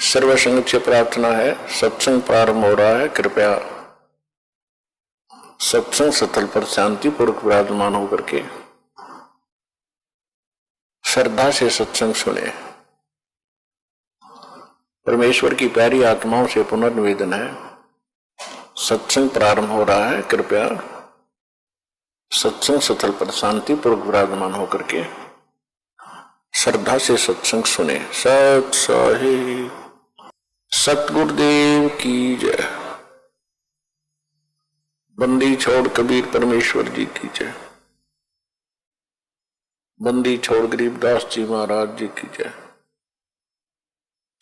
सर्वसंग से प्रार्थना है। सत्संग प्रारंभ हो रहा है। कृपया सत्संग स्थल पर शांतिपूर्वक विराजमान होकर के श्रद्धा से सत्संग सुने। परमेश्वर की प्यारी आत्माओं से पुनर्निवेदन है, सत्संग प्रारंभ हो रहा है। कृपया सत्संग स्थल पर शांतिपूर्वक विराजमान होकर के श्रद्धा से सत्संग सुने। सत साहिब सतगुरुदेव की जय। बंदी छोड़ कबीर परमेश्वर जी की जय। बंदी छोड़ गरीबदास जी महाराज जी की जय।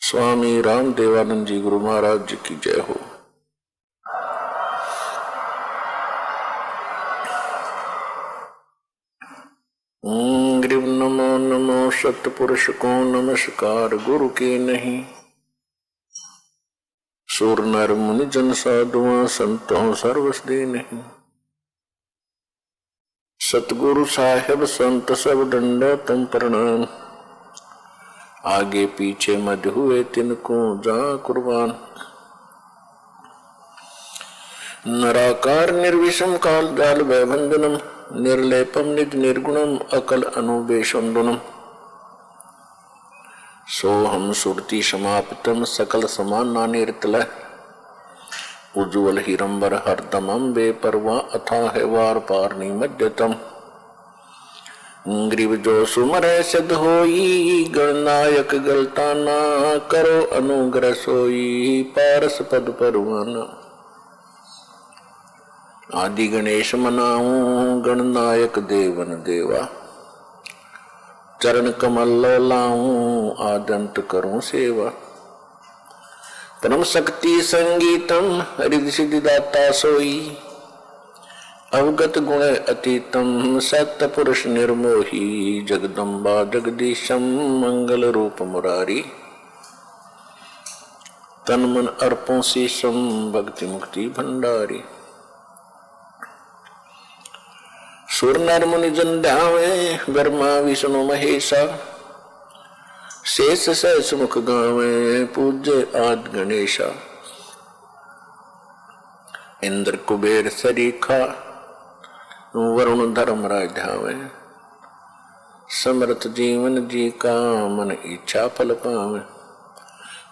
स्वामी राम देवानंद जी गुरु महाराज जी की जय हो। ग्रीव नमो नमो सतपुरुष को नमस्कार। गुरु के नहीं सुर नर मुनि जन साधुआ संतों सर्वस दे नहीं। सतगुरु साहेब संत सब डंडा तुम प्रणाम। आगे पीछे मध हुए तिनको जा कुर्बान। नराकार निर्विषम काल जाल वैभंजनम निर्लेपम निज निर्गुणम अकल अनुबेशुंडनम। सोहम सुरति समापितम सकल समान नानिर्तल। उज्ज्वल हिरंबर हरदमम बेपरवा अथा है वार पार निमज्जतम। ग्रीव जो सुमर सिद्ध होई गणनायक गलताना। करो अनुग्रह सोई पारस पद परवाना। आदि गणेश मनाऊं गणनायक देवन देवा। चरण कमल लाऊं आदंत करूं सेवा। परम शक्ति संगीतम हृदय सिद्धि दाता सोई। अवगत गुण अतीतम सत्य पुरुष निर्मोही। जगदम्बा जगदीशम मंगल रूप मुरारी। तन मन अर्पों शीशम भक्ति मुक्ति भंडारी। सुर नर मुनि जन ध्यावे ब्रह्मा विष्णु महेशा। शेष सहस मुख गावे पूज्य आदि गणेशा। इंद्र कुबेर सरीखा वरुण धर्मराज ध्यावे। समर्थ जीवन जी का मन इच्छा फल पावे।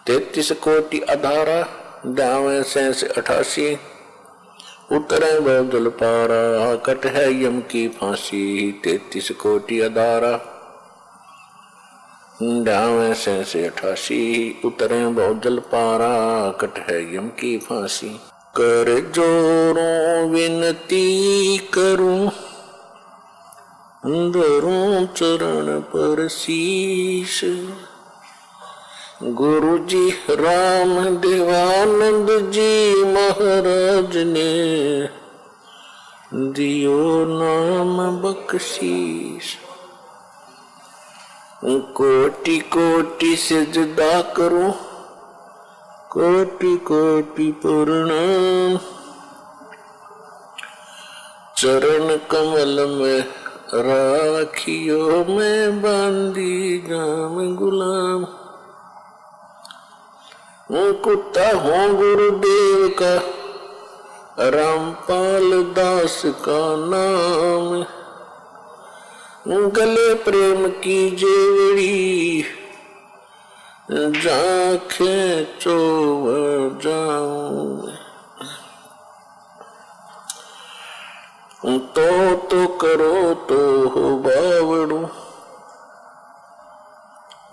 33 कोटि अधारा ध्यावे 88। उतरे बहुजल पारा कट है यम की फांसी। 33 कोटि अधारा ध्यावे 88। उतरे बहुजल पारा कट है यम की फांसी। कर जोरों विनती करूं धरूं चरण पर शीश। गुरु जी राम देवानंद जी महाराज ने दियो नाम बख्शीश। कोटि कोटि सिजदा करूं कोटि कोटि प्रणाम। चरण कमल में राखियो मैं बांधी जाम गुलाम। कुत्ता हूँ गुरुदेव का रामपाल दास का नाम। गले प्रेम की जेवड़ी जाखे चोवर जाऊं। तो करो तो हो बावड़ू।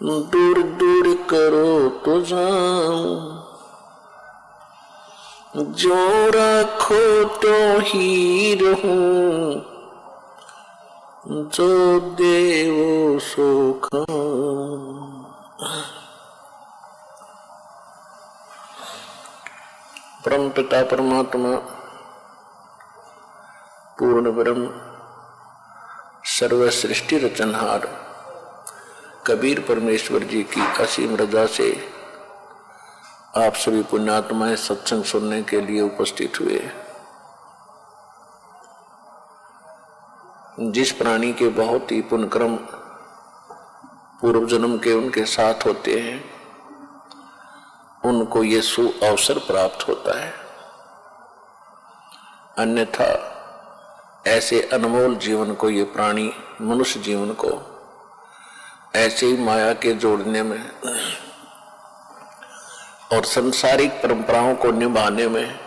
दूर दूर करो तो जाऊं। जो राखो तो ही रहूं। जो देवो सो खाऊं। परम पिता परमात्मा पूर्ण ब्रह्म सर्व सृष्टि रचनहार कबीर परमेश्वर जी की असीम रजा से आप सभी पुण्यात्माएं सत्संग सुनने के लिए उपस्थित हुए। जिस प्राणी के बहुत ही पुण्यक्रम पूर्व जन्म के उनके साथ होते हैं, उनको ये अवसर प्राप्त होता है। अन्यथा ऐसे अनमोल जीवन को ये प्राणी, मनुष्य जीवन को ऐसे ही माया के जोड़ने में और सांसारिक परंपराओं को निभाने में,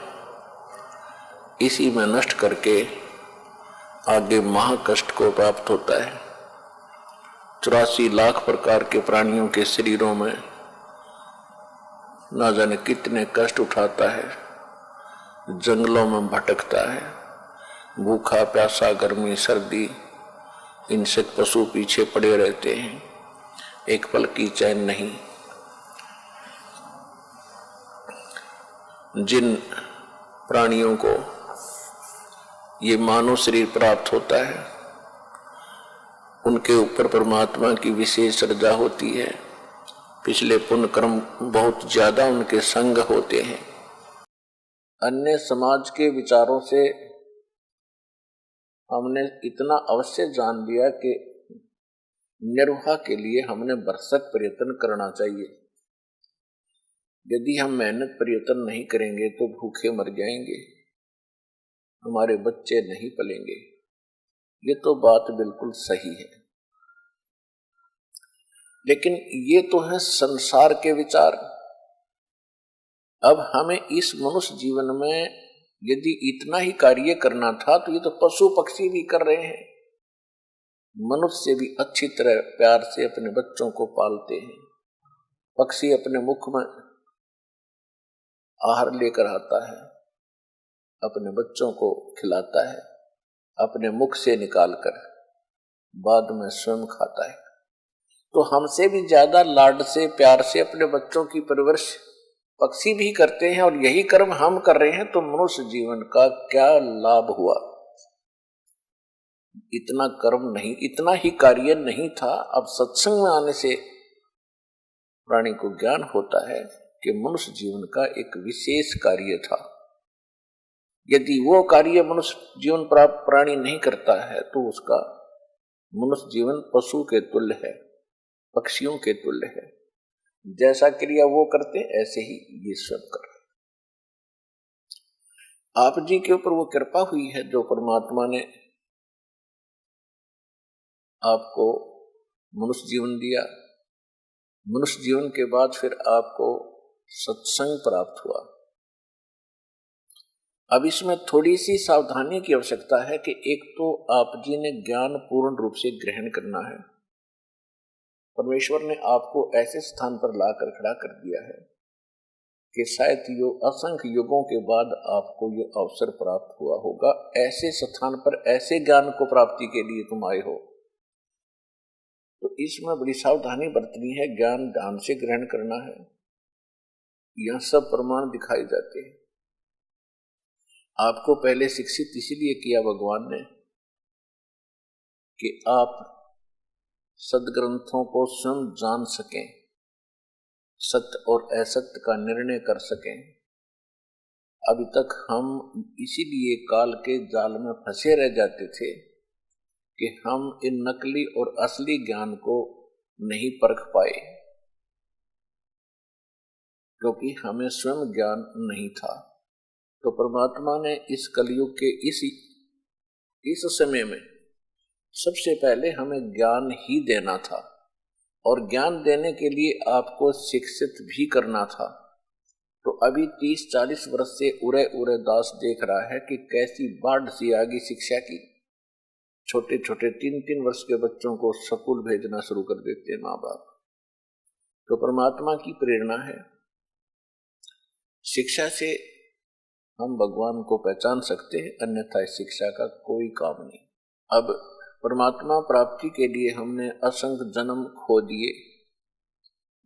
इसी में नष्ट करके आगे महाकष्ट को प्राप्त होता है। 84 लाख प्रकार के प्राणियों के शरीरों में ना जाने कितने कष्ट उठाता है, जंगलों में भटकता है, भूखा प्यासा, गर्मी सर्दी, इनसे पशु पीछे पड़े रहते हैं, एक पल की चैन नहीं। जिन प्राणियों को ये मानव शरीर प्राप्त होता है, उनके ऊपर परमात्मा की विशेष रजा होती है। पिछले पुण्य कर्म बहुत ज्यादा उनके संग होते हैं। अन्य समाज के विचारों से हमने इतना अवश्य जान लिया कि निर्वाह के लिए हमने भरसक प्रयत्न करना चाहिए। यदि हम मेहनत प्रयत्न नहीं करेंगे तो भूखे मर जाएंगे, हमारे बच्चे नहीं पलेंगे। ये तो बात बिल्कुल सही है, लेकिन ये तो है संसार के विचार। अब हमें इस मनुष्य जीवन में यदि इतना ही कार्य करना था तो ये तो पशु पक्षी भी कर रहे हैं। मनुष्य भी अच्छी तरह प्यार से अपने बच्चों को पालते हैं। पक्षी अपने मुख में आहार लेकर आता है, अपने बच्चों को खिलाता है, अपने मुख से निकालकर बाद में स्वयं खाता है। तो हमसे भी ज्यादा लाड से प्यार से अपने बच्चों की परवरिश पक्षी भी करते हैं, और यही कर्म हम कर रहे हैं। तो मनुष्य जीवन का क्या लाभ हुआ? इतना कर्म नहीं, इतना ही कार्य नहीं था। अब सत्संग में आने से प्राणी को ज्ञान होता है कि मनुष्य जीवन का एक विशेष कार्य था। यदि वो कार्य मनुष्य जीवन प्राप्त प्राणी नहीं करता है तो उसका मनुष्य जीवन पशु के तुल्य है, पक्षियों के तुल्य है। जैसा क्रिया वो करते ऐसे ही ये सब कर। आप जी के ऊपर वो कृपा हुई है जो परमात्मा ने आपको मनुष्य जीवन दिया। मनुष्य जीवन के बाद फिर आपको सत्संग प्राप्त हुआ। अब इसमें थोड़ी सी सावधानी की आवश्यकता है कि एक तो आप जी ने ज्ञान पूर्ण रूप से ग्रहण करना है। परमेश्वर ने आपको ऐसे स्थान पर लाकर खड़ा कर दिया है कि शायद यो असंख्य युगों के बाद आपको ये अवसर प्राप्त हुआ होगा। ऐसे स्थान पर ऐसे ज्ञान को प्राप्ति के लिए तुम आए हो, तो इसमें बड़ी सावधानी बरतनी है। ज्ञान ध्यान से ग्रहण करना है। यह सब प्रमाण दिखाई जाते हैं। आपको पहले शिक्षित इसीलिए किया भगवान ने कि आप सदग्रंथों को स्वयं जान सकें, सत्य और असत्य का निर्णय कर सकें। अभी तक हम इसीलिए काल के जाल में फंसे रह जाते थे कि हम इन नकली और असली ज्ञान को नहीं परख पाए, क्योंकि हमें स्वयं ज्ञान नहीं था। तो परमात्मा ने इस कलयुग के इस समय में सबसे पहले हमें ज्ञान ही देना था, और ज्ञान देने के लिए आपको शिक्षित भी करना था। तो अभी 30-40 वर्ष से उरे दास देख रहा है कि कैसी बाढ़ सी आ गई शिक्षा की। छोटे छोटे 3-3 वर्ष के बच्चों को स्कूल भेजना शुरू कर देते माँ बाप। तो परमात्मा की प्रेरणा है। शिक्षा से हम भगवान को पहचान सकते हैं, अन्यथा इस शिक्षा का कोई काम नहीं। अब परमात्मा प्राप्ति के लिए हमने असंख्य जन्म खो दिए,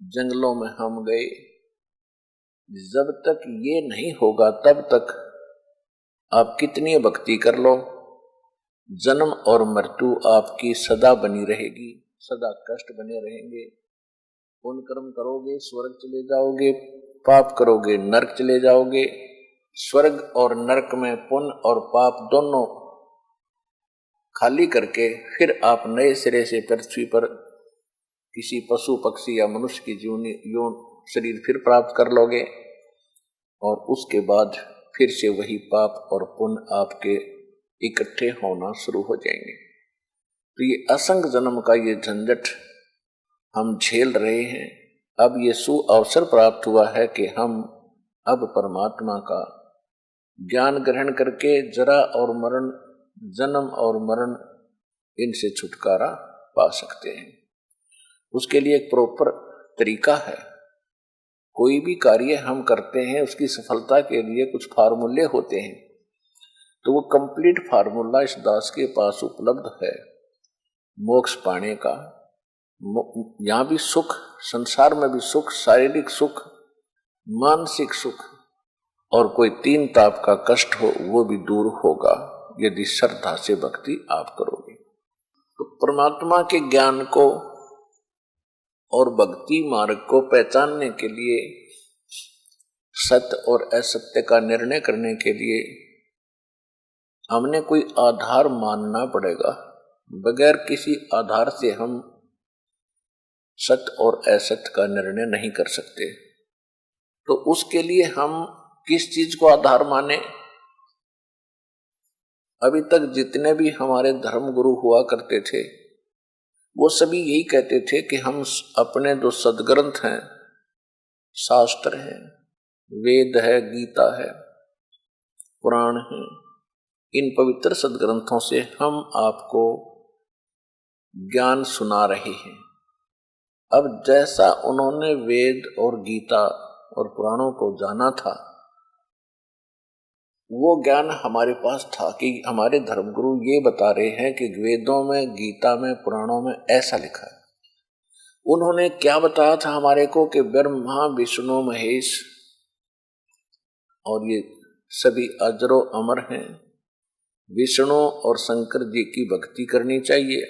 जंगलों में हम गए। जब तक ये नहीं होगा तब तक आप कितनी भक्ति कर लो, जन्म और मृत्यु आपकी सदा बनी रहेगी, सदा कष्ट बने रहेंगे। पुण्य कर्म करोगे स्वर्ग चले जाओगे, पाप करोगे नरक चले जाओगे। स्वर्ग और नरक में पुण्य और पाप दोनों खाली करके फिर आप नए सिरे से पृथ्वी पर किसी पशु पक्षी या मनुष्य की यौन शरीर फिर प्राप्त कर लोगे और उसके बाद फिर से वही पाप और पुण्य आपके इकट्ठे होना शुरू हो जाएंगे। तो ये असंग जन्म का ये झंझट हम झेल रहे हैं। अब ये सुअवसर प्राप्त हुआ है कि हम अब परमात्मा का ज्ञान ग्रहण करके जरा और मरण, जन्म और मरण, इनसे छुटकारा पा सकते हैं। उसके लिए एक प्रॉपर तरीका है। कोई भी कार्य हम करते हैं उसकी सफलता के लिए कुछ फार्मूले होते हैं, तो वो कंप्लीट फार्मूला इस दास के पास उपलब्ध है मोक्ष पाने का। यहाँ भी सुख, संसार में भी सुख, शारीरिक सुख, मानसिक सुख और कोई तीन ताप का कष्ट हो वो भी दूर होगा यदि श्रद्धा से भक्ति आप करोगे। तो परमात्मा के ज्ञान को और भक्ति मार्ग को पहचानने के लिए, सत्य और असत्य का निर्णय करने के लिए हमने कोई आधार मानना पड़ेगा। बगैर किसी आधार से हम सत्य और असत्य का निर्णय नहीं कर सकते। तो उसके लिए हम किस चीज को आधार माने? अभी तक जितने भी हमारे धर्म गुरु हुआ करते थे वो सभी यही कहते थे कि हम अपने जो सदग्रंथ हैं, शास्त्र हैं, वेद है, गीता है, पुराण है, इन पवित्र सदग्रंथों से हम आपको ज्ञान सुना रहे हैं। अब जैसा उन्होंने वेद और गीता और पुराणों को जाना था वो ज्ञान हमारे पास था कि हमारे धर्मगुरु ये बता रहे हैं कि वेदों में, गीता में, पुराणों में ऐसा लिखा है। उन्होंने क्या बताया था हमारे को कि ब्रह्मा, विष्णु, महेश और ये सभी अजरो अमर हैं। विष्णु और शंकर जी की भक्ति करनी चाहिए।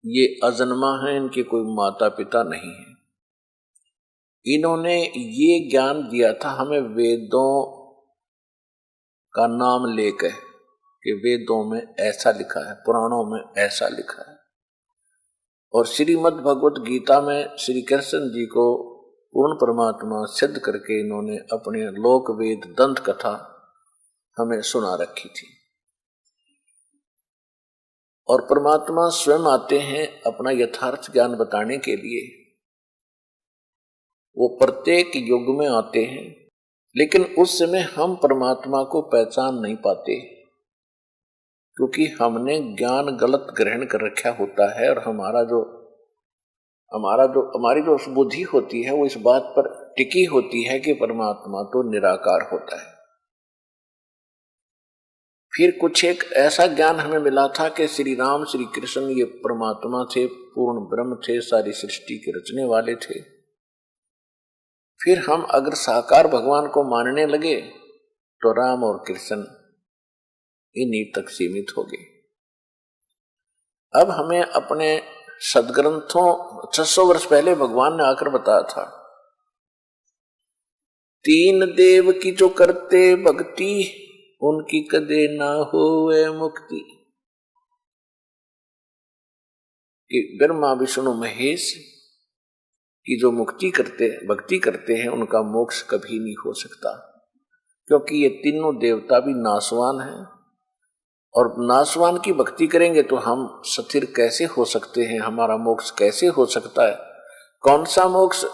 ये अजन्मा है, इनके कोई माता पिता नहीं है। इन्होंने ये ज्ञान दिया था हमें वेदों का नाम लेकर कि वेदों में ऐसा लिखा है, पुराणों में ऐसा लिखा है। और श्रीमद् भगवत गीता में श्री कृष्ण जी को पूर्ण परमात्मा सिद्ध करके इन्होंने अपने लोक वेद दंत कथा हमें सुना रखी थी। और परमात्मा स्वयं आते हैं अपना यथार्थ ज्ञान बताने के लिए। वो प्रत्येक युग में आते हैं, लेकिन उस समय हम परमात्मा को पहचान नहीं पाते क्योंकि हमने ज्ञान गलत ग्रहण कर रखा होता है। और हमारी जो बुद्धि होती है वो इस बात पर टिकी होती है कि परमात्मा तो निराकार होता है। फिर कुछ एक ऐसा ज्ञान हमें मिला था कि श्री राम, श्री कृष्ण ये परमात्मा थे, पूर्ण ब्रह्म थे, सारी सृष्टि के रचने वाले थे। फिर हम अगर साकार भगवान को मानने लगे तो राम और कृष्ण इन्हीं तक सीमित हो गए। अब हमें अपने सदग्रंथों 600 वर्ष पहले भगवान ने आकर बताया था, तीन देव की जो करते भक्ति उनकी कदे ना होवे मुक्ति। कि ब्रह्मा, विष्णु, महेश की जो भक्ति करते हैं उनका मोक्ष कभी नहीं हो सकता, क्योंकि ये तीनों देवता भी नाशवान हैं। और नाशवान की भक्ति करेंगे तो हम स्थिर कैसे हो सकते हैं? हमारा मोक्ष कैसे हो सकता है? कौन सा मोक्ष?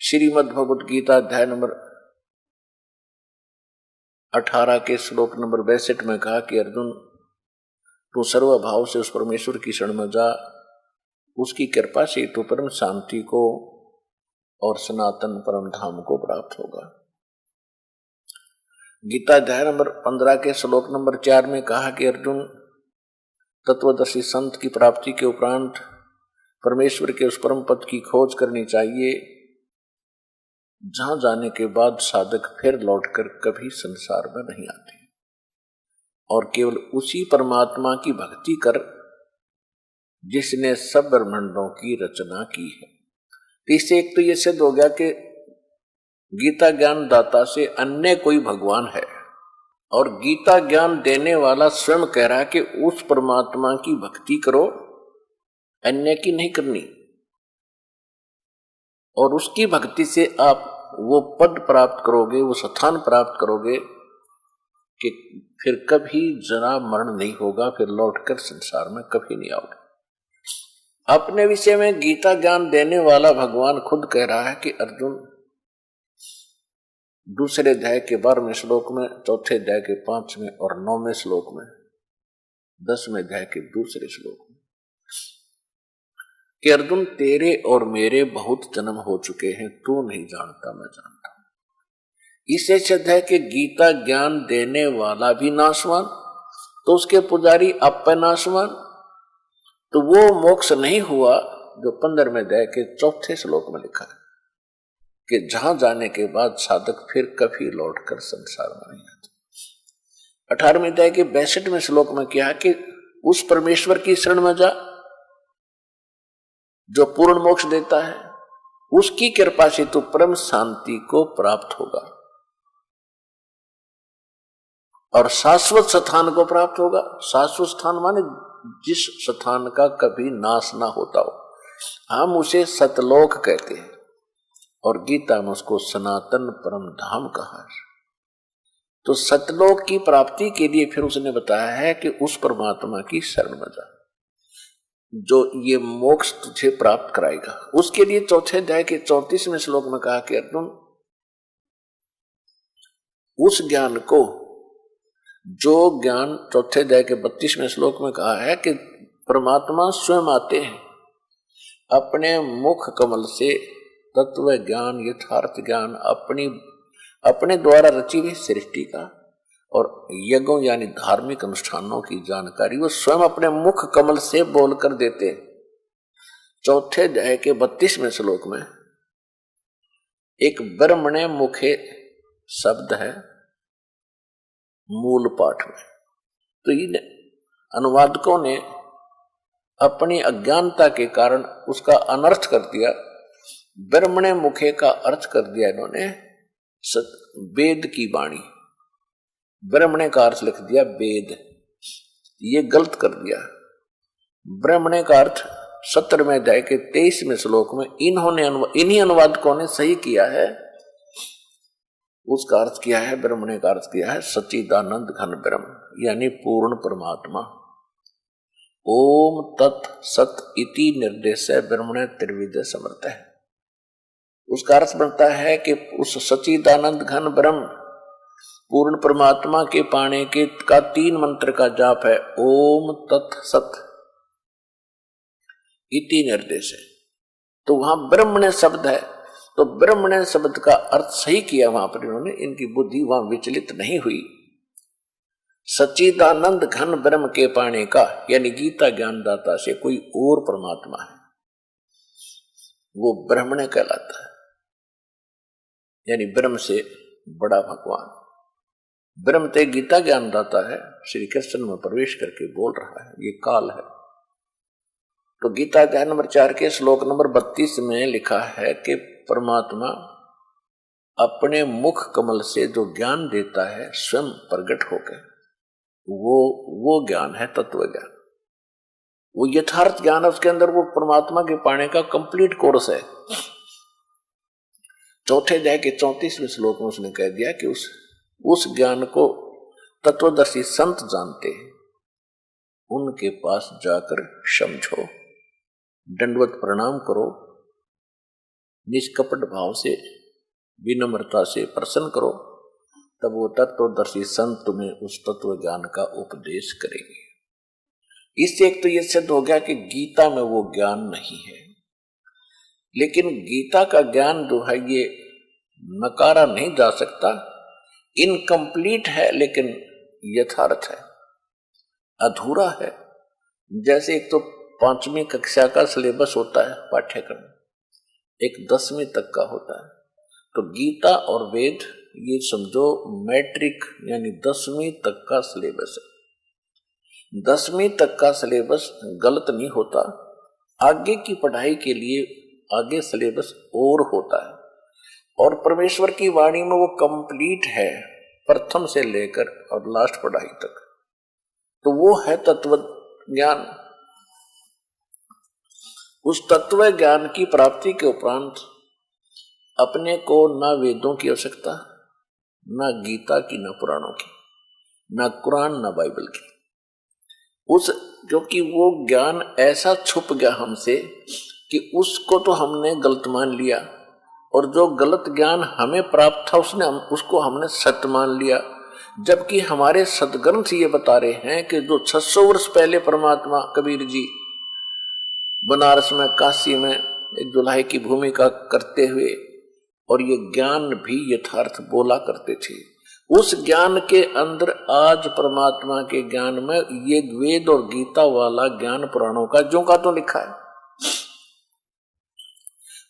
श्रीमद् भगवत गीता अध्याय नंबर 18 के श्लोक नंबर 62 में कहा कि अर्जुन तू सर्वभाव से उस परमेश्वर की शरण में जा, उसकी कृपा से तो परम शांति को और सनातन परम धाम को प्राप्त होगा। गीता अध्याय नंबर 15 के श्लोक नंबर 4 में कहा कि अर्जुन तत्वदर्शी संत की प्राप्ति के उपरांत परमेश्वर के उस परम पद की खोज करनी चाहिए जहां जाने के बाद साधक फिर लौटकर कभी संसार में नहीं आते और केवल उसी परमात्मा की भक्ति कर जिसने सब ब्रह्मांडों की रचना की है। इससे एक तो ये सिद्ध हो गया कि गीता ज्ञान दाता से अन्य कोई भगवान है और गीता ज्ञान देने वाला स्वयं कह रहा है कि उस परमात्मा की भक्ति करो अन्य की नहीं करनी। और उसकी भक्ति से आप वो पद प्राप्त करोगे, वो स्थान प्राप्त करोगे कि फिर कभी जरा मरण नहीं होगा, फिर लौटकर संसार में कभी नहीं आओगे। अपने विषय में गीता ज्ञान देने वाला भगवान खुद कह रहा है कि अर्जुन, दूसरे अध्याय के 12वें श्लोक में, चौथे अध्याय के 5वें और 9वें श्लोक में, 10वें अध्याय के दूसरे श्लोक में, कि अर्जुन तेरे और मेरे बहुत जन्म हो चुके हैं, तू नहीं जानता मैं जानता हूं। इस अध्याय के गीता ज्ञान देने वाला भी नाशवान, तो उसके पुजारी आप नाशवान, तो वो मोक्ष नहीं हुआ जो 15वें अध्याय के चौथे श्लोक में लिखा है कि जहां जाने के बाद साधक फिर कभी लौटकर संसार में नहीं आता। 18वें अध्याय के 62वें श्लोक में क्या है कि उस परमेश्वर की शरण में जा जो पूर्ण मोक्ष देता है, उसकी कृपा से तू परम शांति को प्राप्त होगा और शाश्वत स्थान को प्राप्त होगा। शाश्वत स्थान माने जिस स्थान का कभी नाश ना होता हो, हम उसे सतलोक कहते हैं और गीता में उसको सनातन परम धाम कहा है। तो सतलोक की प्राप्ति के लिए फिर उसने बताया है कि उस परमात्मा की शरण में जा जो ये मोक्ष तुझे प्राप्त कराएगा। उसके लिए चौथे अध्याय के 34वें श्लोक में कहा कि अर्जुन, उस ज्ञान को, जो ज्ञान चौथे अध्याय के 32वें श्लोक में कहा है कि परमात्मा स्वयं आते हैं अपने मुख कमल से तत्व ज्ञान, यथार्थ ज्ञान, अपने द्वारा रची हुई सृष्टि का और यज्ञों यानी धार्मिक अनुष्ठानों की जानकारी वो स्वयं अपने मुख कमल से बोलकर देते हैं। चौथे अध्याय के 32वें श्लोक में एक ब्रह्मणे मुखे शब्द है मूल पाठ में। तो इन अनुवादकों ने अपनी अज्ञानता के कारण उसका अनर्थ कर दिया। ब्रह्मणे मुखे का अर्थ कर दिया इन्होंने वेद की वाणी, ब्रह्मणे का अर्थ लिख दिया वेद, ये गलत कर दिया। ब्रह्मणे का अर्थ 17वें अध्याय के 23वें श्लोक में इन्हीं अनुवादकों ने सही किया है। उसका अर्थ किया है, ब्रह्मणे का अर्थ किया है सच्चिदानंद घन ब्रह्म यानी पूर्ण परमात्मा। ओम तत् सत इति निर्देश ब्रह्मणे त्रिविध समर्थ है। उसका अर्थ बनता है कि उस सच्चिदानंद घन ब्रह्म पूर्ण परमात्मा के पाने के का 3 मंत्र का जाप है ओम तत् सत इति निर्देश है। तो वहां ब्रह्मणे शब्द है, तो ब्रह्मणे शब्द का अर्थ सही किया वहां पर इन्होंने, इनकी बुद्धि वहां विचलित नहीं हुई। सच्चिदानंद घन ब्रह्म के पाने का यानी गीता ज्ञानदाता से कोई और परमात्मा है, वो ब्रह्मणे कहलाता है, यानी ब्रह्म से बड़ा भगवान। ब्रह्म ते गीता ज्ञानदाता है, श्री कृष्ण में प्रवेश करके बोल रहा है, ये काल है। तो गीता अध्याय नंबर 4 के श्लोक नंबर 32 में लिखा है कि परमात्मा अपने मुख कमल से जो ज्ञान देता है स्वयं प्रकट होकर, वो ज्ञान है तत्व ज्ञान, वो यथार्थ ज्ञान है। उसके अंदर वो परमात्मा के पाने का कंप्लीट कोर्स है। चौथे अध्याय के 34वें श्लोक में उसने कह दिया कि उस ज्ञान को तत्वदर्शी संत जानते हैं, उनके पास जाकर समझो, दंडवत प्रणाम करो, निष्कपट भाव से विनम्रता से प्रसन्न करो, तब वो तत्वदर्शी संत तुम्हें उस तत्व ज्ञान का उपदेश करेंगे। इससे एक तो यह सिद्ध हो गया कि गीता में वो ज्ञान नहीं है, लेकिन गीता का ज्ञान जो है ये नकारा नहीं जा सकता, इनकम्प्लीट है लेकिन यथार्थ है, अधूरा है। जैसे एक तो 5वीं कक्षा का सिलेबस होता है पाठ्यक्रम, एक 10वीं तक का होता है, तो गीता और वेद ये समझो मैट्रिक यानी 10वीं तक का सिलेबस है। 10वीं तक का सिलेबस गलत नहीं होता, आगे की पढ़ाई के लिए आगे सिलेबस और होता है, और परमेश्वर की वाणी में वो कंप्लीट है प्रथम से लेकर और लास्ट पढ़ाई तक। तो वो है तत्व ज्ञान। उस तत्व ज्ञान की प्राप्ति के उपरांत अपने को न वेदों की आवश्यकता, न गीता की, न पुराणों की, न कुरान, न बाइबल की। उस क्योंकि वो ज्ञान ऐसा छुप गया हमसे कि उसको तो हमने गलत मान लिया, और जो गलत ज्ञान हमें प्राप्त था उसको हमने सत्य मान लिया। जबकि हमारे सदग्रंथ ये बता रहे हैं कि जो 600 वर्ष पहले परमात्मा कबीर जी बनारस में, काशी में एक दुल्हे की भूमिका करते हुए और ये ज्ञान भी यथार्थ बोला करते थे, उस ज्ञान के अंदर आज परमात्मा के ज्ञान में ये वेद और गीता वाला ज्ञान पुराणों का ज्यों का तो लिखा है।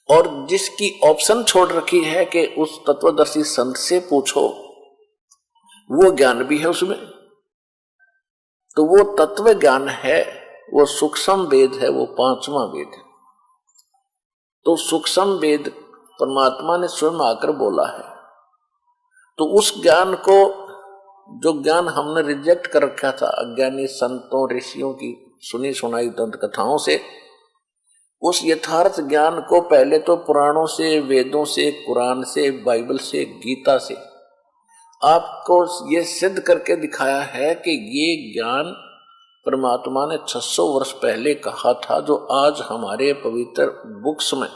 और जिसकी ऑप्शन छोड़ रखी है कि उस तत्वदर्शी संत से पूछो, वो ज्ञान भी है उसमें। तो वो तत्व ज्ञान है, वो सूक्ष्म वेद है, वो 5वां वेद है। तो सूक्ष्म वेद परमात्मा ने स्वयं आकर बोला है। तो उस ज्ञान को, जो ज्ञान हमने रिजेक्ट कर रखा था अज्ञानी संतों ऋषियों की सुनी सुनाई दंत कथाओं से, उस यथार्थ ज्ञान को पहले तो पुराणों से, वेदों से, कुरान से, बाइबल से, गीता से आपको ये सिद्ध करके दिखाया है कि ये ज्ञान परमात्मा ने 600 वर्ष पहले कहा था, जो आज हमारे पवित्र बुक्स में,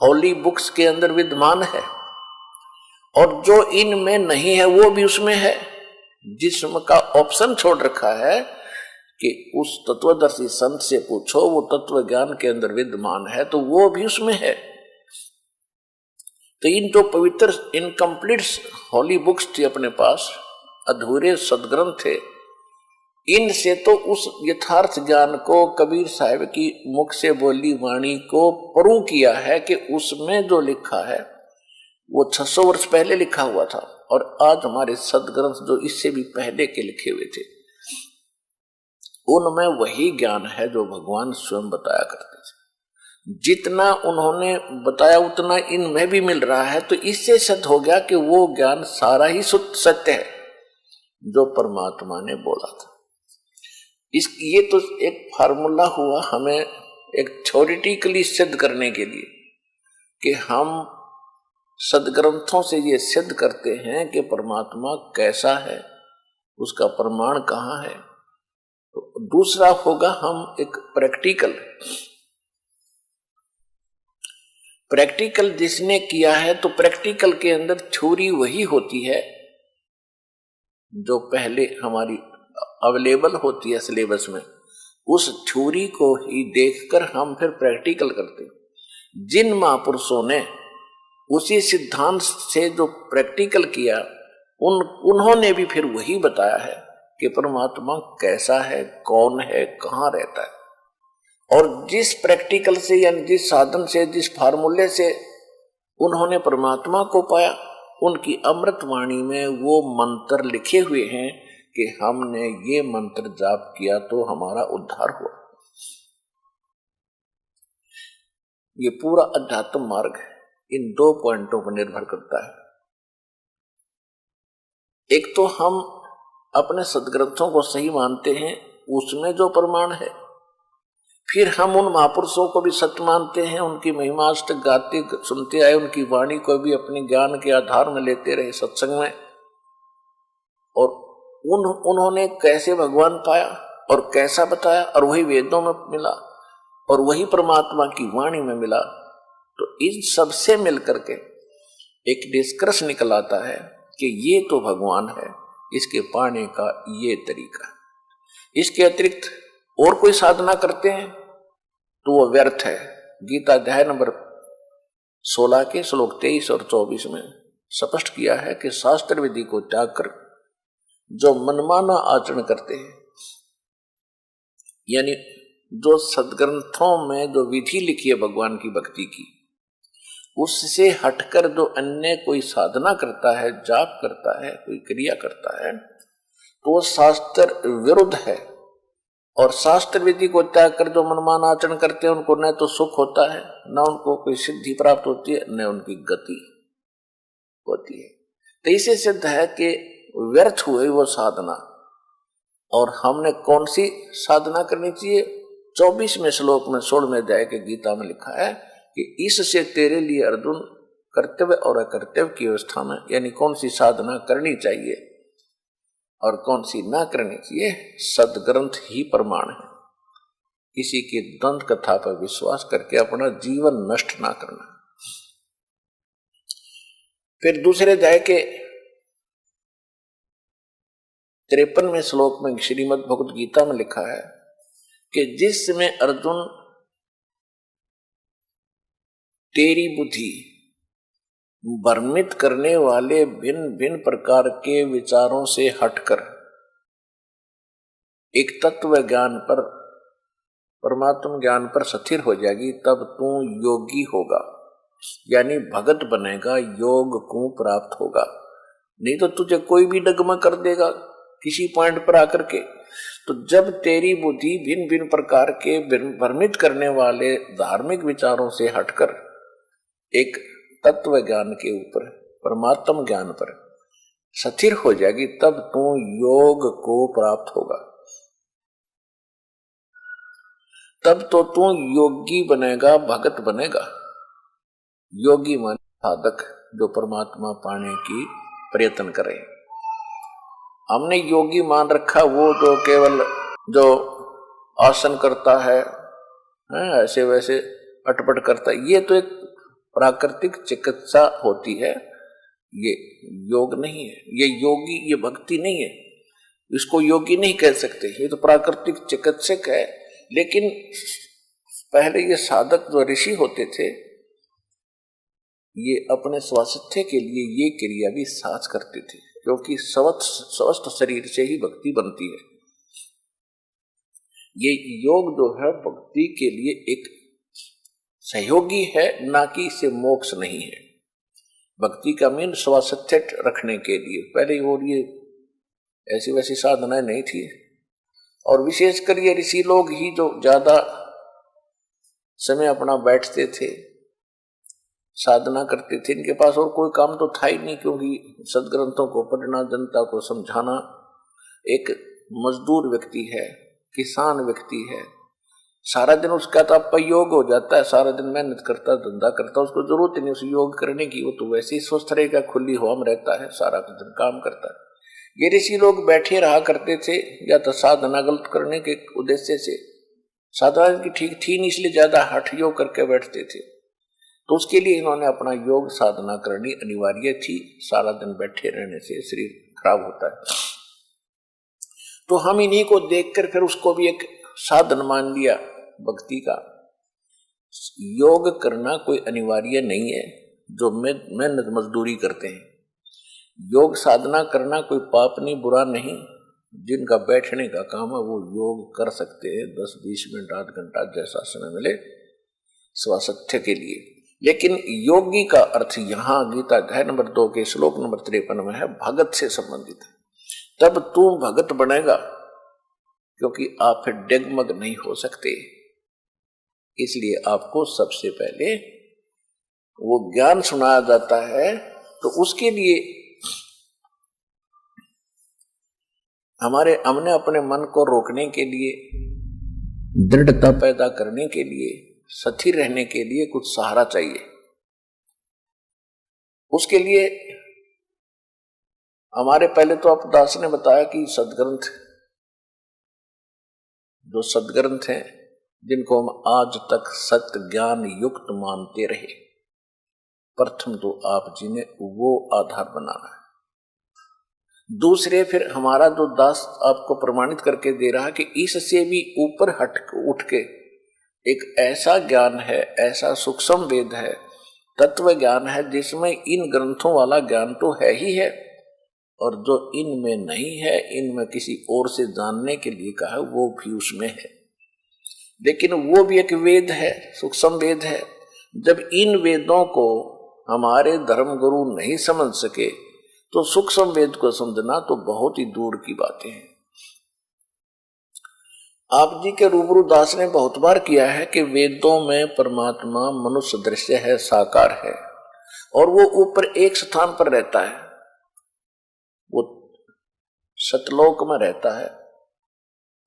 होली बुक्स के अंदर विद्यमान है। और जो इनमें नहीं है वो भी उसमें है, जिसम का ऑप्शन छोड़ रखा है कि उस तत्वदर्शी संत से पूछो, वो तत्व ज्ञान के अंदर विद्यमान है, तो वो भी उसमें है। तो इन जो पवित्र इनकम्प्लीट होली बुक्स थी अपने पास, अधूरे सदग्रंथ थे, इनसे तो उस यथार्थ ज्ञान को कबीर साहब की मुख से बोली वाणी को प्रूव किया है कि उसमें जो लिखा है वो 600 वर्ष पहले लिखा हुआ था। और आज हमारे सदग्रंथ जो इससे भी पहले के लिखे हुए थे, उनमें वही ज्ञान है जो भगवान स्वयं बताया करते थे। जितना उन्होंने बताया उतना इनमें भी मिल रहा है। तो इससे सिद्ध हो गया कि वो ज्ञान सारा ही शुद्ध सत्य है जो परमात्मा ने बोला था। ये तो एक फार्मूला हुआ हमें एक थ्योरेटिकली सिद्ध करने के लिए कि हम सदग्रंथों से ये सिद्ध करते हैं कि परमात्मा कैसा है, उसका प्रमाण कहाँ है। तो दूसरा होगा हम एक प्रैक्टिकल जिसने किया है। तो प्रैक्टिकल के अंदर थ्योरी वही होती है जो पहले हमारी अवेलेबल होती है सिलेबस में, उस थ्योरी को ही देखकर हम फिर प्रैक्टिकल करते हैं। जिन महापुरुषों ने उसी सिद्धांत से जो प्रैक्टिकल किया, उन्होंने भी फिर वही बताया है कि परमात्मा कैसा है, कौन है, कहाँ रहता है। और जिस प्रैक्टिकल से यानी जिस साधन से, जिस फार्मूले से उन्होंने परमात्मा को पाया, उनकी अमृत वाणी में वो मंत्र लिखे हुए हैं कि हमने ये मंत्र जाप किया तो हमारा उद्धार हुआ। ये पूरा अध्यात्म मार्ग है, इन 2 पॉइंटों पर निर्भर करता है। एक तो हम अपने सदग्रंथों को सही मानते हैं, उसमें जो प्रमाण है, फिर हम उन महापुरुषों को भी सत्य मानते हैं, उनकी महिमाष्ट गाते सुनते आए, उनकी वाणी को भी अपने ज्ञान के आधार में लेते रहे सत्संग में। और उन्होंने कैसे भगवान पाया और कैसा बताया, और वही वेदों में मिला और वही परमात्मा की वाणी में मिला। तो इन सबसे मिलकर के एक निष्कर्ष निकल आता है कि ये तो भगवान है, इसके पाने का ये तरीका है। इसके अतिरिक्त और कोई साधना करते हैं तो वो व्यर्थ है। गीता अध्याय नंबर 16 के श्लोक 23 और 24 में स्पष्ट किया है कि शास्त्र विधि को त्याग कर जो मनमाना आचरण करते हैं, यानी जो सदग्रंथों में जो विधि लिखी है भगवान की भक्ति की, उससे हटकर जो अन्य कोई साधना करता है, जाप करता है, कोई क्रिया करता है, तो वो शास्त्र विरुद्ध है। और शास्त्र विधि को त्याग कर जो मनमाना आचरण करते हैं, उनको न तो सुख होता है, न उनको कोई सिद्धि प्राप्त होती है, न उनकी गति होती है। तो इसे सिद्ध है कि व्यर्थ हुई वो साधना। और हमने कौन सी साधना करनी चाहिए? 24वें श्लोक में 16वें अध्याय के गीता में लिखा है कि इससे तेरे लिए अर्जुन कर्तव्य और अकर्तव्य की अवस्था में, यानी कौन सी साधना करनी चाहिए और कौन सी ना करनी चाहिए, सदग्रंथ ही प्रमाण है। किसी की दंत कथा पर विश्वास करके अपना जीवन नष्ट ना करना। फिर दूसरे अध्याय के 53वें श्लोक में श्रीमद् भगवद गीता में लिखा है कि जिस समय अर्जुन तेरी बुद्धि भ्रमित करने वाले भिन्न भिन्न प्रकार के विचारों से हटकर एक तत्व ज्ञान पर, परमात्म ज्ञान पर स्थिर हो जाएगी, तब तू योगी होगा, यानी भगत बनेगा, योग को प्राप्त होगा। नहीं तो तुझे कोई भी डगमा कर देगा किसी पॉइंट पर आकर के। तो जब तेरी बुद्धि भिन्न भिन्न प्रकार के भ्रमित करने वाले धार्मिक विचारों से हटकर एक तत्व ज्ञान के ऊपर, परमात्म ज्ञान पर स्थिर हो जाएगी, तब तू योग को प्राप्त होगा। तब तो तू योगी बनेगा, भगत बनेगा। योगी मान साधक जो परमात्मा पाने की प्रयत्न करे। हमने योगी मान रखा वो जो केवल जो आसन करता है, ऐसे वैसे अटपट करता है, ये तो एक प्राकृतिक चिकित्सा होती है, ये योग नहीं है। ये योगी, ये भक्ति नहीं है, इसको योगी नहीं कह सकते, ये तो प्राकृतिक चिकित्सक है। लेकिन पहले ये साधक जो ऋषि होते थे, ये अपने स्वास्थ्य के लिए ये क्रिया भी साथ करते थे, क्योंकि स्वस्थ शरीर से ही भक्ति बनती है। ये योग जो है भक्ति के लिए एक सहयोगी है, ना कि इसे मोक्ष नहीं है। भक्ति का मीन स्वास्थ्य रखने के लिए पहले, और ये ऐसी वैसी साधनाएं नहीं थी। और विशेषकर ये ऋषि लोग ही जो ज्यादा समय अपना बैठते थे, साधना करते थे। इनके पास और कोई काम तो था ही नहीं, क्योंकि सदग्रंथों को पढ़ना, जनता को समझाना। एक मजदूर व्यक्ति है, किसान व्यक्ति है, सारा दिन उसका तो अपयोग हो जाता है, सारा दिन मेहनत करता, धंधा करता, उसको जरूरत नहीं उस योग करने की, वो तो वैसे ही स्वस्थ रहेगा, खुली हवा में रहता है, सारा दिन काम करता है। ये ऋषि लोग बैठे रहा करते थे, या तो साधना गलत करने के उद्देश्य से, साधना की ठीक थी नहीं इसलिए ज्यादा हठ योग करके बैठते थे। तो उसके लिए इन्होंने अपना योग साधना करनी अनिवार्य थी, सारा दिन बैठे रहने से शरीर खराब होता है। तो हम इन्हीं को देखकर फिर उसको भी एक साधन मान लिया भक्ति का। योग करना कोई अनिवार्य नहीं है, जो मेहनत मजदूरी करते हैं। योग साधना करना कोई पाप नहीं, बुरा नहीं। जिनका बैठने का काम है वो योग कर सकते हैं, 10-20 मिनट, आध घंटा, जैसा समय मिले स्वास्थ्य के लिए। लेकिन योगी का अर्थ यहाँ गीता अध्याय नंबर 2 के श्लोक नंबर 53 में है, भगत से संबंधित है। तब तू भगत बनेगा, क्योंकि आप फिर डगमग नहीं हो सकते। इसलिए आपको सबसे पहले वो ज्ञान सुनाया जाता है, तो उसके लिए हमने अपने मन को रोकने के लिए, दृढ़ता पैदा करने के लिए, स्थिर रहने के लिए कुछ सहारा चाहिए। उसके लिए हमारे पहले तो अपदास ने बताया कि सदग्रंथ, जो सदग्रंथ हैं, जिनको हम आज तक सत्य ज्ञान युक्त मानते रहे, प्रथम तो आप जी ने वो आधार बनाना है। दूसरे फिर हमारा जो दास आपको प्रमाणित करके दे रहा कि इससे भी ऊपर उठ के एक ऐसा ज्ञान है, ऐसा सूक्ष्म वेद है, तत्व ज्ञान है, जिसमें इन ग्रंथों वाला ज्ञान तो है ही है, और जो इनमें नहीं है, इनमें किसी और से जानने के लिए कहा, वो भी उसमें है। लेकिन वो भी एक वेद है, सूक्ष्म वेद है। जब इन वेदों को हमारे धर्म गुरु नहीं समझ सके, तो सूक्ष्म वेद को समझना तो बहुत ही दूर की बातें हैं। आप जी के रूबरू दास ने बहुत बार किया है कि वेदों में परमात्मा मनुष्य दृश्य है, साकार है, और वो ऊपर एक स्थान पर रहता है, वो सतलोक में रहता है,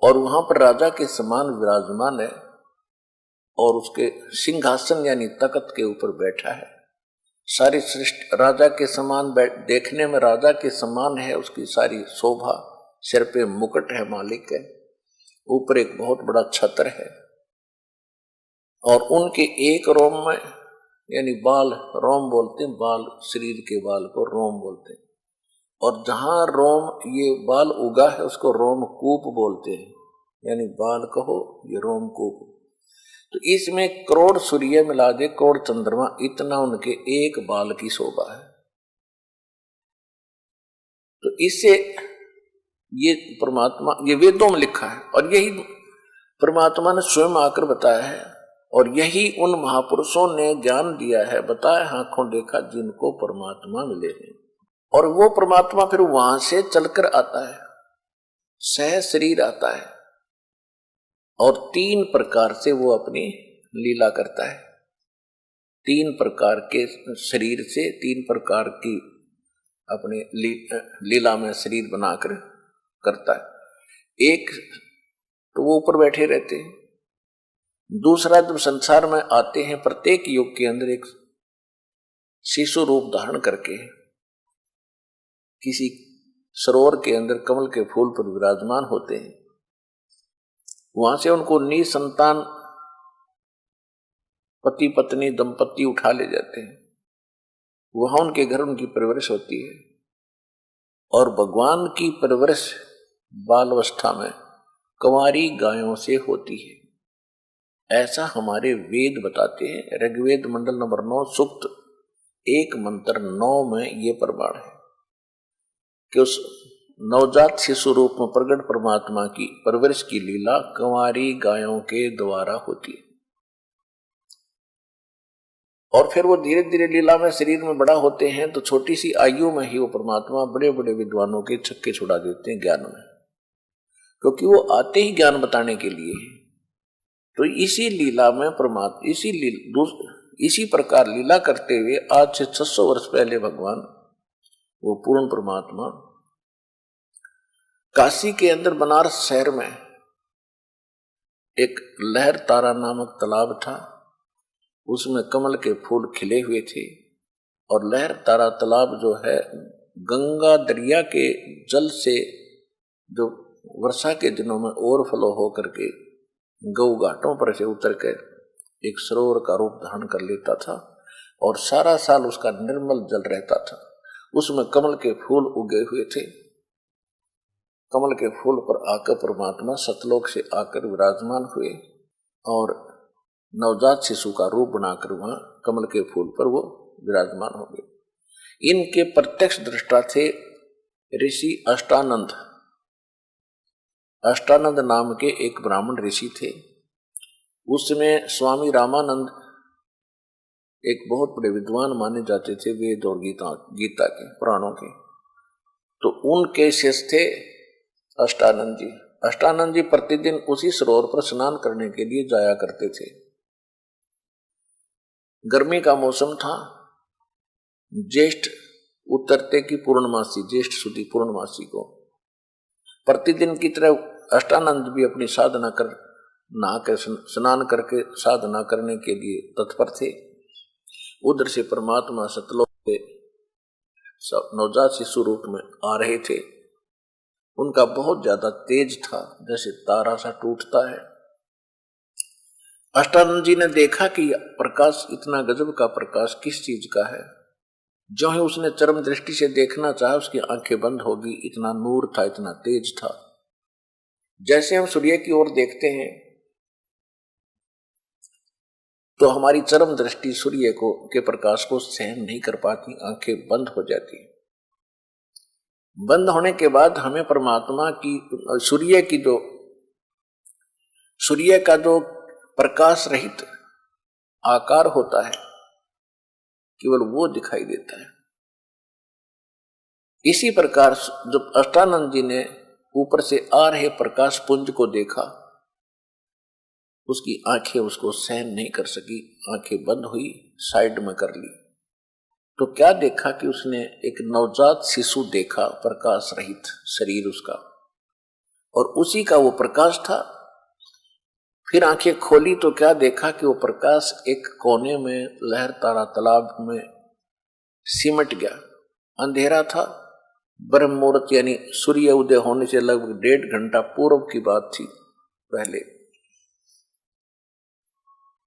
और वहां पर राजा के समान विराजमान है और उसके सिंहासन यानी तख्त के ऊपर बैठा है। सारी सृष्टि राजा के समान देखने में राजा के समान है, उसकी सारी शोभा, सिर पे मुकुट है मालिक है, ऊपर एक बहुत बड़ा छत्र है और उनके एक रोम में यानी बाल, रोम बोलते हैं, बाल शरीर के बाल को रोम बोलते हैं, और जहां रोम ये बाल उगा है उसको रोमकूप बोलते हैं, यानी बाल कहो ये रोमकूप। तो इसमें करोड़ सूर्य मिला दे, करोड़ चंद्रमा, इतना उनके एक बाल की शोभा है। तो इससे ये परमात्मा, ये वेदों में लिखा है और यही परमात्मा ने स्वयं आकर बताया है और यही उन महापुरुषों ने ज्ञान दिया है, बताया, आंखों देखा जिनको परमात्मा मिले हैं। और वो परमात्मा फिर वहां से चलकर आता है, सह शरीर आता है और 3 प्रकार से वो अपनी लीला करता है। 3 प्रकार के शरीर से 3 प्रकार की अपने लीला में शरीर बनाकर करता है। एक तो वो ऊपर बैठे रहते हैं, दूसरा जब संसार में आते हैं प्रत्येक युग के अंदर एक शिशु रूप धारण करके किसी सरोवर के अंदर कमल के फूल पर विराजमान होते हैं, वहां से उनको निसंतान पति पत्नी दंपति उठा ले जाते हैं, वहां उनके घर उनकी परवरिश होती है और भगवान की परवरिश बाल अवस्था में कंवारी गायों से होती है, ऐसा हमारे वेद बताते हैं। ऋग्वेद मंडल नंबर 9 सूक्त 1 मंत्र 9 में ये प्रमाण है कि उस नवजात शिशु रूप में प्रकट परमात्मा की परवरिश की लीला कंवारी गायों के द्वारा होती है और फिर वो धीरे धीरे लीला में शरीर में बड़ा होते हैं तो छोटी सी आयु में ही वो परमात्मा बड़े बड़े विद्वानों के छक्के छुड़ा देते हैं ज्ञान में, क्योंकि वो आते ही ज्ञान बताने के लिए। तो इसी लीला में परमात्मा इसी प्रकार लीला करते हुए आज से 600 वर्ष पहले भगवान वो पूर्ण परमात्मा काशी के अंदर बनारस शहर में एक लहर तारा नामक तालाब था, उसमें कमल के फूल खिले हुए थे और लहर तारा तालाब जो है गंगा दरिया के जल से जो वर्षा के दिनों में ओवरफ्लो होकर के गौ घाटों पर से उतर कर एक सरोवर का रूप धारण कर लेता था और सारा साल उसका निर्मल जल रहता था। उसमें कमल के फूल उगे हुए थे, कमल के फूल पर आकर परमात्मा सतलोक से आकर विराजमान हुए और नवजात शिशु का रूप बनाकर वहां कमल के फूल पर वो विराजमान हो गए। इनके प्रत्यक्ष दृष्टा थे ऋषि अष्टानंद। अष्टानंद नाम के एक ब्राह्मण ऋषि थे, उसमें स्वामी रामानंद एक बहुत बड़े विद्वान माने जाते थे वेद और गीता के पुराणों के, तो उनके शिष्य थे अष्टानंद जी। अष्टानंद जी प्रतिदिन उसी सरोवर पर स्नान करने के लिए जाया करते थे। गर्मी का मौसम था, ज्येष्ठ उतरते की पूर्णमासी, ज्येष्ठ सुदी पूर्णमासी को प्रतिदिन की तरह अष्टानंद भी अपनी साधना कर नहाकर स्नान करके साधना करने के लिए तत्पर थे। उधर से परमात्मा सतलोक से नवजात शिशु रूप में आ रहे थे। उनका बहुत ज्यादा तेज था, जैसे तारा सा टूटता है। अष्टानंद जी ने देखा कि प्रकाश इतना गजब का प्रकाश किस चीज का है। जो ही उसने चरम दृष्टि से देखना चाहा उसकी आंखें बंद होगी, इतना नूर था, इतना तेज था। जैसे हम सूर्य की ओर देखते हैं तो हमारी चरम दृष्टि सूर्य को के प्रकाश को सहन नहीं कर पाती, आंखें बंद हो जाती। बंद होने के बाद हमें परमात्मा की सूर्य का जो प्रकाश रहित आकार होता है केवल वो दिखाई देता है। इसी प्रकार जब अष्टानंद जी ने ऊपर से आ रहे प्रकाश पुंज को देखा, उसकी आंखें उसको सहन नहीं कर सकी, आंखें बंद हुई, साइड में कर ली। तो क्या देखा कि उसने एक नवजात शिशु देखा, प्रकाश रहित शरीर उसका, और उसी का वो प्रकाश था। फिर आंखें खोली तो क्या देखा कि वो प्रकाश एक कोने में लहरता तालाब में सिमट गया। अंधेरा था। ब्रह्म मुहूर्त यानी सूर्य उदय होने से लगभग 1.5 घंटा पूर्व की बात थी पहले।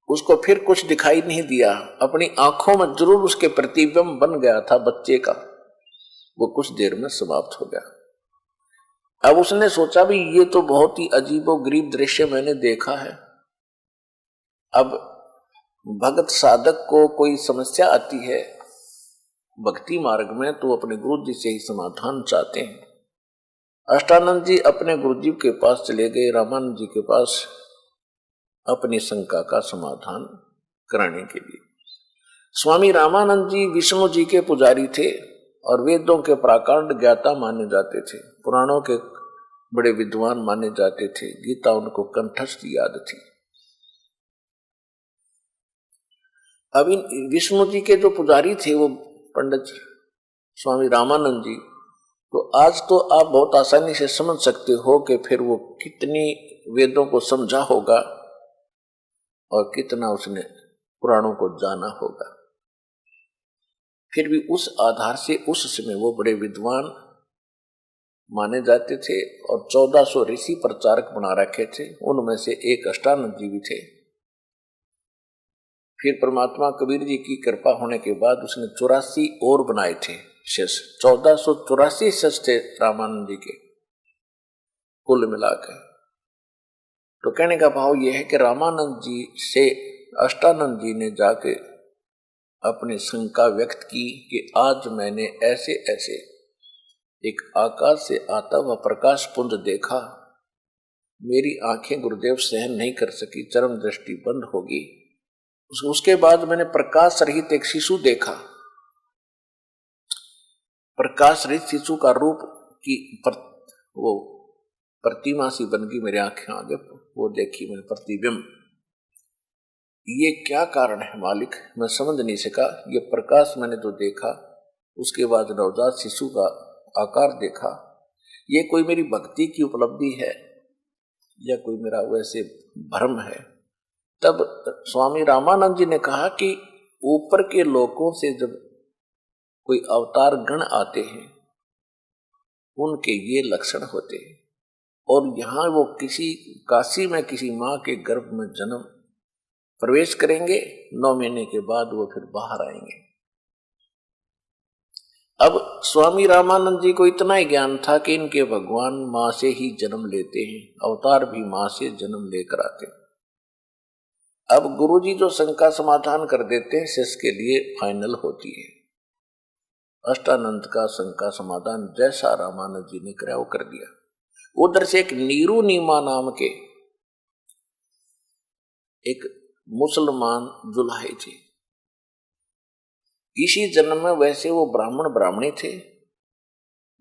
उसको फिर कुछ दिखाई नहीं दिया, अपनी आंखों में जरूर उसके प्रतिबिंब बन गया था बच्चे का। वो कुछ देर में समाप्त हो गया। अब उसने सोचा भी ये तो बहुत ही अजीबोगरीब दृश्य मैंने देखा है। अब भगत साधक को कोई समस्या आती है भक्ति मार्ग में तो अपने गुरु जी से ही समाधान चाहते हैं। अष्टानंद जी अपने गुरु जी के पास चले गए, रामानंद जी के पास, अपनी शंका का समाधान कराने के लिए। स्वामी रामानंद जी विष्णु जी के पुजारी थे और वेदों के प्राकांड ज्ञाता माने जाते थे, पुराणों के बड़े विद्वान माने जाते थे, गीता उनको कंठस्थ याद थी। अब इन विष्णु जी के जो पुजारी थे वो पंडित स्वामी रामानंद जी, तो आज तो आप बहुत आसानी से समझ सकते हो कि फिर वो कितनी वेदों को समझा होगा और कितना उसने पुराणों को जाना होगा। फिर भी उस आधार से उस समय वो बड़े विद्वान माने जाते थे और 1400 ऋषि प्रचारक बना रखे थे, उनमें से एक अष्टानंद जी भी थे। फिर परमात्मा कबीर जी की कृपा होने के बाद उसने 84 और बनाए थे शिष्य, 1484 शिष्य थे रामानंद जी के कुल मिलाकर। तो कहने का भाव यह है कि रामानंद जी से अष्टानंद जी ने जाके अपनी शंका व्यक्त की कि आज मैंने ऐसे ऐसे एक आकाश से आता हुआ प्रकाश पुंज देखा, मेरी आंखें गुरुदेव सहन नहीं कर सकी, चरम दृष्टि बंद होगी। उसके बाद मैंने प्रकाश रहित एक शिशु देखा। प्रकाश रहित शिशु का रूप की वो प्रतिमा सी बन गई मेरी आंखें आगे, वो देखी मैंने प्रतिबिंब। ये क्या कारण है मालिक, मैं समझ नहीं सका। ये प्रकाश मैंने तो देखा, उसके बाद नवजात शिशु का आकार देखा, ये कोई मेरी भक्ति की उपलब्धि है या कोई मेरा वैसे भ्रम है। तब स्वामी रामानंद जी ने कहा कि ऊपर के लोकों से जब कोई अवतार गण आते हैं उनके ये लक्षण होते हैं, और यहाँ वो किसी काशी में किसी माँ के गर्भ में जन्म प्रवेश करेंगे, 9 महीने के बाद वो फिर बाहर आएंगे। अब स्वामी रामानंद जी को इतना ही ज्ञान था कि इनके भगवान माँ से ही जन्म लेते हैं, अवतार भी माँ से जन्म लेकर आते हैं। अब गुरुजी जो शंका समाधान कर देते हैं शिष्य के लिए फाइनल होती है। अष्टानंद का शंका समाधान जैसा रामानंद जी ने कराया वो कर दिया। उधर से एक नीरू नीमा नाम के एक मुसलमान जुलाहे थे। इसी जन्म में वैसे वो ब्राह्मणी थे।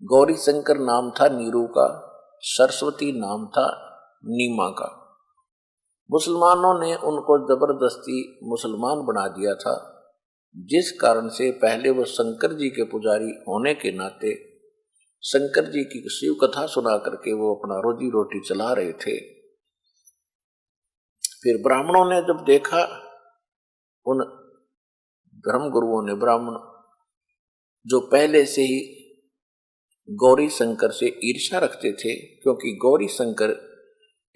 गौरी शंकर नाम था नीरू का, सरस्वती नाम था नीमा का। मुसलमानों ने उनको जबरदस्ती मुसलमान बना दिया था, जिस कारण से पहले वो शंकर जी के पुजारी होने के नाते शंकर जी की शिव कथा सुना करके वो अपना रोजी रोटी चला रहे थे। फिर ब्राह्मणों ने जब देखा, उन धर्म गुरुओं ने, ब्राह्मण जो पहले से ही गौरी शंकर से ईर्ष्या रखते थे, क्योंकि गौरी शंकर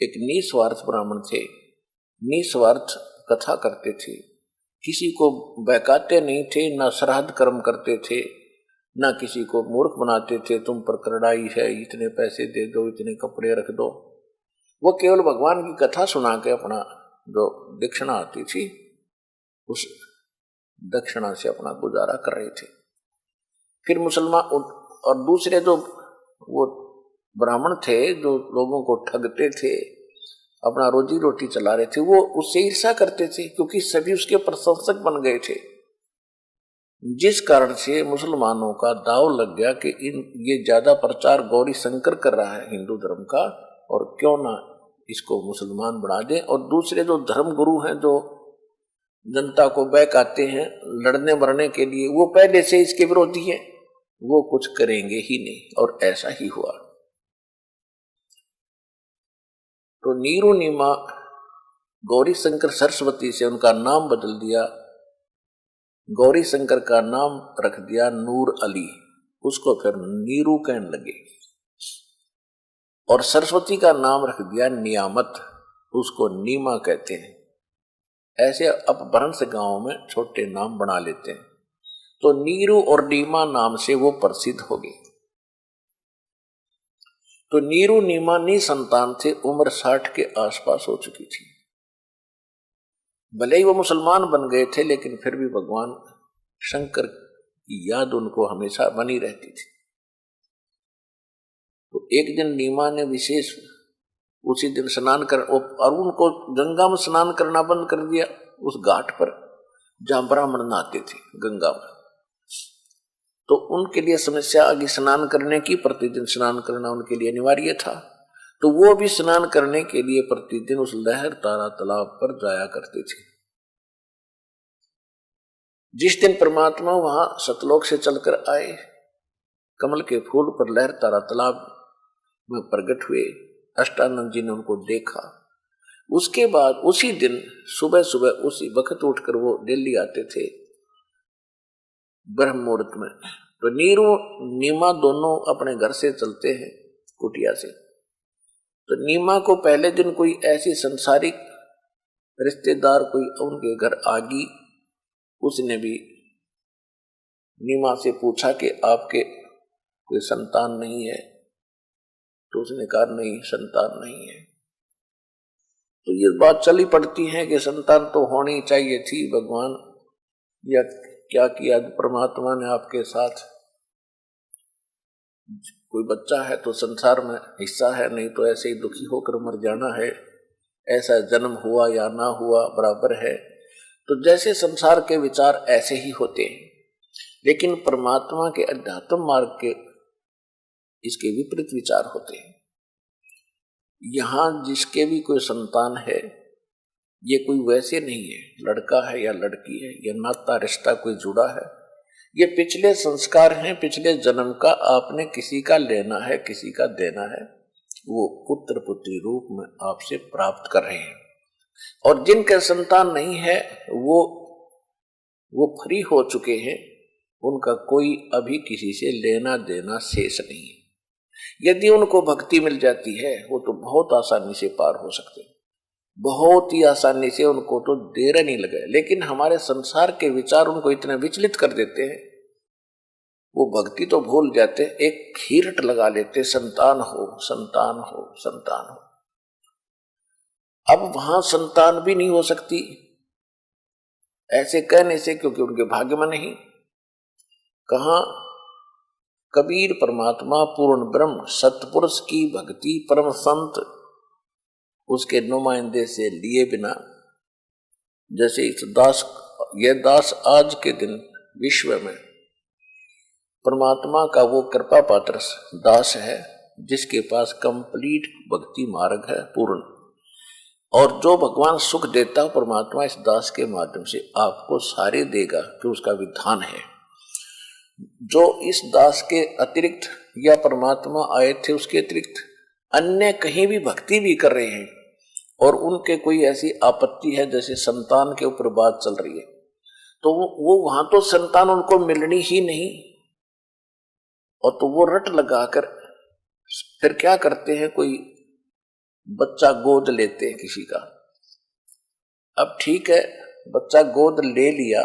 एक निस्वार्थ ब्राह्मण थे, निस्वार्थ कथा करते थे, किसी को बहकाते नहीं थे, ना श्राद्ध कर्म करते थे, ना किसी को मूर्ख बनाते थे, तुम पर करड़ाई है, इतने पैसे दे दो, इतने कपड़े रख दो। वो केवल भगवान की कथा सुना के अपना जो दक्षिणा आती थी उस दक्षिणा से अपना गुजारा कर रहे थे। फिर मुसलमान और दूसरे जो वो ब्राह्मण थे जो लोगों को ठगते थे, अपना रोजी रोटी चला रहे थे, वो उससे ईर्ष्या करते थे, क्योंकि सभी उसके प्रशंसक बन गए थे। जिस कारण से मुसलमानों का दाव लग गया कि ये ज्यादा प्रचार गौरी शंकर कर रहा है हिंदू धर्म का, और क्यों ना इसको मुसलमान बना दे। और दूसरे जो धर्म गुरु हैं जो जनता को बहकाते हैं लड़ने मरने के लिए, वो पहले से इसके विरोधी हैं, वो कुछ करेंगे ही नहीं। और ऐसा ही हुआ। तो नीरू नीमा गौरी शंकर सरस्वती से उनका नाम बदल दिया, गौरी शंकर का नाम रख दिया नूर अली, उसको फिर नीरू कहने लगे। और सरस्वती का नाम रख दिया नियामत, उसको नीमा कहते हैं। ऐसे अपभ्रंश गांव में छोटे नाम बना लेते हैं। तो नीरू और नीमा नाम से वो प्रसिद्ध हो गए। तो नीरू नीमा निसंतान थे, उम्र 60 के आसपास हो चुकी थी। भले ही वो मुसलमान बन गए थे, लेकिन फिर भी भगवान शंकर की याद उनको हमेशा बनी रहती थी। तो एक दिन नीमा ने विशेष उसी दिन स्नान कर, और उनको गंगा में स्नान करना बंद कर दिया, उस घाट पर जहां ब्राह्मण नहाते थे गंगा में। तो उनके लिए समस्या आ गई स्नान करने की, प्रतिदिन स्नान करना उनके लिए अनिवार्य था। तो वो भी स्नान करने के लिए प्रतिदिन उस लहर तारा तालाब पर जाया करते थे। जिस दिन परमात्मा वहां सतलोक से चलकर आए, कमल के फूल पर लहर तारा तालाब में प्रकट हुए, अष्टानंद जी ने उनको देखा। उसके बाद उसी दिन सुबह सुबह उसी वक्त उठकर वो दिल्ली आते थे ब्रह्म मुहूर्त में। तो नीरू नीमा दोनों अपने घर से चलते हैं कुटिया से। तो नीमा को पहले दिन कोई ऐसी संसारिक रिश्तेदार कोई उनके घर आ गई, उसने भी नीमा से पूछा कि आपके कोई संतान नहीं है? तो उसने कहा नहीं, संतान नहीं है। तो ये बात चली पड़ती है कि संतान तो होनी चाहिए थी, भगवान या क्या किया परमात्मा ने आपके साथ? कोई बच्चा है तो संसार में हिस्सा है, नहीं तो ऐसे ही दुखी होकर मर जाना है। ऐसा जन्म हुआ या ना हुआ बराबर है। तो जैसे संसार के विचार ऐसे ही होते हैं, लेकिन परमात्मा के अध्यात्म मार्ग के इसके विपरीत विचार होते हैं। यहां जिसके भी कोई संतान है, ये कोई वैसे नहीं है, लड़का है या लड़की है, यह नाता रिश्ता कोई जुड़ा है, ये पिछले संस्कार हैं, पिछले जन्म का आपने किसी का लेना है, किसी का देना है, वो पुत्र पुत्री रूप में आपसे प्राप्त कर रहे हैं। और जिनके संतान नहीं है वो फ्री हो चुके हैं, उनका कोई अभी किसी से लेना देना शेष नहीं है। यदि उनको भक्ति मिल जाती है, वो तो बहुत आसानी से पार हो सकते हैं, बहुत ही आसानी से, उनको तो देर नहीं लगे। लेकिन हमारे संसार के विचार उनको इतना विचलित कर देते हैं, वो भक्ति तो भूल जाते, एक खीरट लगा लेते, संतान हो संतान हो संतान हो। अब वहां संतान भी नहीं हो सकती ऐसे कहने से, क्योंकि उनके भाग्य में नहीं। कहा कबीर परमात्मा पूर्ण ब्रह्म सतपुरुष की भक्ति परम संत उसके नुमाइंदे से लिए बिना, जैसे इस दास, ये दास आज के दिन विश्व में परमात्मा का वो कृपा पात्र दास है जिसके पास कंप्लीट भक्ति मार्ग है पूर्ण। और जो भगवान सुख देता है परमात्मा इस दास के माध्यम से आपको सारे देगा, कि उसका विधान है। जो इस दास के अतिरिक्त या परमात्मा आए थे उसके अतिरिक्त अन्य कहीं भी भक्ति भी कर रहे हैं, और उनके कोई ऐसी आपत्ति है जैसे संतान के ऊपर बात चल रही है, तो वो वहां तो संतान उनको मिलनी ही नहीं, और तो वो रट लगाकर फिर क्या करते हैं, कोई बच्चा गोद लेते हैं किसी का। अब ठीक है, बच्चा गोद ले लिया,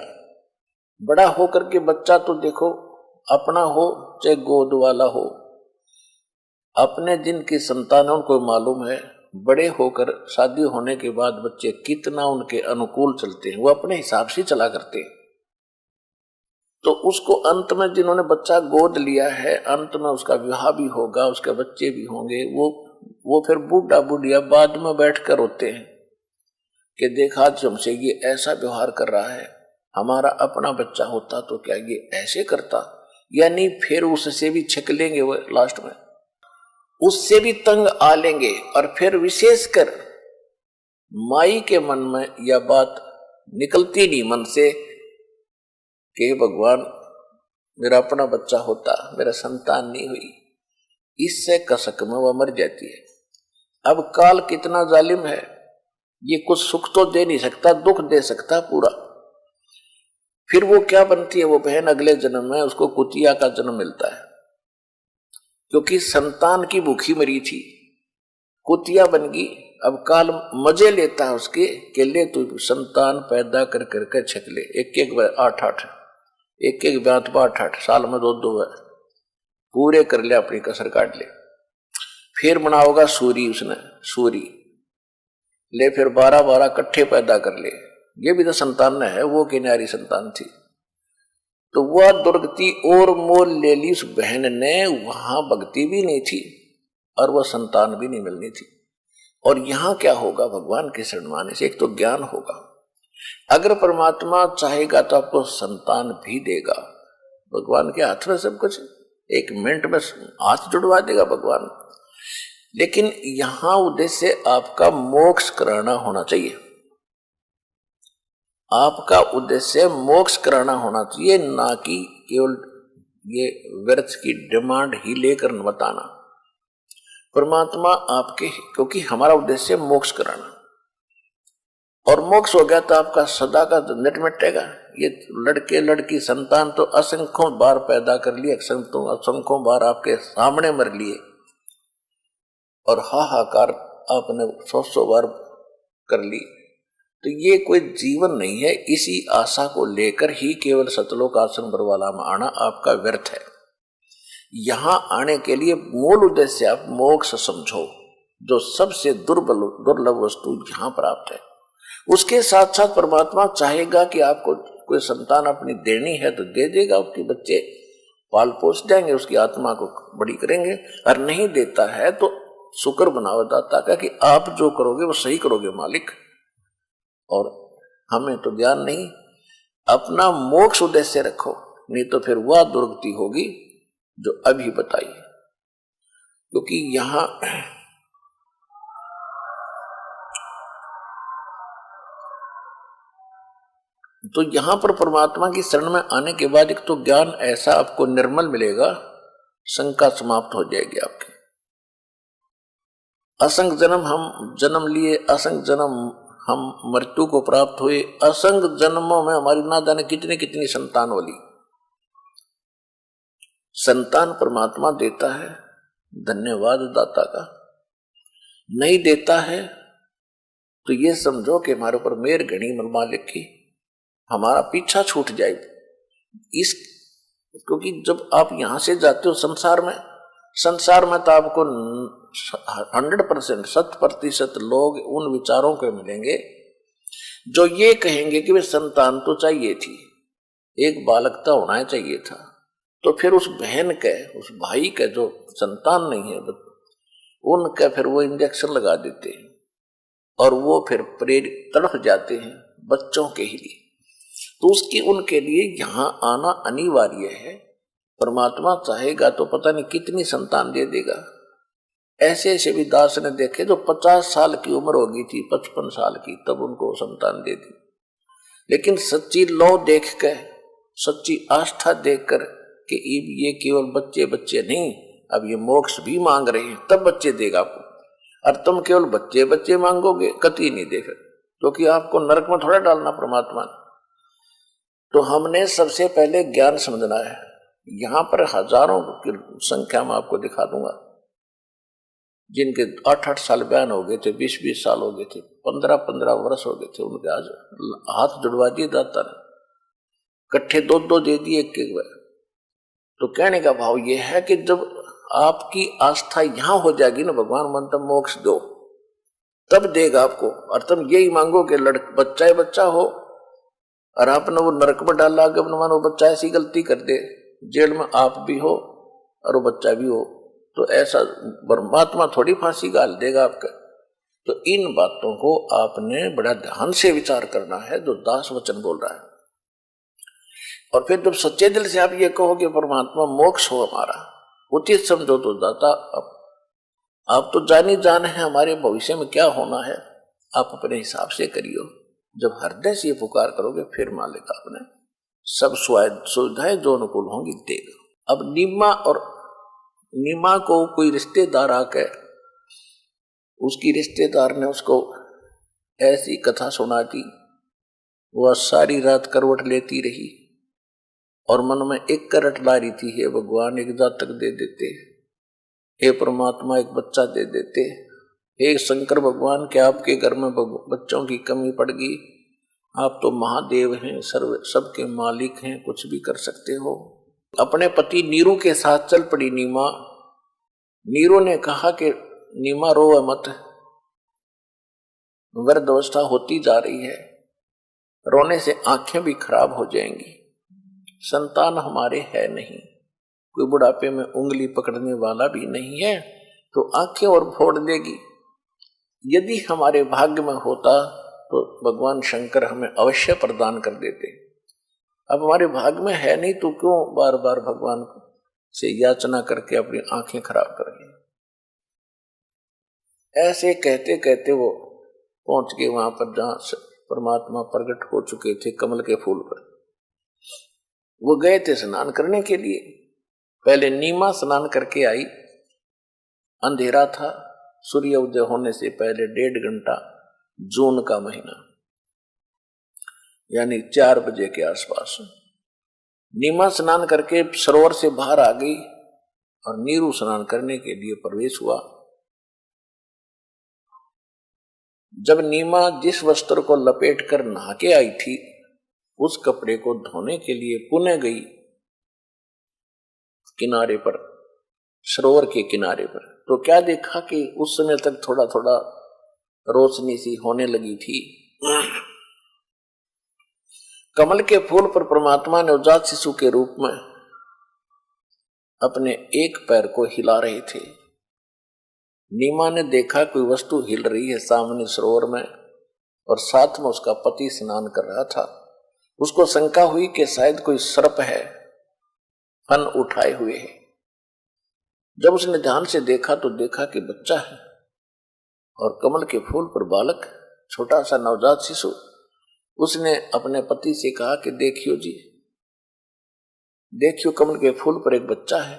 बड़ा होकर के बच्चा तो देखो अपना हो चाहे गोद वाला हो, अपने जिनकी संतान है उनको मालूम है, बड़े होकर शादी होने के बाद बच्चे कितना उनके अनुकूल चलते हैं, वो अपने हिसाब से चला करते हैं। तो उसको अंत में जिन्होंने बच्चा गोद लिया है, अंत में उसका विवाह भी होगा, उसके बच्चे भी होंगे, वो फिर बूढ़ा बुढ़िया बाद में बैठ कर रोते हैं कि देखा हमसे ये ऐसा व्यवहार कर रहा है, हमारा अपना बच्चा होता तो क्या ये ऐसे करता, यानी फिर उससे भी छिक लेंगे, वो लास्ट में उससे भी तंग आ लेंगे। और फिर विशेषकर माई के मन में यह बात निकलती नहीं मन से कि भगवान मेरा अपना बच्चा होता, मेरा संतान नहीं हुई, इससे कसक में वह मर जाती है। अब काल कितना जालिम है, ये कुछ सुख तो दे नहीं सकता, दुख दे सकता पूरा। फिर वो क्या बनती है वो बहन, अगले जन्म में उसको कुतिया का जन्म मिलता है, क्योंकि संतान की भूखी मरी थी, कुतिया बन गई। अब काल मजे लेता है उसके के ले तू संतान पैदा कर करके छक ले, एक एक 8-8 एक एक ब्यात 8-8 साल में 2-2 पूरे कर ले, अपनी कसर काट ले। फिर बनाओगा सूरी, उसने सूरी ले, फिर 12-12 इकट्ठे पैदा कर ले। ये भी तो संतान है, वो किनारी संतान थी। तो वह दुर्गति और मोल ले ली उस बहन ने, वहां भक्ति भी नहीं थी और वह संतान भी नहीं मिलनी थी। और यहां क्या होगा, भगवान के शरण आने से एक तो ज्ञान होगा। अगर परमात्मा चाहेगा तो आपको संतान भी देगा। भगवान के हाथ में सब कुछ, 1 मिनट में हाथ जुड़वा देगा भगवान। लेकिन यहां उद्देश्य आपका मोक्ष कराना होना चाहिए, आपका उद्देश्य मोक्ष कराना होना चाहिए, ना कि केवल ये व्यर्थ की डिमांड ही लेकर बताना। परमात्मा आपके, क्योंकि हमारा उद्देश्य मोक्ष कराना, और मोक्ष हो गया तो आपका सदा का झंझट मिटेगा। ये लड़के लड़की संतान तो असंख्यों बार पैदा कर लिए, असंख्यों बार आपके सामने मर लिए, और हाहाकार आपने 100 बार कर ली। तो ये कोई जीवन नहीं है। इसी आशा को लेकर ही केवल सतलोक आश्रम बरवाला में आना आपका व्यर्थ है। यहां आने के लिए मूल उद्देश्य आप मोक्ष समझो, जो सबसे दुर्लभ वस्तु यहां प्राप्त है। उसके साथ साथ परमात्मा चाहेगा कि आपको कोई संतान अपनी देनी है तो दे देगा, उसके बच्चे पाल पोस देंगे, उसकी आत्मा को बड़ी करेंगे। और नहीं देता है तो शुक्र बनाओ दाता का कि आप जो करोगे वो सही करोगे मालिक, और हमें तो ज्ञान नहीं। अपना मोक्ष उद्देश्य रखो, नहीं तो फिर वह दुर्गति होगी जो अभी बताई। क्योंकि यहां तो यहां पर परमात्मा की शरण में आने के बाद एक तो ज्ञान ऐसा आपको निर्मल मिलेगा, शंका समाप्त हो जाएगी आपकी। असंग जन्म हम जन्म लिए, असंग जन्म हम मृत्यु को प्राप्त हुए, असंग जन्मों में हमारी ना जाने कितनी कितनी संतान वाली। संतान परमात्मा देता है, धन्यवाद दाता का। नहीं देता है तो ये समझो कि हमारे ऊपर मेर घनी मालिक की, हमारा पीछा छूट जाए। इस क्योंकि जब आप यहां से जाते हो संसार में तो आपको 100% 100% लोग उन विचारों के मिलेंगे जो ये कहेंगे कि वे संतान तो चाहिए थी, एक बालक तो होना चाहिए था। तो फिर उस बहन के, उस भाई के जो संतान नहीं है, उनका फिर वो इंजेक्शन लगा देते हैं और वो फिर प्रेरित तड़प जाते हैं बच्चों के ही लिए। तो उसकी उनके लिए यहां आना अनिवार्य है। परमात्मा चाहेगा तो पता नहीं कितनी संतान दे देगा। ऐसे ऐसे भी दास ने देखे जो 50 साल की उम्र हो गई थी, 55 साल की, तब उनको संतान दे दी। लेकिन सच्ची लौ देख कर, सच्ची आस्था देखकर कि ये केवल बच्चे बच्चे नहीं, अब ये मोक्ष भी मांग रहे हैं, तब बच्चे देगा आपको। और तुम केवल बच्चे बच्चे मांगोगे, कतई नहीं देगा, क्योंकि आपको नरक में थोड़ा डालना परमात्मा ने। तो हमने सबसे पहले ज्ञान समझना है। यहां पर हजारों की संख्या में आपको दिखा दूंगा जिनके 8-8 साल बयान हो गए थे, 20-20 साल हो गए थे, 15-15 वर्ष हो गए थे, उनके आज हाथ जुड़वा दिए दाता ने, इकट्ठे 2-2 दे दिए एक बार। तो कहने का भाव यह है कि जब आपकी आस्था यहां हो जाएगी ना, भगवान मन तब मोक्ष दो, तब देगा आपको। और तुम यही मांगो कि बच्चा ही बच्चा हो, और आपने वो नरक में डाला, अगर मानो बच्चा ऐसी गलती कर दे, जेल में आप भी हो और वो बच्चा भी हो, तो ऐसा परमात्मा थोड़ी फांसी गाल देगा आपका। तो इन बातों को आपने बड़ा ध्यान से विचार करना है जो दास वचन बोल रहा है। और फिर जब सच्चे दिल से आप ये कहोगे परमात्मा मोक्ष हो हमारा, उचित समझो तो दाता आप तो जानी जान है हमारे भविष्य में क्या होना है, आप अपने हिसाब से करियो। जब हृदय से पुकार करोगे फिर मालिक आपने सब सुविधाएं जो अनुकूल होंगी देगा। अब नीमा को कोई रिश्तेदार आकर उसकी रिश्तेदार ने उसको ऐसी कथा सुना दी। वह सारी रात करवट लेती रही और मन में एक करट ला रही थी, हे भगवान एक जातक दे देते, हे परमात्मा एक बच्चा दे देते, हे शंकर भगवान क्या आपके घर में बच्चों की कमी पड़ गई? आप तो महादेव हैं, सर्व सबके मालिक हैं, कुछ भी कर सकते हो। अपने पति नीरू के साथ चल पड़ी नीमा। नीरू ने कहा कि नीमा रो मत, वृद्ध अवस्था होती जा रही है, रोने से आंखें भी खराब हो जाएंगी, संतान हमारे है नहीं, कोई बुढ़ापे में उंगली पकड़ने वाला भी नहीं है, तो आंखें और फोड़ देगी। यदि हमारे भाग्य में होता तो भगवान शंकर हमें अवश्य प्रदान कर देते। अब हमारे भाग्य में है नहीं तो क्यों बार बार भगवान से याचना करके अपनी आंखें खराब करें। ऐसे कहते कहते वो पहुंच गए वहां पर जहां परमात्मा प्रकट हो चुके थे, कमल के फूल पर। वो गए थे स्नान करने के लिए। पहले नीमा स्नान करके आई, अंधेरा था, सूर्य उदय होने से पहले 1.5 घंटा, जून का महीना यानी 4 बजे के आसपास नीमा स्नान करके सरोवर से बाहर आ गई और नीरू स्नान करने के लिए प्रवेश हुआ। जब नीमा जिस वस्त्र को लपेट कर नहा के आई थी, उस कपड़े को धोने के लिए पुनः गई किनारे पर, सरोवर के किनारे पर, तो क्या देखा कि उस समय तक थोड़ा थोड़ा रोशनी सी होने लगी थी। कमल के फूल पर परमात्मा ने नवजात शिशु के रूप में अपने एक पैर को हिला रहे थे। नीमा ने देखा कोई वस्तु हिल रही है सामने सरोवर में और साथ में उसका पति स्नान कर रहा था। उसको शंका हुई कि शायद कोई सर्प है, फन उठाए हुए है। जब उसने ध्यान से देखा तो देखा कि बच्चा है और कमल के फूल पर बालक, छोटा सा नवजात शिशु। उसने अपने पति से कहा कि देखियो जी, देखियो कमल के फूल पर एक बच्चा है,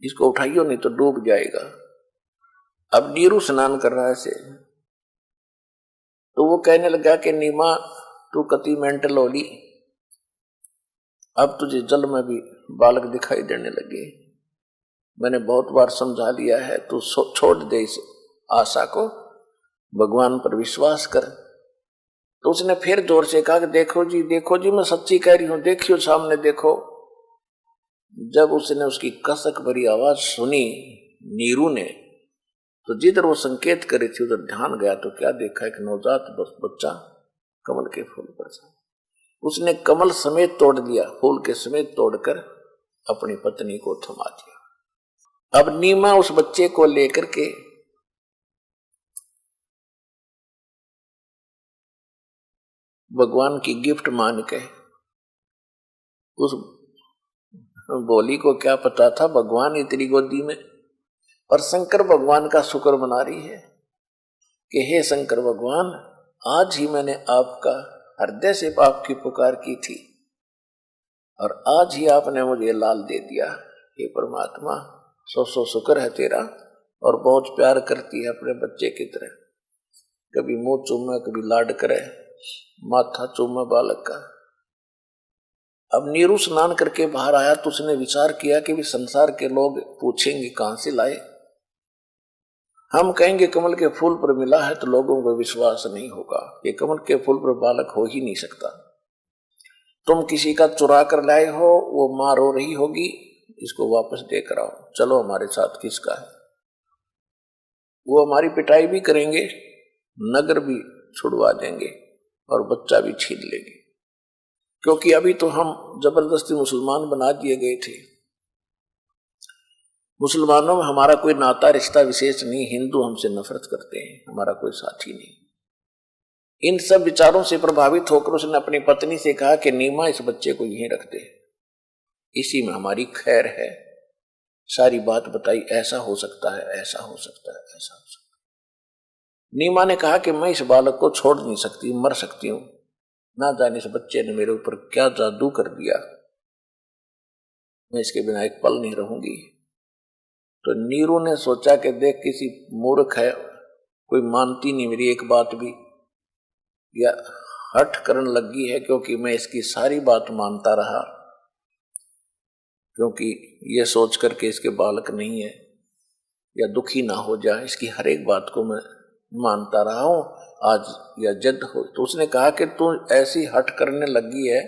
इसको उठाइयो नहीं तो डूब जाएगा। अब नीरू स्नान कर रहा है से, तो वो कहने लगा कि नीमा तू कति मेंटल होली, अब तुझे जल में भी बालक दिखाई देने लगे। मैंने बहुत बार समझा लिया है, तू छोड़ दे इस आशा को, भगवान पर विश्वास कर। तो उसने फिर जोर से कहा कि देखो जी मैं सच्ची कह रही हूं, देखियो सामने देखो। जब उसने उसकी कसक भरी आवाज सुनी नीरू ने, तो जिधर वो संकेत करे थी उधर ध्यान गया तो क्या देखा, एक नवजात बच्चा कमल के फूल पर था। उसने कमल समेत तोड़ दिया, फूल के समेत तोड़कर अपनी पत्नी को थमा दिया। अब नीमा उस बच्चे को लेकर के भगवान की गिफ्ट मान के, उस बोली को क्या पता था भगवान इतनी गोदी में, और शंकर भगवान का शुक्र मना रही है कि हे शंकर भगवान, आज ही मैंने आपका हृदय से आपकी पुकार की थी और आज ही आपने मुझे लाल दे दिया। हे परमात्मा, सौ शुक्र है तेरा। और बहुत प्यार करती है अपने बच्चे की तरह, कभी मुंह चूमे, कभी लाड करे, माथा चूमे बालक का। अब नीरू स्नान करके बाहर आया तो उसने विचार किया कि भी संसार के लोग पूछेंगे कहां से लाए। हम कहेंगे कमल के फूल पर मिला है तो लोगों को विश्वास नहीं होगा, ये कमल के फूल पर बालक हो ही नहीं सकता। तुम किसी का चुरा कर लाए हो, वो मां रो रही होगी, इसको वापस देकर आओ, चलो हमारे साथ किसका है। वो हमारी पिटाई भी करेंगे, नगर भी छुड़वा देंगे और बच्चा भी छीन लेंगे, क्योंकि अभी तो हम जबरदस्ती मुसलमान बना दिए गए थे। मुसलमानों में हमारा कोई नाता रिश्ता विशेष नहीं, हिंदू हमसे नफरत करते हैं, हमारा कोई साथी नहीं। इन सब विचारों से प्रभावित होकर उसने अपनी पत्नी से कहा कि नीमा इस बच्चे को यहीं रख दे, इसी में हमारी खैर है। सारी बात बताई, ऐसा हो सकता है, ऐसा हो सकता है, ऐसा हो सकता है। नीमा ने कहा कि मैं इस बालक को छोड़ नहीं सकती, मर सकती हूं, ना जाने इस बच्चे ने मेरे ऊपर क्या जादू कर दिया, मैं इसके बिना एक पल नहीं रहूंगी। तो नीरू ने सोचा कि देख किसी मूर्ख है, कोई मानती नहीं मेरी एक बात भी, या हठ करने लगी है क्योंकि मैं इसकी सारी बात मानता रहा, क्योंकि ये सोच करके इसके बालक नहीं है या दुखी ना हो जाए, इसकी हर एक बात को मैं मानता रहा हूं, आज या जद हो। तो उसने कहा कि तू ऐसी हठ करने लगी है,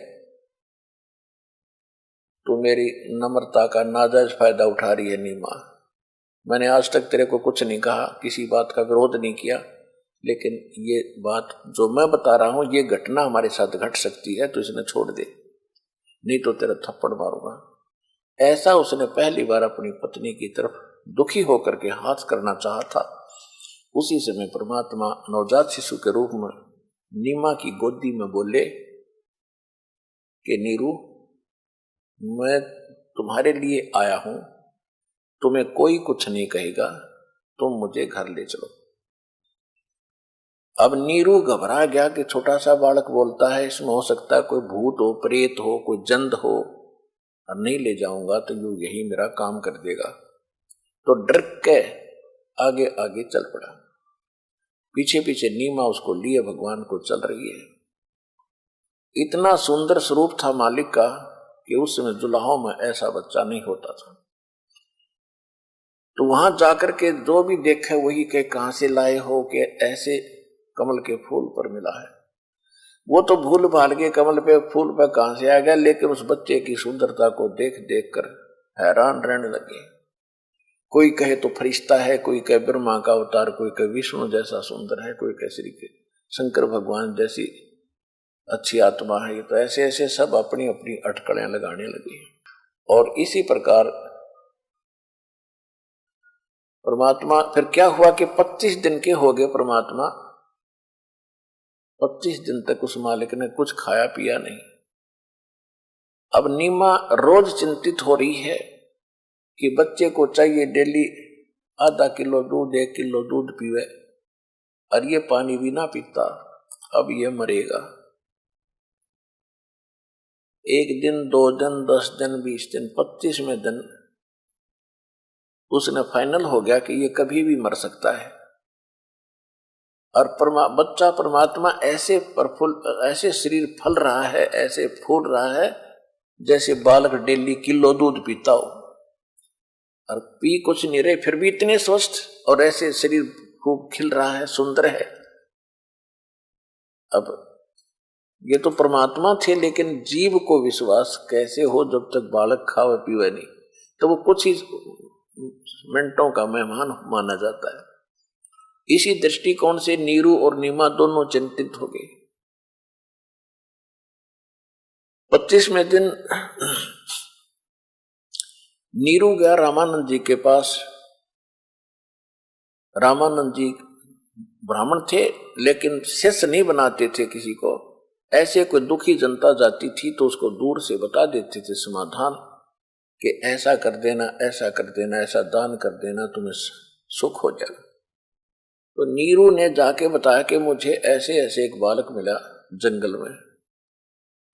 तू मेरी नम्रता का नाजायज फायदा उठा रही है नीमा। मैंने आज तक तेरे को कुछ नहीं कहा, किसी बात का विरोध नहीं किया, लेकिन ये बात जो मैं बता रहा हूं ये घटना हमारे साथ घट सकती है, तो इसने छोड़ दे, नहीं तो तेरा थप्पड़ मारूंगा। ऐसा उसने पहली बार अपनी पत्नी की तरफ दुखी होकर के हाथ करना चाहा था। उसी समय परमात्मा नवजात शिशु के रूप में नीमा की गोदी में बोले कि नीरू, मैं तुम्हारे लिए आया हूं, तुम्हें कोई कुछ नहीं कहेगा, तुम मुझे घर ले चलो। अब नीरू घबरा गया कि छोटा सा बालक बोलता है, इसमें हो सकता है कोई भूत हो, प्रेत हो, कोई जंद हो, और नहीं ले जाऊंगा तो यू यही मेरा काम कर देगा। तो डर के आगे आगे चल पड़ा, पीछे पीछे नीमा उसको लिए भगवान को चल रही है। इतना सुंदर स्वरूप था मालिक का कि उस समय जुलाहों में ऐसा बच्चा नहीं होता था। तो वहां जाकर के जो भी देखे वही के कहां से लाए हो, के ऐसे कमल के फूल पर मिला है। वो तो भूल भाल के कमल पे फूल पे कहां से आ गया, लेकिन उस बच्चे की सुंदरता को देख देख कर हैरान रहने लगे। कोई कहे तो फरिश्ता है, कोई कहे ब्रह्मा का अवतार, कोई कहे विष्णु जैसा सुंदर है, कोई कहे श्री के शंकर भगवान जैसी अच्छी आत्मा है। तो ऐसे ऐसे सब अपनी अपनी अटकलें लगाने लगे। और इसी प्रकार परमात्मा, फिर क्या हुआ कि 25 दिन के हो गए परमात्मा, 25 दिन तक उस मालिक ने कुछ खाया पिया नहीं। अब नीमा रोज चिंतित हो रही है कि बच्चे को चाहिए डेली आधा किलो दूध, 1 किलो दूध पीवे, और ये पानी भी ना पीता, अब ये मरेगा। 1 दिन, 2 दिन, 10 दिन, 20 दिन, 25वें दिन उसने फाइनल हो गया कि ये कभी भी मर सकता है। और बच्चा परमात्मा ऐसे ऐसे शरीर फल रहा है, ऐसे फूल रहा है जैसे बालक डेली किलो दूध पीता हो, और पी कुछ नहीं रहे फिर भी इतने स्वस्थ, और ऐसे शरीर खूब खिल रहा है, सुंदर है। अब ये तो परमात्मा थे, लेकिन जीव को विश्वास कैसे हो जब तक बालक खावे पीवे नहीं, तो वो कुछ ही मिनटों का मेहमान माना जाता है। इसी दृष्टिकोण से नीरू और नीमा दोनों चिंतित हो गए। 25वें दिन नीरू गया रामानंद जी के पास। रामानंद जी ब्राह्मण थे, लेकिन शिष्य नहीं बनाते थे किसी को। ऐसे कोई दुखी जनता जाती थी तो उसको दूर से बता देते थे समाधान कि ऐसा कर देना, ऐसा कर देना, ऐसा दान कर देना, तुम्हें सुख हो जाएगा। तो नीरू ने जाके बताया कि मुझे ऐसे ऐसे एक बालक मिला जंगल में,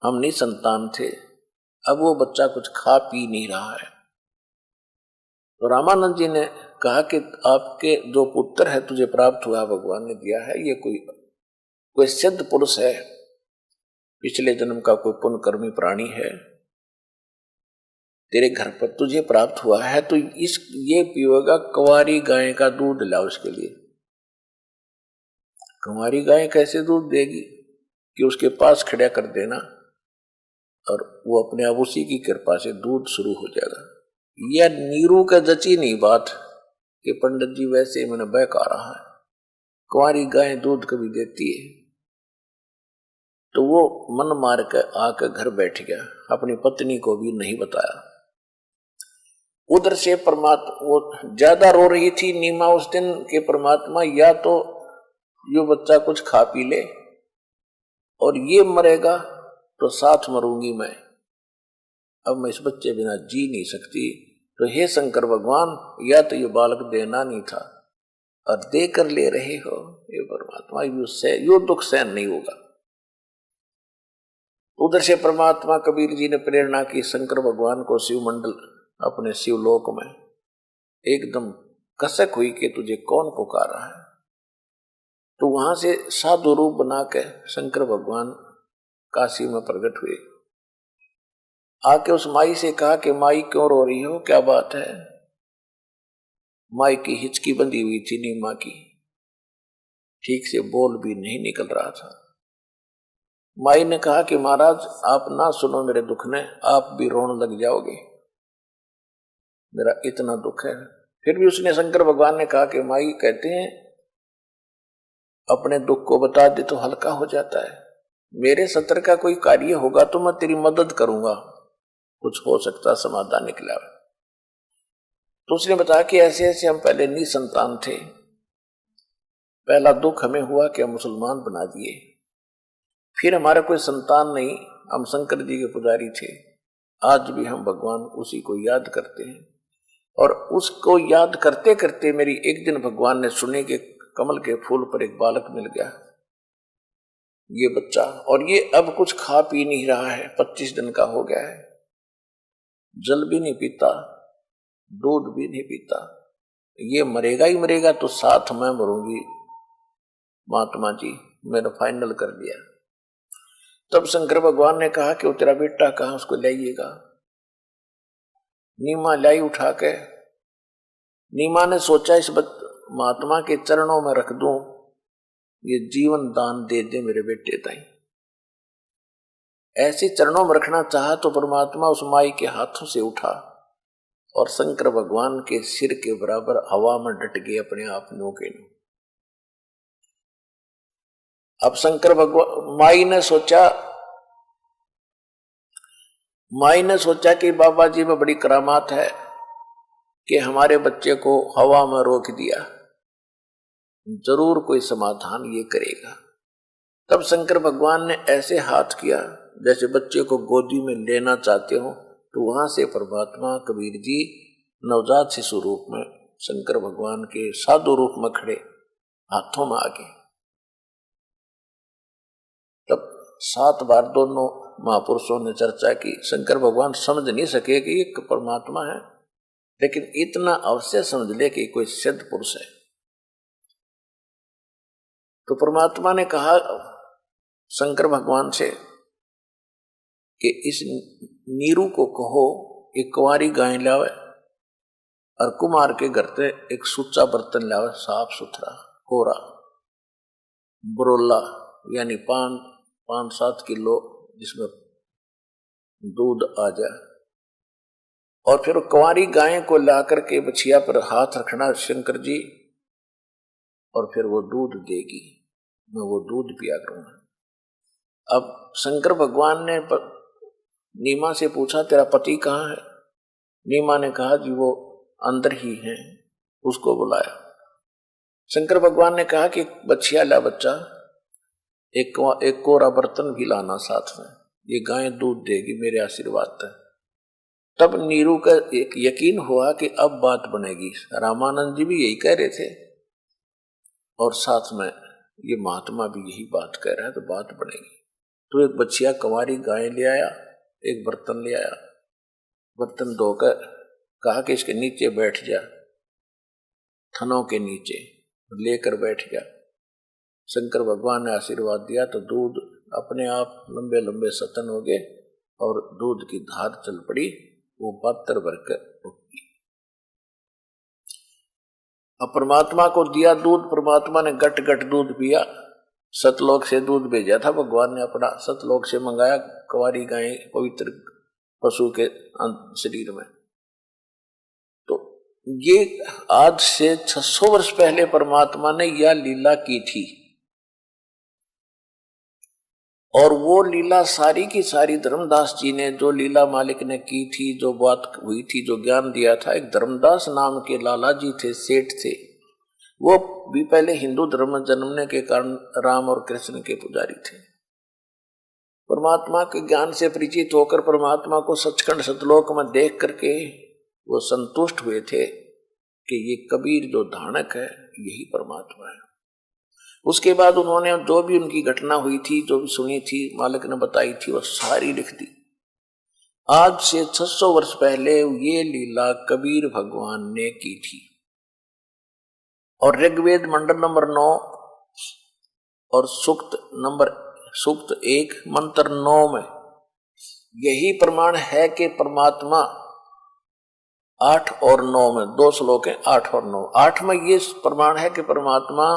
हम नहीं संतान थे, अब वो बच्चा कुछ खा पी नहीं रहा है। तो रामानंद जी ने कहा कि आपके जो पुत्र है तुझे प्राप्त हुआ, भगवान ने दिया है, ये कोई सिद्ध पुरुष है, पिछले जन्म का कोई पुण्यकर्मी प्राणी है, तेरे घर पर तुझे प्राप्त हुआ है, तो ये पिएगा कुंवारी गाय का दूध लाओ उसके लिए। कुंवारी गाय कैसे दूध देगी, कि उसके पास खड़ा कर देना और वो अपने आप उसी की कृपा से दूध शुरू हो जाएगा। यह नीरू का जची नहीं बात कि पंडित जी वैसे मैंने बहका रहा है, कुंवारी गाय दूध कभी देती है। तो वो मन मार कर आकर घर बैठ गया, अपनी पत्नी को भी नहीं बताया। उधर से परमात्मा, वो ज्यादा रो रही थी नीमा उस दिन के परमात्मा, या तो यो बच्चा कुछ खा पी ले और ये मरेगा तो साथ मरूंगी मैं, अब मैं इस बच्चे बिना जी नहीं सकती। तो हे शंकर भगवान, या तो ये बालक देना नहीं था और दे कर ले रहे हो, ये परमात्मा यो दुख सहन नहीं होगा। उधर से परमात्मा कबीर जी ने प्रेरणा की शंकर भगवान को शिव मंडल अपने शिवलोक में एकदम कसक हुई कि तुझे कौन पुकारा है। तो वहां से साधु रूप बना के शंकर भगवान काशी में प्रकट हुए। आके उस माई से कहा कि माई क्यों रो रही हो, क्या बात है। माई की हिचकी बंधी हुई थी नीमा की, ठीक से बोल भी नहीं निकल रहा था। माई ने कहा कि महाराज आप ना सुनो मेरे दुख ने, आप भी रोने लग जाओगे, मेरा इतना दुख है। फिर भी उसने शंकर भगवान ने कहा कि माई कहते हैं अपने दुख को बता दे तो हल्का हो जाता है, मेरे सत्र का कोई कार्य होगा तो मैं तेरी मदद करूंगा, कुछ हो सकता समाधान निकला। तो उसने बताया कि ऐसे ऐसे हम पहले निसंतान थे, पहला दुख हमें हुआ कि हम मुसलमान बना दिए, फिर हमारा कोई संतान नहीं, हम शंकर जी के पुजारी थे, आज भी हम भगवान उसी को याद करते हैं। और उसको याद करते करते मेरी एक दिन भगवान ने सुने कि कमल के फूल पर एक बालक मिल गया, ये बच्चा, और ये अब कुछ खा पी नहीं रहा है, 25 दिन का हो गया है, जल भी नहीं पीता, दूध भी नहीं पीता, ये मरेगा ही मरेगा तो साथ मैं मरूंगी महात्मा जी, मैंने फाइनल कर दिया। तब शंकर भगवान ने कहा कि वो तेरा बेटा कहाँ, उसको लाइएगा। नीमा लाई उठा के, नीमा ने सोचा इस महात्मा के चरणों में रख दूं, ये जीवन दान दे दे मेरे बेटे ताई। ऐसे चरणों में रखना चाहा तो परमात्मा उस माई के हाथों से उठा और शंकर भगवान के सिर के बराबर हवा में डट गए अपने आप नो के नो। अब शंकर भगवान माई ने सोचा कि बाबा जी में बड़ी करामात है कि हमारे बच्चे को हवा में रोक दिया, जरूर कोई समाधान ये करेगा। तब शंकर भगवान ने ऐसे हाथ किया जैसे बच्चे को गोदी में लेना चाहते हो, तो वहां से परमात्मा कबीर जी नवजात शिशु रूप में शंकर भगवान के साधु रूप में खड़े हाथों में आ गए। तब 7 बार दोनों महापुरुषों ने चर्चा की। शंकर भगवान समझ नहीं सके कि एक परमात्मा है, लेकिन इतना अवश्य समझ ले कि कोई सिद्ध पुरुष है। तो परमात्मा ने कहा शंकर भगवान से कि इस नीरू को कहो एक कुंवारी गाय लावे और कुमार के घर से एक सुच्चा बर्तन लावे, साफ सुथरा कोरा बरोला, यानी 5-7 किलो जिसमें दूध आ जाए। और फिर कुंवारी गाय को ला करके बछिया पर हाथ रखना शंकर जी, और फिर वो दूध देगी, मैं वो दूध पिया करूंगा। अब शंकर भगवान ने नीमा से पूछा तेरा पति कहाँ है। नीमा ने कहा जी वो अंदर ही है, उसको बुलाया। शंकर भगवान ने कहा कि बछिया ला बच्चा, एक कोरा बर्तन भी लाना साथ में, ये गाय दूध देगी मेरे आशीर्वाद तक। तब नीरू का एक यकीन हुआ कि अब बात बनेगी। रामानंद जी भी यही कह रहे थे और साथ में ये महात्मा भी यही बात कह रहा है, तो बात बनेगी। तो एक बच्चिया कुंवारी गाय ले आया, एक बर्तन ले आया, बर्तन धोकर कहा कि इसके नीचे बैठ जा, थनों के नीचे लेकर बैठ गया। शंकर भगवान ने आशीर्वाद दिया तो दूध अपने आप लंबे लंबे सतन हो गए और दूध की धार चल पड़ी, वो पात्र भरकर उठी। अब परमात्मा को दिया दूध, परमात्मा ने गट गट दूध पिया। सतलोक से दूध भेजा था भगवान ने, अपना सतलोक से मंगाया कुंवारी गाय पवित्र पशु के शरीर में। तो ये आज से 600 वर्ष पहले परमात्मा ने यह लीला की थी, और वो लीला सारी की सारी धर्मदास जी ने, जो लीला मालिक ने की थी, जो बात हुई थी, जो ज्ञान दिया था। एक धर्मदास नाम के लाला जी थे, सेठ थे, वो भी पहले हिंदू धर्म में जन्मने के कारण राम और कृष्ण के पुजारी थे। परमात्मा के ज्ञान से परिचित होकर परमात्मा को सचखंड सतलोक में देख करके वो संतुष्ट हुए थे कि ये कबीर जो धानक है यही परमात्मा है। उसके बाद उन्होंने जो भी उनकी घटना हुई थी, जो भी सुनी थी, मालिक ने बताई थी, वो सारी लिख दी। आज से 600 वर्ष पहले ये लीला कबीर भगवान ने की थी। और ऋग्वेद मंडल नंबर 9 और सूक्त 1 मंत्र 9 में यही प्रमाण है कि परमात्मा 8 और 9 में 2 श्लोक हैं, 8 और 9। 8 में ये प्रमाण है कि परमात्मा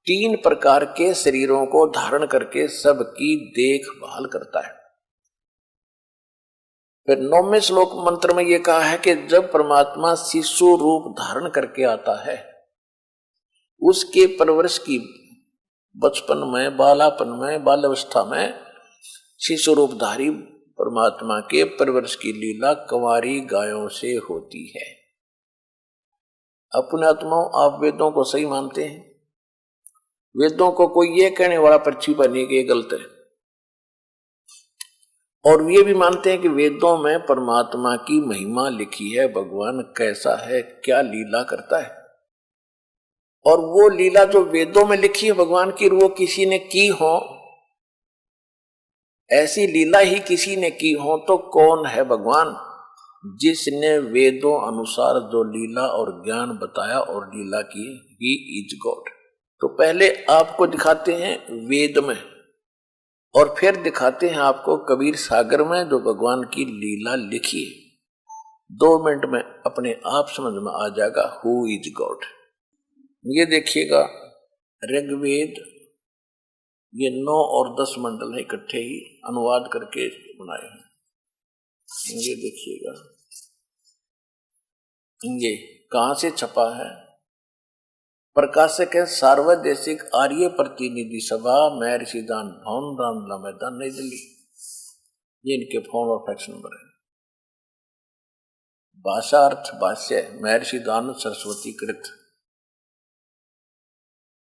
3 प्रकार के शरीरों को धारण करके सबकी देखभाल करता है। फिर 9वें श्लोक मंत्र में यह कहा है कि जब परमात्मा शिशु रूप धारण करके आता है, उसके परवरिश की बचपन में, बालापन में, बाल्यावस्था में शिशु रूपधारी परमात्मा के परवरिश की लीला कंवारी गायों से होती है। अपने आत्माओं, आप वेदों को सही मानते हैं? वेदों को कोई ये कहने वाला पक्षी बने कि ये गलत है। और ये भी मानते हैं कि वेदों में परमात्मा की महिमा लिखी है, भगवान कैसा है, क्या लीला करता है। और वो लीला जो वेदों में लिखी है भगवान की, वो किसी ने की हो, ऐसी लीला ही किसी ने की हो, तो कौन है भगवान? जिसने वेदों अनुसार जो लीला और ज्ञान बताया और लीला की, ही इज गॉड। तो पहले आपको दिखाते हैं वेद में और फिर दिखाते हैं आपको कबीर सागर में जो भगवान की लीला लिखी है। 2 मिनट में अपने आप समझ में आ जाएगा हु इज गॉड। ये देखिएगा ऋग्वेद, ये 9 और 10 मंडल है, इकट्ठे ही अनुवाद करके बनाए हैं। ये देखिएगा ये कहां से छपा है? प्रकाशक है सार्वदेशिक आर्य प्रतिनिधि सभा, महर्षिदान भवन, रामलीला मैदान, नई दिल्ली। ये इनके फोन और फैक्स नंबर है। भाषार्थ भाष्य महर्षिदान सरस्वती कृत,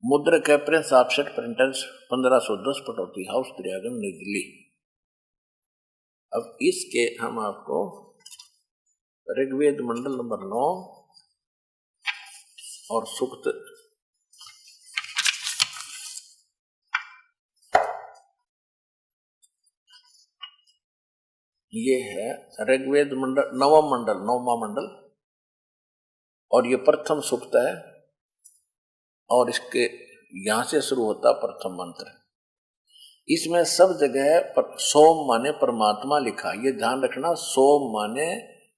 मुद्रक है Prince offset printers, 1510 Pataudi house, Prayagraj, नई दिल्ली। अब इसके हम आपको ऋग्वेद मंडल नंबर 9 और सूक्त ये है ऋग्वेद मंडल 9वां मंडल और ये प्रथम सूक्त है और इसके यहां से शुरू होता प्रथम मंत्र। इसमें सब जगह सोम माने परमात्मा लिखा, ये ध्यान रखना। सोम माने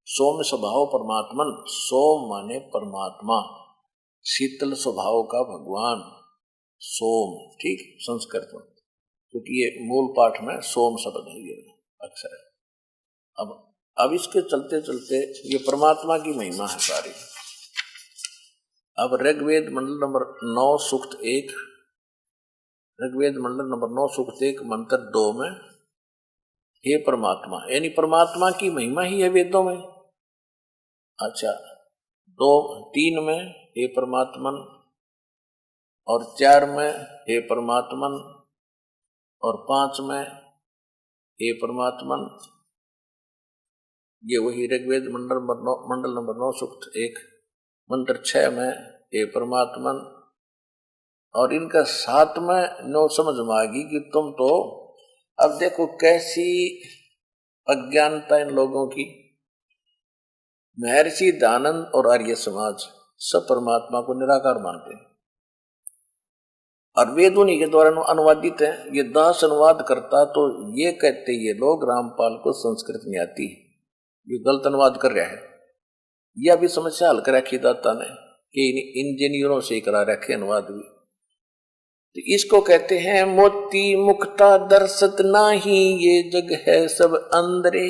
सौम्य स्वभाव परमात्मन, सोम माने परमात्मा, शीतल स्वभाव का भगवान, सोम, ठीक, संस्कृत में, क्योंकि ये मूल पाठ में सोम शब्द है, ये अक्षर है। अब इसके चलते चलते ये परमात्मा की महिमा है सारी। अब ऋग्वेद मंडल नंबर 9 सूक्त 1, ऋग्वेद मंडल नंबर 9 सूक्त 1 मंत्र 2 में हे परमात्मा, यानी परमात्मा की महिमा ही है वेदों में। अच्छा, 3 में हे परमात्मन और 4 में हे परमात्मन और 5 में हे परमात्मन। ये वही ऋग्वेद मंडल नंबर 9 सूक्त 1 मंत्र 6 में हे परमात्मन। और इनका 7 में 9 समझ में आ गई कि तुम तो, अब देखो कैसी अज्ञानता इन लोगों की। महर्षि दानंद और आर्य समाज सब परमात्मा को निराकार मानते हैं और वेद उन्हीं के द्वारा अनुवादित है। ये दास अनुवाद करता तो ये कहते ये लोग रामपाल को संस्कृत नहीं आती, ये गलत अनुवाद कर रहा है। यह भी समस्या हल कर रखी दाता ने कि इंजीनियरों से करा रखे अनुवाद भी। तो इसको कहते हैं मोती मुक्ता दर्शत नाही, ये जग है सब अंदरे,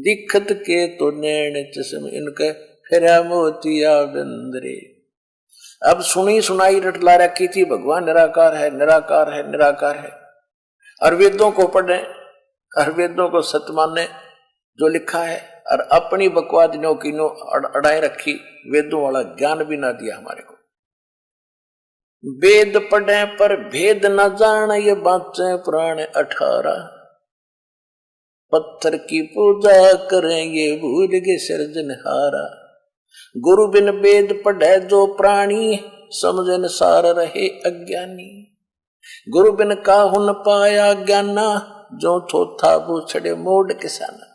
दिखत के तो नैन चश्म इनके फिरा मोतिया बंदरे। अब सुनी सुनाई रटला रखी थी भगवान निराकार है, निराकार है, निराकार है। और वेदों को पढ़े और वेदों को सत्य माने जो लिखा है, और अपनी बकवाद नो की नो अड़ाए रखी, वेदों वाला ज्ञान भी ना दिया हमारे को। वेद पढ़े पर भेद न जान, ये बाँचे पुराण 18, पत्थर की पूजा करें ये भूल गए सृजनहारा। गुरु बिन वेद पढ़े जो प्राणी, समझन सार रहे अज्ञानी। गुरु बिन काहुन पाया ज्ञाना, जो थोथा वो छड़े मोड़ किसाना।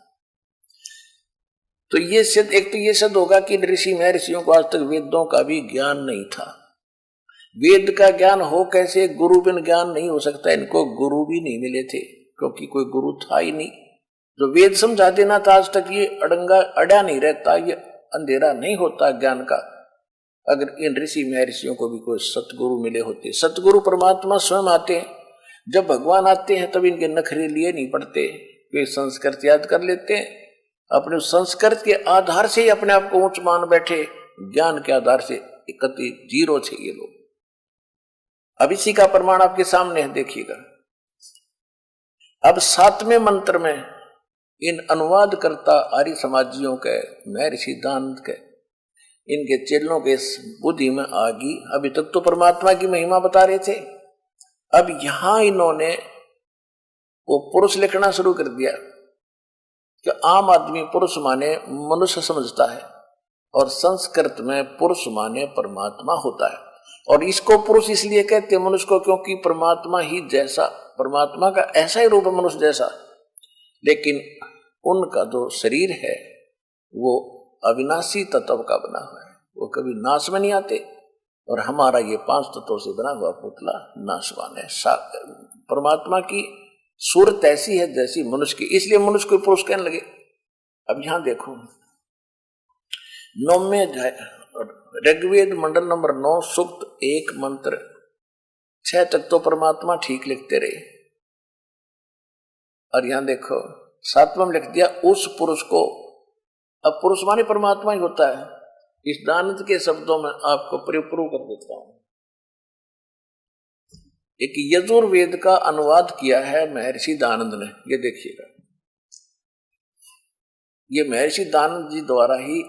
तो ये सिद्ध, एक तो ये सिद्ध होगा कि ऋषि महर्षियों को आज तक वेदों का भी ज्ञान नहीं था। वेद का ज्ञान हो कैसे, गुरु बिन ज्ञान नहीं हो सकता। इनको गुरु भी नहीं मिले थे क्योंकि कोई गुरु था ही नहीं। जो वेद समझा देना था, आज तक ये अड़ंगा अड़ा नहीं रहता, ये अंधेरा नहीं होता ज्ञान का, अगर इन ऋषि महर्षियों को भी कोई सतगुरु मिले होते। सतगुरु परमात्मा स्वयं आते हैं। जब भगवान आते हैं तब इनके नखरे लिए नहीं पड़ते, वे संस्कृत याद कर लेते हैं, अपने संस्कृत के आधार से ही अपने आप को ऊंच मान बैठे, ज्ञान के आधार से इकट्ठी जीरो थे ये लोग। अब इसी का प्रमाण आपके सामने है, देखिएगा। अब 7वें मंत्र में इन अनुवादकर्ता आर्य समाजियों के, महर्षि दानंद के, इनके चेलों के बुद्धि में आ गई। अभी तक तो परमात्मा की महिमा बता रहे थे, अब यहां इन्होंने वो पुरुष लिखना शुरू कर दिया कि आम आदमी पुरुष माने मनुष्य समझता है और संस्कृत में पुरुष माने परमात्मा होता है। और इसको पुरुष इसलिए कहते हैं मनुष्य को, क्योंकि परमात्मा ही जैसा, परमात्मा का ऐसा ही रूप है मनुष्य जैसा, लेकिन उनका जो शरीर है वो अविनाशी तत्व का बना हुआ है, वो कभी नाश में नहीं आते। और हमारा ये 5 तत्वों से बना हुआ पुतला नाशवान है। परमात्मा की सूरत ऐसी है जैसी मनुष्य की, इसलिए मनुष्य को पुरुष कहने लगे। अब यहां देखो 9वें अध्याय ऋग्वेद मंडल नंबर 9 सूक्त 1 मंत्र 6 तक तो परमात्मा ठीक लिखते रहे। और यहां देखो 7वां में लिख दिया उस पुरुष को। अब पुरुष माने परमात्मा ही होता है। इस दानंद के शब्दों में आपको प्रूव कर देता हूं। एक यजुर्वेद का अनुवाद किया है महर्षि दानंद ने, ये देखिएगा। ये महर्षि दानंद जी द्वारा ही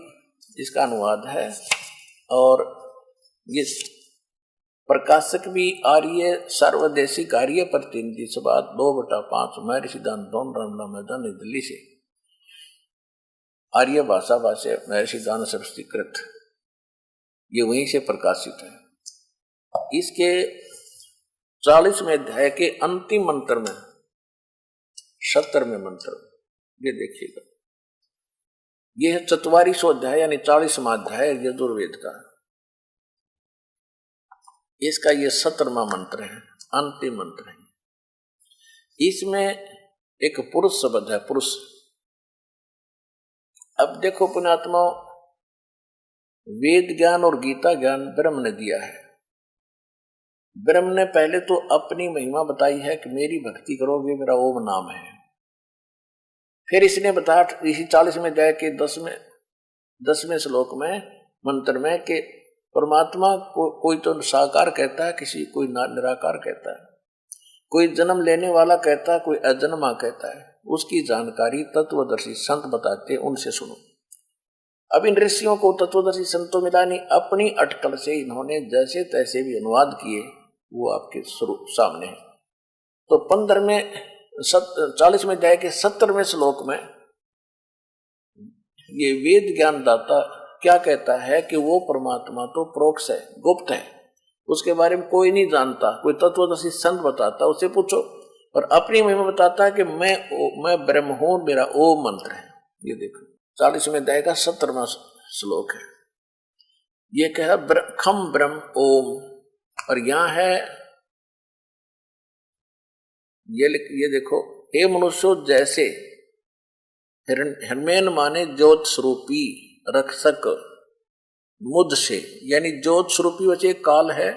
इसका अनुवाद है। और ये प्रकाशक भी आर्य सर्वदेशिक आर्य प्रतिनिधि सभा 2/5 महर्षि दानंद रामला मैदान नई दिल्ली से आर्य भाषा भाष्य महर्षि दानंद संस्कृत, ये वहीं से प्रकाशित है। इसके 40वें अध्याय के अंतिम मंत्र में 70वें मंत्र, ये देखिएगा, यह है 44वां अध्याय यानी 40वां अध्याय यजुर्वेद का। इसका ये 17वां मंत्र है, अंतिम मंत्र है। इसमें एक पुरुष शब्द है, पुरुष। अब देखो पुण्यात्मा, वेद ज्ञान और गीता ज्ञान ब्रह्म ने दिया है। ब्रह्म ने पहले तो अपनी महिमा बताई है कि मेरी भक्ति करो, वे मेरा ओम नाम है। फिर इसने बताया इसी 40वें अध्याय के 10वें श्लोक में मंत्र में कि परमात्मा को कोई तो साकार कहता है, किसी कोई निराकार कहता है, कोई जन्म लेने वाला कहता है, कोई अजन्मा कहता है। उसकी जानकारी तत्वदर्शी संत बताते, उनसे सुनो। अब इन ऋषियों को तत्वदर्शी संतों मिला नहीं, अपनी अटकल से इन्होंने जैसे तैसे भी अनुवाद किए, वो आपके सामने है। तो 40वें अध्याय के 70वें श्लोक में ये वेद ज्ञान दाता क्या कहता है कि वो परमात्मा तो प्रोक्ष है, गुप्त है, उसके बारे में कोई नहीं जानता। कोई तत्वदर्शी संत बताता, उससे पूछो। और अपनी महिमा बताता है कि मैं ब्रह्म हूं, मेरा ओम मंत्र है। ये देखो 40वें अध्याय का 70वां श्लोक है। ये कहा खम ब्रह्म ओम। और यहां है ये देखो, हे मनुष्यों जैसे हिरमेन माने ज्योत स्वरूपी रक्षक मुझ से, यानी ज्योत स्वरूपी वैसे काल है।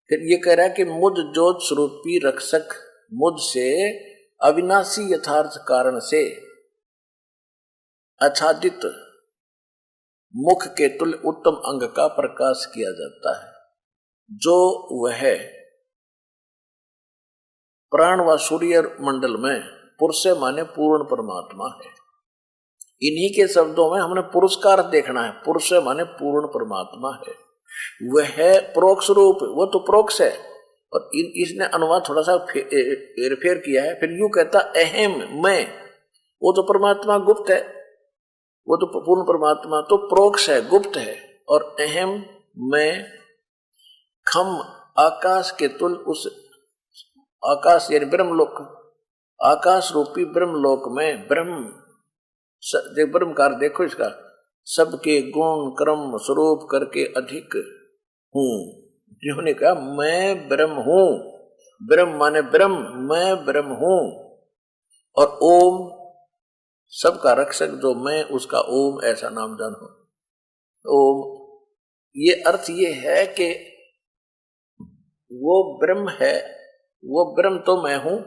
फिर ये कह रहा है कि मुझ ज्योत स्वरूपी रक्षक मुझ से अविनाशी यथार्थ कारण से आच्छादित मुख के तुल्य उत्तम अंग का प्रकाश किया जाता है, जो वह प्राण व सूर्य मंडल में पुरुष माने पूर्ण परमात्मा है। इन्हीं के शब्दों में हमने पुरस्कार देखना है। पुरुष माने पूर्ण परमात्मा है, वह प्रोक्ष रूप, वो तो प्रोक्ष है। और इसने अनुवाद थोड़ा सा हेरफेर किया है। फिर यूं कहता अहम मैं, वो तो परमात्मा गुप्त है, वो तो पूर्ण परमात्मा तो प्रोक्ष है, गुप्त है। और अहम मैं खम आकाश के तुल उस आकाश यानी ब्रह्मलोक, आकाश रूपी ब्रह्मलोक में ब्रह्म देख ब्रह्मकार देखो इसका, सबके गुण कर्म स्वरूप करके अधिक हूं। जिन्होंने कहा मैं ब्रह्म हूं, ब्रह्म माने ब्रह्म, मैं ब्रह्म हूं। और ओम सबका रक्षक जो मैं, उसका ओम ऐसा नाम जानो। ओम ये अर्थ ये है कि वो ब्रह्म है, वो ब्रह्म तो मैं हूं,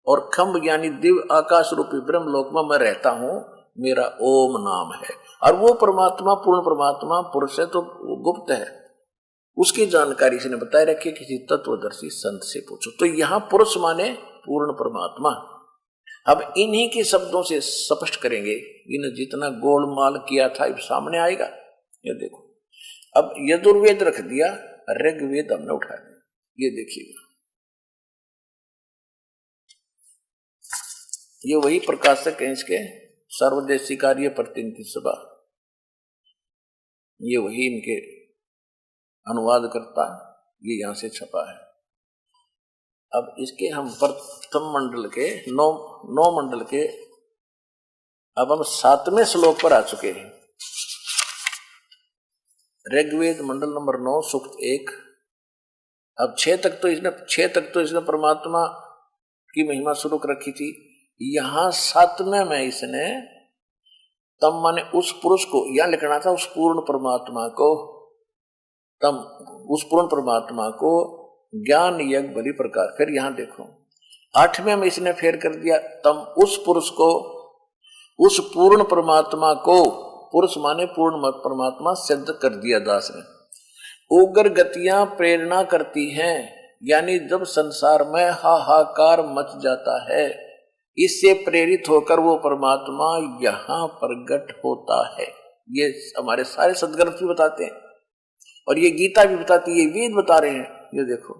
और खम्भ यानी दिव्य आकाश रूपी ब्रह्म लोक में मैं रहता हूं, मेरा ओम नाम है। और वो परमात्मा पूर्ण परमात्मा पुरुष है तो गुप्त है, उसकी जानकारी इसने बताए रखी, किसी तत्वदर्शी संत से पूछो। तो यहां पुरुष माने पूर्ण परमात्मा। अब इन्हीं के शब्दों से स्पष्ट करेंगे, इन्हें जितना गोलमाल किया था अब सामने आएगा। ये देखो, अब यजुर्वेद रख दिया, ऋग्वेद हमने उठा दिया। ये देखिएगा, ये वही प्रकाशक है इसके, सर्वदेशी कार्य प्रतिनिधि सभा, ये वही इनके अनुवाद करता, ये यहां से छपा है। अब इसके हम प्रथम मंडल के नौ मंडल के अब हम 7वें श्लोक पर आ चुके हैं। ऋग्वेद मंडल नंबर 9 सूक्त 1। अब 6 तक तो इसने परमात्मा की महिमा शुरू कर रखी थी। यहां 7वें में इसने तम माने उस पुरुष को, यहां लिखना था उस पूर्ण परमात्मा को, तम उस पूर्ण परमात्मा को ज्ञान यज्ञ बलि प्रकार। फिर यहां देखो 8वें में इसने फेर कर दिया, तम उस पुरुष को, उस पूर्ण परमात्मा को, पुरुष माने पूर्ण परमात्मा सिद्ध कर दिया दास ने। उग्र गतियां प्रेरणा करती हैं, यानी जब संसार में हाहाकार मच जाता है, इससे प्रेरित होकर वो परमात्मा यहां प्रकट होता है। ये हमारे सारे सदग्रंथ भी बताते हैं, और ये गीता भी बताती है, ये वेद बता रहे हैं। ये देखो,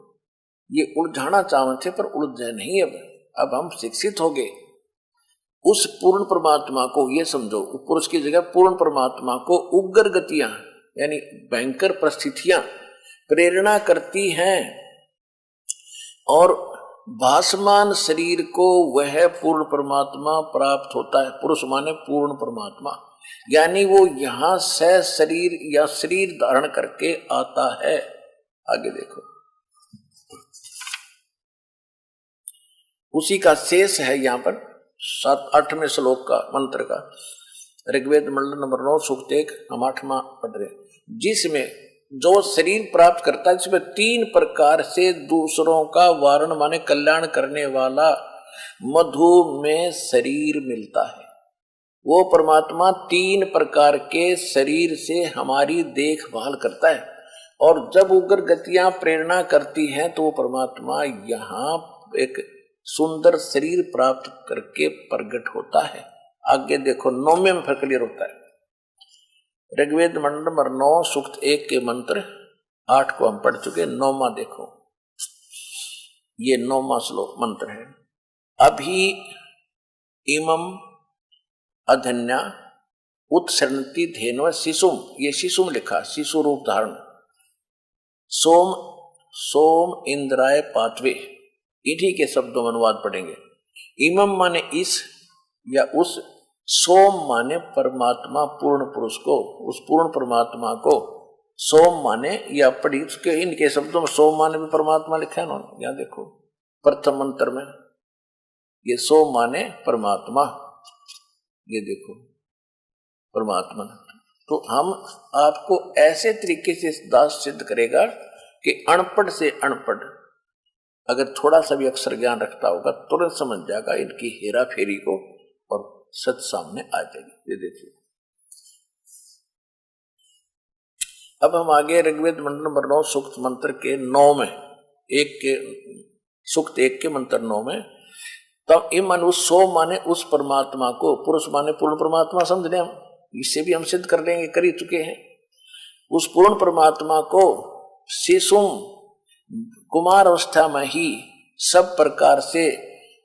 ये उलझाना चाहते थे पर उलझे नहीं। अब हम शिक्षित हो गए। उस पूर्ण परमात्मा को, ये समझो पुरुष की जगह पूर्ण परमात्मा को उग्र गतियां यानी भयंकर परिस्थितियां प्रेरणा करती हैं, और भासमान शरीर को वह पूर्ण परमात्मा प्राप्त होता है। पुरुष माने पूर्ण परमात्मा, यानी वो यहां से शरीर या शरीर धारण करके आता है। आगे देखो, उसी का शेष है यहां पर 7-8वें श्लोक का मंत्र का। ऋग्वेद मंडल नंबर 9 सूक्त 1 हम 8वां पढ़ रहे, जिसमें जो शरीर प्राप्त करता है, जिसमें 3 प्रकार से दूसरों का वारण माने कल्याण करने वाला मधु में शरीर मिलता है। वो परमात्मा 3 प्रकार के शरीर से हमारी देखभाल करता है, और जब उग्र गतियां प्रेरणा करती हैं तो वो परमात्मा यहाँ एक सुंदर शरीर प्राप्त करके प्रकट होता है। आगे देखो 9वें में फिर क्लियर होता है। ऋग्वेद मंडल नंबर 9 सूक्त 1 के मंत्र 8 को हम पढ़ चुके। 9वां देखो, ये 9वां श्लोक मंत्र है। अभी इमम अधन्या उत्सृणति धेनव शिशुम, ये शिशुम लिखा, शिशु रूप धारण। सोम सोम इंद्राय पात्वे, इन्हीं के शब्दों में अनुवाद पढ़ेंगे। इमम माने इस या उस, सोम माने परमात्मा पूर्ण पुरुष को, उस पूर्ण परमात्मा को सोम माने, या पढ़ी उसके इनके शब्दों में सोम माने भी परमात्मा लिखा है उन्होंने। यहां देखो प्रथम मंत्र में ये सोम माने परमात्मा, ये देखो परमात्मा। तो हम आपको ऐसे तरीके से दास सिद्ध करेगा कि अनपढ़ से अनपढ़ अगर थोड़ा सा भी अक्षर ज्ञान रखता होगा तुरंत समझ जाएगा इनकी हेरा फेरी को, और सच सामने आ जाएगी। ये देखिए, अब हम आगे ऋग्वेद मंडल नंबर 9 सूक्त मंत्र के 9 में सूक्त 1 के मंत्र 9 में, तब इम माने उस, सो माने उस परमात्मा को, पुरुष माने पूर्ण परमात्मा समझ लें हम, इससे भी हम सिद्ध कर लेंगे, कर ही चुके हैं। उस पूर्ण परमात्मा को शिशुम कुमार अवस्था में ही सब प्रकार से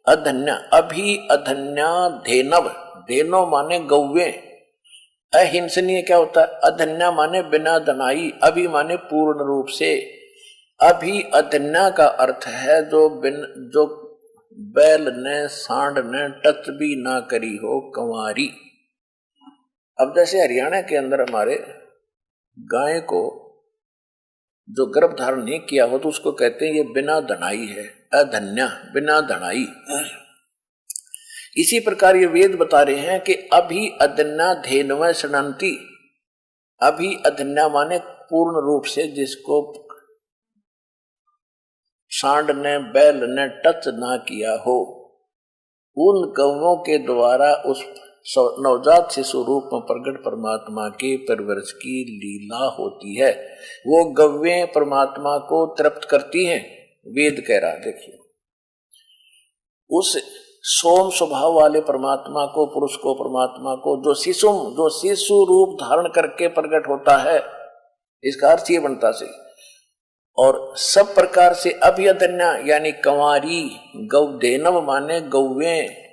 अधन्या, अभी अधन्या धेनव, धेनो माने गौवे, अहिंसनीय क्या होता है, अधन्या माने बिना दनाई, अभी माने पूर्ण रूप से। अभी अधन्या का अर्थ है जो बैल ने सांड ने टच भी ना करी हो, कंवारी। अब जैसे हरियाणा के अंदर हमारे गाय को जो गर्भ धारण नहीं किया हो तो उसको कहते हैं ये बिना धनाई है, अधन्या, बिना धनाई। इसी प्रकार ये वेद बता रहे हैं कि अभी अधन्या धेनव सनंती। अभी अधन्या माने पूर्ण रूप से जिसको सांड ने बैल ने टच ना किया हो, उन गौओं के द्वारा उस नवजात शिशु रूप में प्रकट परमात्मा के परवरिश की लीला होती है। वो गव्यें परमात्मा को तृप्त करती हैं। वेद कह रहा, देखिए उस सोम स्वभाव वाले परमात्मा को, पुरुष को, परमात्मा को जो शिशु रूप धारण करके प्रकट होता है, इसका अर्थ ये बनता से, और सब प्रकार से अभ्यधन्या यानी कंवारी गौ देनव माने गौवें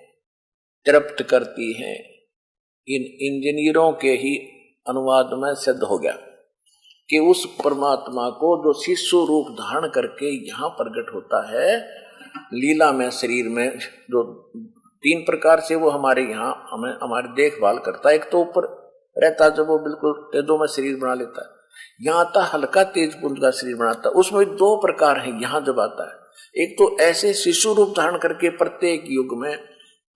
तृप्त करती हैं। इन इंजीनियरों के ही अनुवाद में सिद्ध हो गया कि उस परमात्मा को जो शिशु रूप धारण करके यहाँ प्रकट होता है लीला में, शरीर में, जो 3 प्रकार से वो हमारे यहाँ हमें हमारी देखभाल करता है। एक तो ऊपर रहता जब वो बिल्कुल तेजों में शरीर बना लेता है, यहाँ आता हल्का तेज पुंज का शरीर बनाता है। उसमें 2 प्रकार है यहाँ जब आता है। एक तो ऐसे शिशु रूप धारण करके प्रत्येक युग में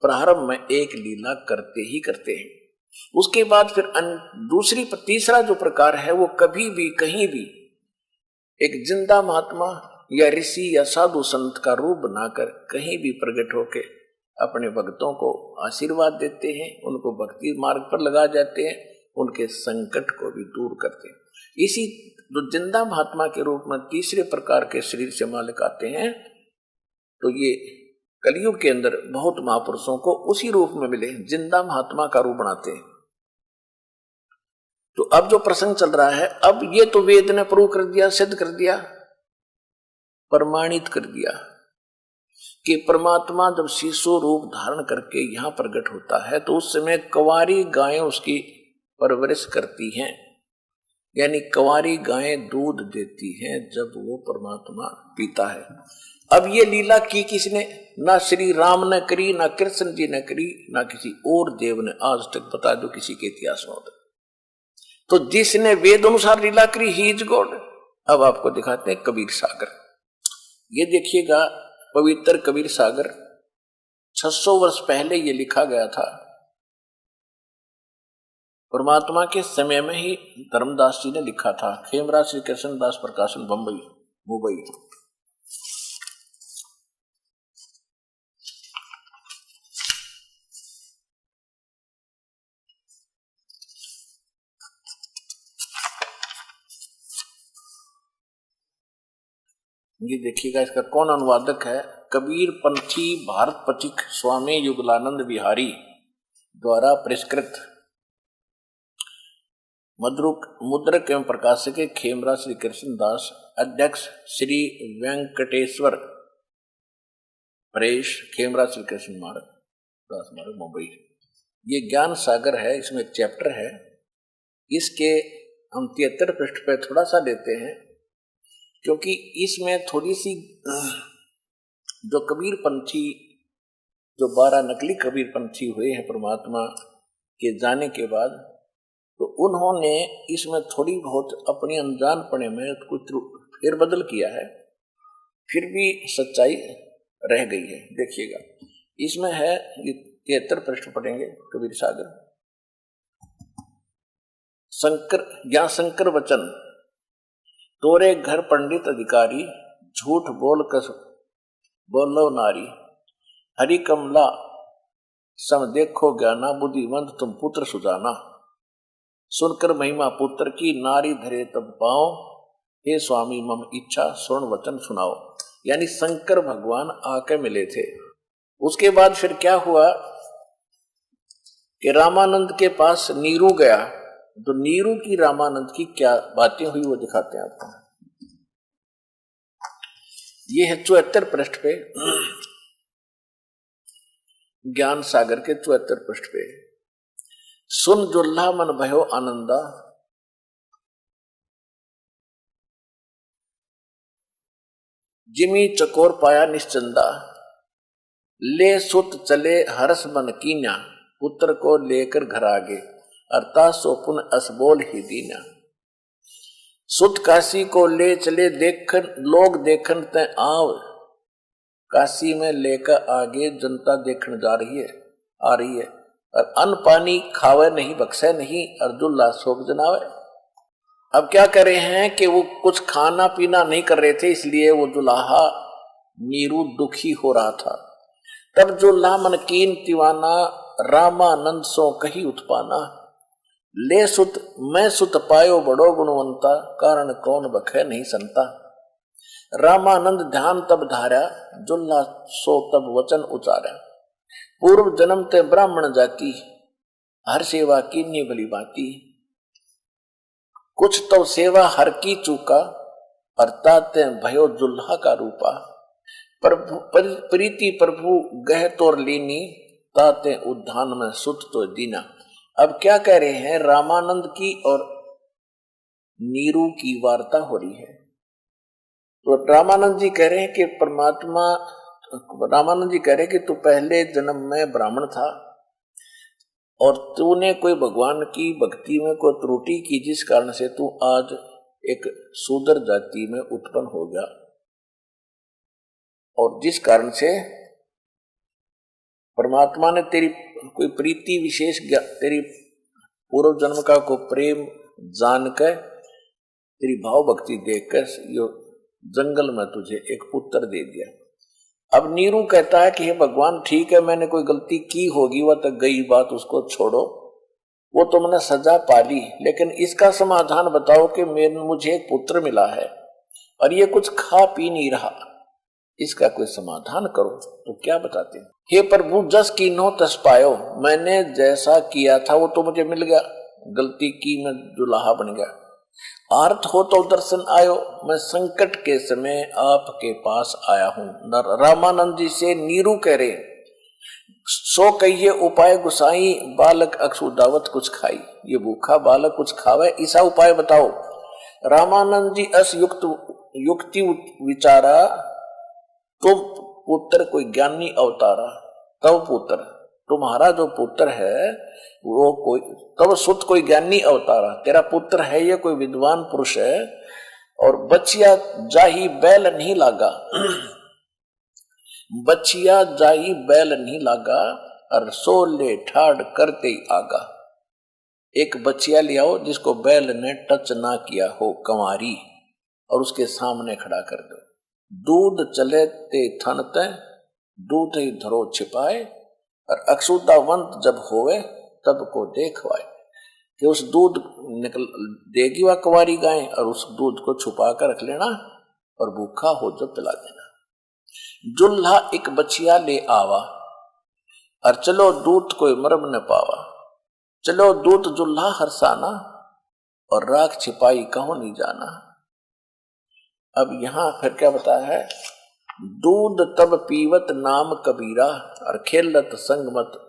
प्रारंभ में एक लीला करते ही करते हैं। उसके बाद फिर तीसरा जो प्रकार है वो कभी भी कहीं भी एक जिंदा महात्मा या ऋषि या साधु संत का रूप बनाकर कहीं भी प्रकट होके अपने भक्तों को आशीर्वाद देते हैं, उनको भक्ति मार्ग पर लगा जाते हैं, उनके संकट को भी दूर करते हैं। इसी जो जिंदा महात्मा के रूप में तीसरे प्रकार के शरीर से मालिक आते हैं, तो ये कलयुग के अंदर बहुत महापुरुषों को उसी रूप में मिले, जिंदा महात्मा का रूप बनाते हैं। तो अब जो प्रसंग चल रहा है, अब ये तो वेद ने प्रूव कर दिया, सिद्ध कर दिया, प्रमाणित कर दिया कि परमात्मा जब शिशु रूप धारण करके यहां प्रकट होता है तो उस समय कंवारी गायें उसकी परवरिश करती हैं, यानी कंवारी गायें दूध देती हैं जब वो परमात्मा पीता है। अब ये लीला की किसने? ना श्री राम ने करी, ना कृष्ण जी ने करी, ना किसी और देव ने आज तक, बता दो किसी के इतिहास में। तो जिसने वेद अनुसार लीला करी, ही इज गॉड। अब आपको दिखाते हैं कबीर सागर। ये देखिएगा पवित्र कबीर सागर 600 वर्ष पहले ये लिखा गया था। परमात्मा के समय में ही धर्मदास जी ने लिखा था। खेमराज श्री कृष्ण दास प्रकाशन, मुंबई। ये देखिएगा इसका कौन अनुवादक है? कबीर पंथी भारत पथिक स्वामी युगलानंद बिहारी द्वारा परिष्कृत। मुद्रक एवं प्रकाशक खेमराज श्री कृष्ण दास, अध्यक्ष श्री वेंकटेश्वर परेश, खेमराज श्री कृष्ण दास मार्ग, मुंबई। ये ज्ञान सागर है, इसमें एक चैप्टर है। इसके हम 73 पृष्ठ पे थोड़ा सा लेते हैं, क्योंकि इसमें थोड़ी सी जो कबीर पंथी, जो 12 नकली कबीर पंथी हुए हैं परमात्मा के जाने के बाद, तो उन्होंने इसमें थोड़ी बहुत अपनी अनजानपने में कुछ फेरबदल किया है, फिर भी सच्चाई रह गई है। देखिएगा इसमें है, ये 73 पृष्ठ पढ़ेंगे कबीर सागर। शंकर वचन, तोरे घर पंडित अधिकारी, झूठ बोलो नारी, हरि कमला सम देखो ज्ञाना, बुद्धिवंत तुम पुत्र सुजाना, सुनकर महिमा पुत्र की, नारी धरे तब पाओ, हे स्वामी मम इच्छा स्वर्ण वचन सुनाओ। यानी शंकर भगवान आके मिले थे। उसके बाद फिर क्या हुआ कि रामानंद के पास नीरू गया, तो नीरू की रामानंद की क्या बातें हुई वो दिखाते हैं आपको। ये है 74 पृष्ठ पे, ज्ञान सागर के 74 पृष्ठ पे। सुन जुल्हा मन भयो आनंदा, जिमी चकोर पाया निश्चंदा, ले सुत चले हरस मन कीन्या, पुत्र को लेकर घर आगे। अर्थात सो पुन असबोल ही दीना। सुत काशी को ले चले देखन लोग देखन ते आव। काशी में लेकर आगे जनता देखने जा रही है, आ रही है, और अन्न पानी खावे नहीं, बख्शे नहीं, अर्जुल्ला शोक जनावे। अब क्या कर रहे हैं कि वो कुछ खाना पीना नहीं कर रहे थे, इसलिए वो दुल्हा नीरू दुखी हो रहा था। तब जुल्हा मन कीन दीवाना, रामानंद सो कही उत्पाना। ले सुत मैं सुत पायो बड़ो गुणवंता, कारण कौन बखे नहीं संता। रामानंद ध्यान तब धारा, जुल्हा सो तब वचन उचारा। पूर्व जन्म ते ब्राह्मण जाति, हर सेवा कीनी भली बाती। कुछ तो सेवा हर की चूका, अर्थात भयो जुल्हा का रूपा। प्रभु प्रीति प्रभु गह तोर लीनी, ताते उद्धान में सुत तो दीना। अब क्या कह रहे हैं, रामानंद की और नीरू की वार्ता हो रही है। तो रामानंद जी कह रहे हैं कि परमात्मा, रामानंद जी कह रहे हैं कि तू पहले जन्म में ब्राह्मण था और तूने कोई भगवान की भक्ति में कोई त्रुटि की, जिस कारण से तू आज एक शूद्र जाति में उत्पन्न हो गया, और जिस कारण से परमात्मा ने तेरी कोई प्रीति विशेष, तेरी पूर्व जन्म का को प्रेम जानकर, तेरी भाव भक्ति देखकर यो जंगल में तुझे एक पुत्र दे दिया। अब नीरू कहता है कि हे भगवान, ठीक है मैंने कोई गलती की होगी, वह तो गई बात, उसको छोड़ो, वो तो मैंने सजा पाली, लेकिन इसका समाधान बताओ कि मुझे एक पुत्र मिला है और ये कुछ खा पी नहीं रहा, इसका कोई समाधान करो। तो क्या बताते हैं, हे प्रभु जस कीन्हो तस पायो, मैंने जैसा किया था वो तो मुझे मिल गया, गलती की मैं दुल्हा बन गया। आर्थ हो तो दर्शन आयो, मैं संकट के समय आपके पास आया हूं। रामानंद जी से नीरू कह रहे, सो कहिए उपाय गुसाई, बालक अक्षुदावत कुछ खाई। ये भूखा बालक कुछ खावे, ऐसा उपाय बताओ। रामानंद जी अस युक्ति विचारा, तुम पुत्र कोई ज्ञानी अवतारा। तब पुत्र, तुम्हारा जो पुत्र है वो कोई, तब सुत कोई ज्ञानी अवतारा, तेरा पुत्र है ये कोई विद्वान पुरुष है। और बचिया जाही बैल नहीं लागा, बचिया जाही बैल नहीं लागा, और सोले ठाड़ करते ही आगा। एक बचिया ले आओ जिसको बैल ने टच ना किया हो, कंवारी, और उसके सामने खड़ा कर दो। दूध चले ते थन ते, दूध ही धरो छिपाए, और अक्षुतावंत जब होवे तब को देखवाए। कि उस दूध निकल देगी वह कुंवारी गाय, और उस दूध को छुपा कर रख लेना, और भूखा हो जब पिला देना। जुल्हा एक बचिया ले आवा, और चलो दूध कोई मरम न पावा। चलो दूध जुल्हा हरसाना, और राख छिपाई कहो नहीं जाना। अब यहां फिर क्या बताया है, दूध तब पीवत नाम कबीरा, और खेलत संग मत,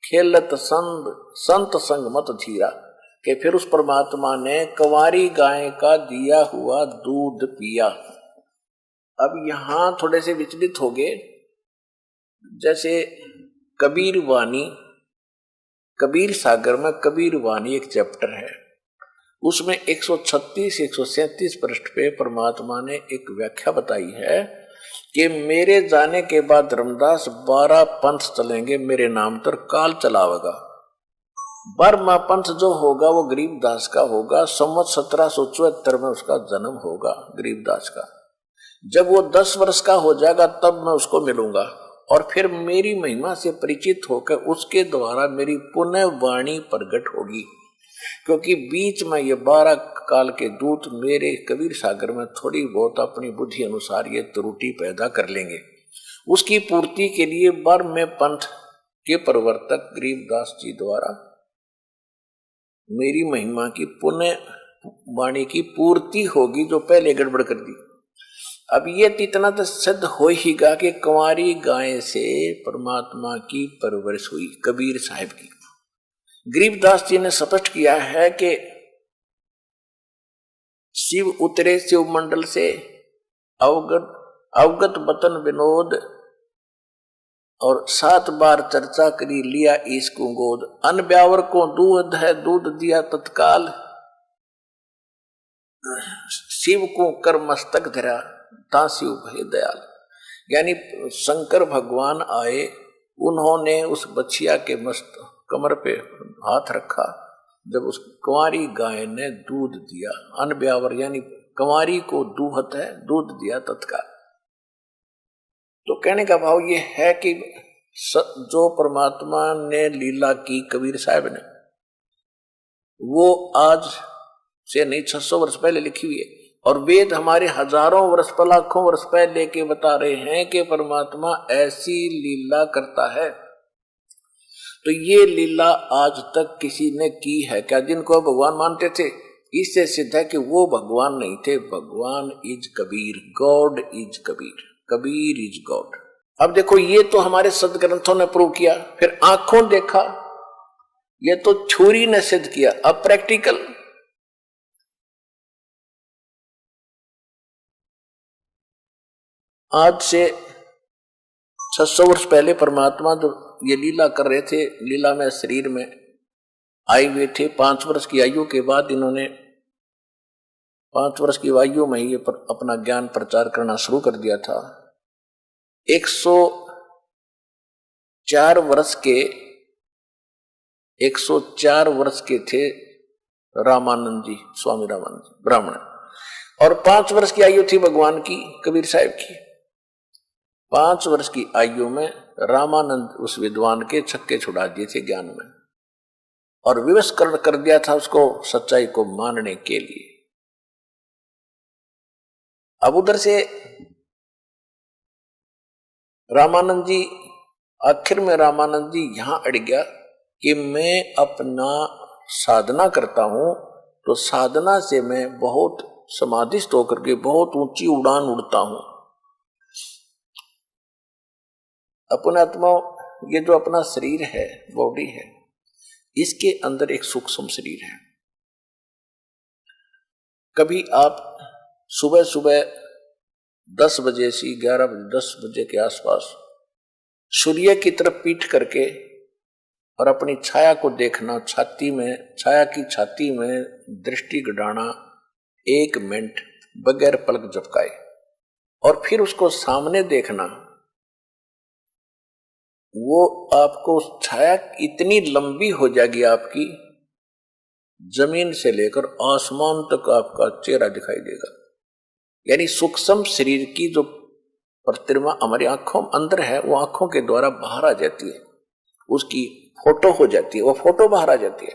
खेलत संत संग मत धीरा। कि फिर उस परमात्मा ने कंवारी गाय का दिया हुआ दूध पिया। अब यहां थोड़े से विचलित हो गए, जैसे कबीर वाणी, कबीर सागर में कबीर वाणी एक चैप्टर है, उसमें 136-137 पृष्ठ पे परमात्मा ने एक व्याख्या बताई है कि मेरे जाने के बाद रामदास 12 पंथ चलेंगे मेरे नाम पर, काल चलावेगा। 12वां पंथ जो होगा वो गरीबदास का होगा। संवत 1774 में उसका जन्म होगा गरीबदास का। जब वो 10 वर्ष का हो जाएगा तब मैं उसको मिलूंगा, और फिर मेरी महिमा से परिचित होकर उसके द्वारा मेरी पुण्य वाणी प्रकट होगी। क्योंकि बीच में ये 12 काल के दूत मेरे कबीर सागर में थोड़ी बहुत अपनी बुद्धि अनुसार ये त्रुटि पैदा कर लेंगे। उसकी पूर्ति के लिए 12वें पंथ के प्रवर्तक गरीबदास जी द्वारा मेरी महिमा की पुण्य वाणी की पूर्ति होगी, जो पहले गड़बड़ कर दी। अब ये इतना तो सिद्ध हो ही गा कि कंवारी गाय से परमात्मा की परवरिश हुई, कबीर साहिब की। गरीबदास जी ने स्पष्ट किया है कि शिव उतरे शिव मंडल से, अवगत बतन विनोद, और 7 बार चर्चा करी, लिया इसको गोद, अन ब्यावर को दूध है दूध दिया तत्काल, शिव को कर मस्तक धरा तासी भय दयाल। यानी शंकर भगवान आए, उन्होंने उस बछिया के मस्त कमर पे हाथ रखा, जब उस कुंवारी गाय ने दूध दिया, अन ब्यावर यानी कुंवारी को दूहत है, दूध दिया तत्काल। तो कहने का भाव ये है कि जो परमात्मा ने लीला की कबीर साहब ने, वो आज से नहीं 600 वर्ष पहले लिखी हुई है, और वेद हमारे हजारों वर्ष लाखों वर्ष पहले के बता रहे हैं कि परमात्मा ऐसी लीला करता है। तो ये लीला आज तक किसी ने की है क्या? जिनको भगवान मानते थे, इससे सिद्ध है कि वो भगवान नहीं थे। भगवान is Kabir, God is Kabir, Kabir is God. अब देखो, ये तो हमारे सदग्रंथों ने प्रूव किया, फिर आंखों देखा, ये तो थ्योरी ने सिद्ध किया। अब प्रैक्टिकल, आज से 600 वर्ष पहले परमात्मा जो ये लीला कर रहे थे, लीला में शरीर में आए हुए थे। 5 वर्ष की आयु के बाद इन्होंने 5 वर्ष की आयु में ही अपना ज्ञान प्रचार करना शुरू कर दिया था। 104 वर्ष के थे रामानंद जी, स्वामी रामानंद जी ब्राह्मण, और 5 वर्ष की आयु थी भगवान की, कबीर साहब की। 5 वर्ष की आयु में रामानंद उस विद्वान के छक्के छुड़ा दिए थे ज्ञान में, और विवश कर दिया था उसको सच्चाई को मानने के लिए। अब उधर से रामानंद जी, आखिर में रामानंद जी यहां अड़ गया कि मैं अपना साधना करता हूं, तो साधना से मैं बहुत समाधिस्थ होकर के बहुत ऊंची उड़ान उड़ता हूं। अपना आत्मा, ये जो अपना शरीर है, बॉडी है, इसके अंदर एक सूक्ष्म शरीर है। कभी आप सुबह सुबह 10 बजे से 11 बजे 10 बजे के आसपास सूर्य की तरफ पीठ करके और अपनी छाया को देखना, छाती में, छाया की छाती में दृष्टि गड़ाना 1 मिनट बगैर पलक झपकाए, और फिर उसको सामने देखना। वो आपको छाया इतनी लंबी हो जाएगी आपकी, जमीन से लेकर आसमान तक आपका चेहरा दिखाई देगा। यानी सूक्ष्म शरीर की जो प्रतिमा हमारी आंखों अंदर है, वो आंखों के द्वारा बाहर आ जाती है, उसकी फोटो हो जाती है, वो फोटो बाहर आ जाती है,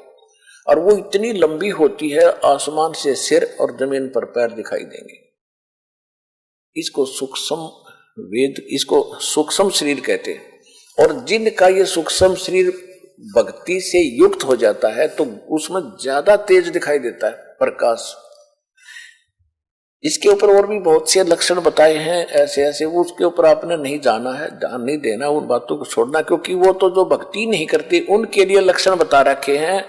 और वो इतनी लंबी होती है, आसमान से सिर और जमीन पर पैर दिखाई देंगे। इसको सूक्ष्म वेद, इसको सूक्ष्म शरीर कहते हैं। और जिनका ये सूक्ष्म शरीर भक्ति से युक्त हो जाता है, तो उसमें ज्यादा तेज दिखाई देता है प्रकाश। इसके ऊपर और भी बहुत से लक्षण बताए हैं ऐसे ऐसे, वो उसके ऊपर आपने नहीं जाना है, ध्यान नहीं देना, उन बातों को छोड़ना, क्योंकि वो तो जो भक्ति नहीं करती उनके लिए लक्षण बता रखे हैं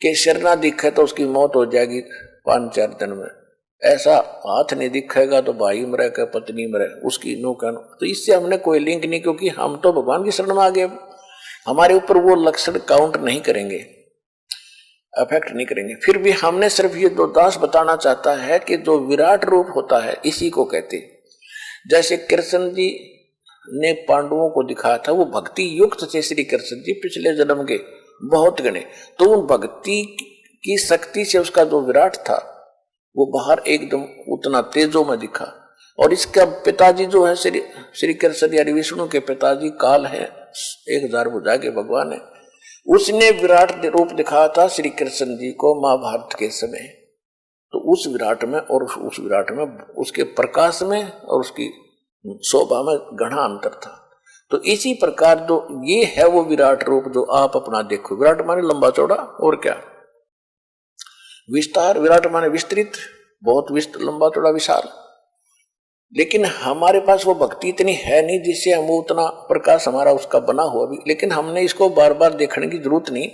कि शरणा दिखे तो उसकी मौत हो जाएगी 5-4 दिन में, ऐसा हाथ नहीं दिखेगा तो भाई मरे का पत्नी मरे, उसकी नो का। तो इससे हमने कोई लिंक नहीं, क्योंकि हम तो भगवान की शरण में आ गए, हमारे ऊपर वो लक्षण काउंट नहीं करेंगे, अफेक्ट नहीं करेंगे। फिर भी हमने सिर्फ ये 2 दास बताना चाहता है कि जो विराट रूप होता है, इसी को कहते। जैसे कृष्ण जी ने पांडवों को दिखाया था, वो भक्ति युक्त थे श्री कृष्ण जी, पिछले जन्म के बहुत गणे, तो उन भक्ति की शक्ति से उसका जो विराट था वो बाहर एकदम उतना तेजों में दिखा। और इसका पिताजी जो है श्री कृष्ण यानी विष्णु के पिताजी काल है, 1000 भुजा के भगवान है, उसने विराट रूप दिखाया था श्री कृष्ण जी को महाभारत के समय। तो उस विराट में और उस विराट में, उसके प्रकाश में और उसकी शोभा में घना अंतर था। तो इसी प्रकार जो ये है वो विराट रूप जो आप अपना देखो। विराट माने लंबा चौड़ा, और क्या विस्तार, विराट माने विस्तृत, बहुत लंबा चौड़ा विशाल। लेकिन हमारे पास वो भक्ति इतनी है नहीं जिससे हम उतना प्रकाश हमारा उसका बना हुआ भी, लेकिन हमने इसको बार बार देखने की जरूरत नहीं।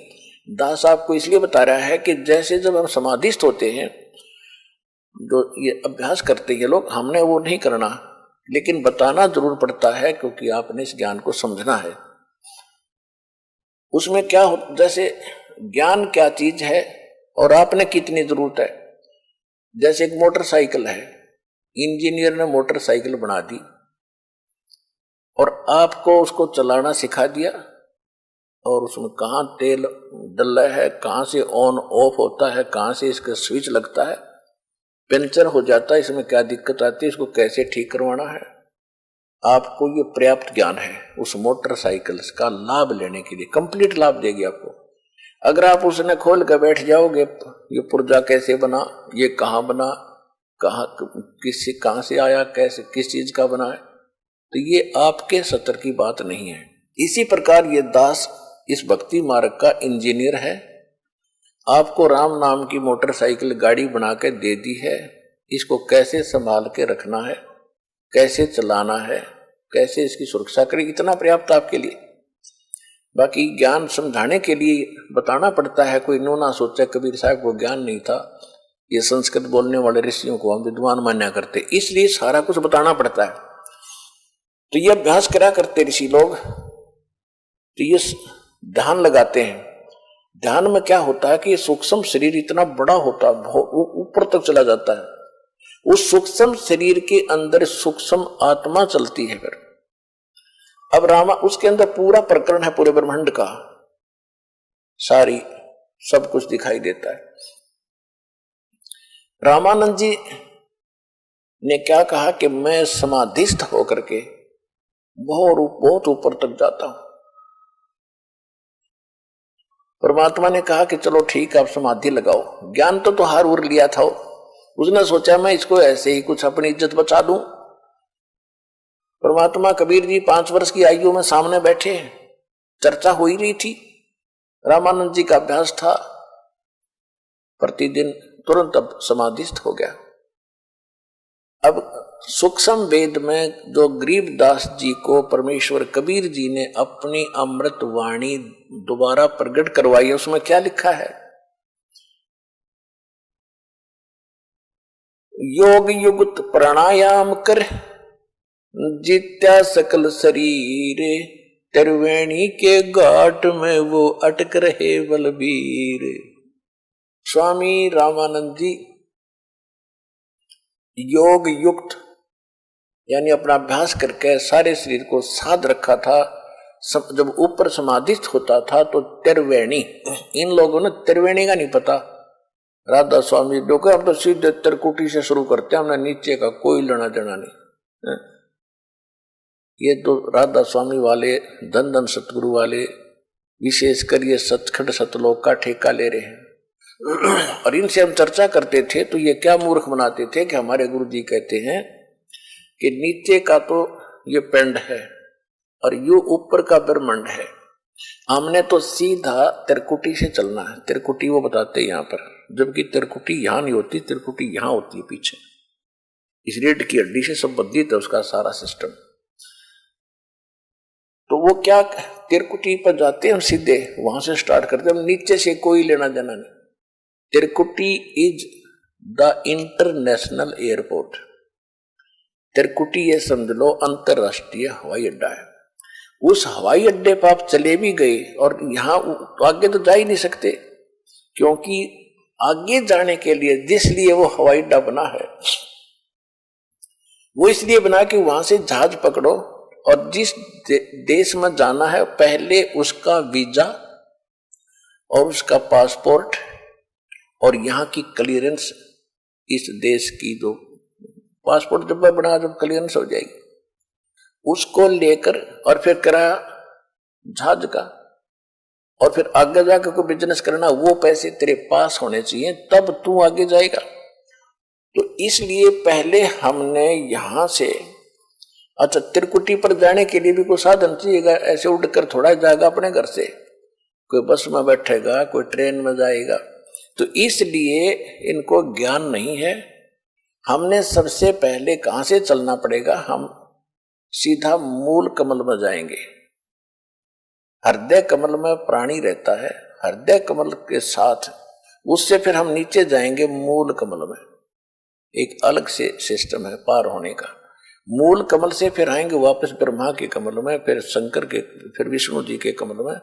दास आपको इसलिए बता रहा है कि जैसे जब हम समाधिस्थ होते हैं, जो ये अभ्यास करते हैं लोग, हमने वो नहीं करना लेकिन बताना जरूर पड़ता है क्योंकि आपने इस ज्ञान को समझना है। उसमें क्या हो, जैसे ज्ञान क्या चीज है और आपने कितनी जरूरत है। जैसे एक मोटरसाइकिल है, इंजीनियर ने मोटरसाइकिल बना दी और आपको उसको चलाना सिखा दिया, और उसमें कहाँ तेल डला है, कहाँ से ऑन ऑफ होता है, कहाँ से इसका स्विच लगता है, पंचर हो जाता है, इसमें क्या दिक्कत आती है, इसको कैसे ठीक करवाना है। आपको ये पर्याप्त ज्ञान है उस मोटरसाइकिल का लाभ लेने के लिए, कंप्लीट लाभ देगी आपको। अगर आप उसने खोल कर बैठ जाओगे, ये पुर्जा कैसे बना, ये कहाँ बना, कहाँ से आया, कैसे किस चीज का बना है, तो ये आपके सत्र की बात नहीं है। इसी प्रकार ये दास इस भक्ति मार्ग का इंजीनियर है। आपको राम नाम की मोटरसाइकिल गाड़ी बना के दे दी है, इसको कैसे संभाल के रखना है, कैसे चलाना है, कैसे इसकी सुरक्षा करें, इतना पर्याप्त आपके लिए। बाकी ज्ञान समझाने के लिए बताना पड़ता है। कोई नो ना सोचे कबीर साहब को ज्ञान नहीं था, ये संस्कृत बोलने वाले ऋषियों को हम विद्वान मान्या करते, इसलिए सारा कुछ बताना पड़ता है। तो ये अभ्यास करा करते ऋषि लोग, तो ये ध्यान लगाते हैं। ध्यान में क्या होता है कि ये सूक्ष्म शरीर इतना बड़ा होता है, ऊपर तक चला जाता है। उस सूक्ष्म शरीर के अंदर सूक्ष्म आत्मा चलती है। फिर अब रामा उसके अंदर पूरा प्रकरण है, पूरे ब्रह्मांड का सारी सब कुछ दिखाई देता है। रामानंद जी ने क्या कहा कि मैं समाधिस्थ होकर के बहुत ऊपर तक जाता हूं। परमात्मा ने कहा कि चलो ठीक, आप समाधि लगाओ। ज्ञान तो हार उर लिया था, उसने सोचा मैं इसको ऐसे ही कुछ अपनी इज्जत बचा दूं। परमात्मा कबीर जी 5 वर्ष की आयु में सामने बैठे, चर्चा हो ही रही थी। रामानंद जी का अभ्यास था प्रतिदिन, तुरंत अब समाधिस्थ हो गया। अब सूक्ष्म वेद में जो गरीबदास जी को परमेश्वर कबीर जी ने अपनी अमृत वाणी दोबारा प्रकट करवाई, उसमें क्या लिखा है? योग युक्त प्राणायाम कर जित्या सकल शरीर, त्रिवेणी के घाट में वो अटक रहे बलबीर। स्वामी रामानंद जी योग युक्त यानी अपना अभ्यास करके सारे शरीर को साध रखा था। जब ऊपर समाधिस्थ होता था तो त्रिवेणी, इन लोगों ने त्रिवेणी का नहीं पता। राधा स्वामी लोग हम तो सीधे त्रिकुटी से शुरू करते हैं, हमने नीचे का कोई लेना देना नहीं। ये तो राधा स्वामी वाले, धन धन सतगुरु वाले, विशेषकर ये सचखंड सतलोक का ठेका ले रहे हैं। और इनसे हम चर्चा करते थे तो ये क्या मूर्ख बनाते थे कि हमारे गुरु जी कहते हैं कि नीचे का तो ये पिंड है और ये ऊपर का ब्रह्मांड है, हमने तो सीधा त्रिकुटी से चलना है। त्रिकुटी वो बताते हैं यहाँ पर, जबकि त्रिकुटी यहाँ नहीं होती, त्रिकुटी यहाँ होती है पीछे। इस रीढ़ की हड्डी से संबंधित है उसका सारा सिस्टम। तो वो क्या, त्रिकुटी पर जाते हैं हम सीधे, वहां से स्टार्ट करते हैं, हम नीचे से कोई लेना देना नहीं। त्रिकुटी इज द इंटरनेशनल एयरपोर्ट। त्रिकुटी ये समझ लो अंतरराष्ट्रीय हवाई अड्डा है। उस हवाई अड्डे पर आप चले भी गए और यहाँ तो आगे तो जा ही नहीं सकते, क्योंकि आगे जाने के लिए जिस लिए वो हवाई अड्डा बना है वो इसलिए बना कि वहां से जहाज पकड़ो और जिस देश में जाना है पहले उसका वीजा और उसका पासपोर्ट और यहाँ की क्लियरेंस, इस देश की जो पासपोर्ट जब बना, जब क्लियरेंस हो जाएगी उसको लेकर और फिर किराया जहाज का, और फिर आगे जाकर कोई बिजनेस करना, वो पैसे तेरे पास होने चाहिए तब तू आगे जाएगा। तो इसलिए पहले हमने यहां से, अच्छा त्रिकुटी पर जाने के लिए भी कोई साधन चाहिएगा, ऐसे उड़कर थोड़ा जाएगा अपने घर से, कोई बस में बैठेगा, कोई ट्रेन में जाएगा। तो इसलिए इनको ज्ञान नहीं है। हमने सबसे पहले कहां से चलना पड़ेगा, हम सीधा मूल कमल में जाएंगे। हृदय कमल में प्राणी रहता है, हृदय कमल के साथ उससे फिर हम नीचे जाएंगे मूल कमल में। एक अलग से सिस्टम है पार होने का। मूल कमल से फिर आएंगे वापस ब्रह्मा के कमल में, फिर शंकर के, फिर विष्णु जी के कमल में,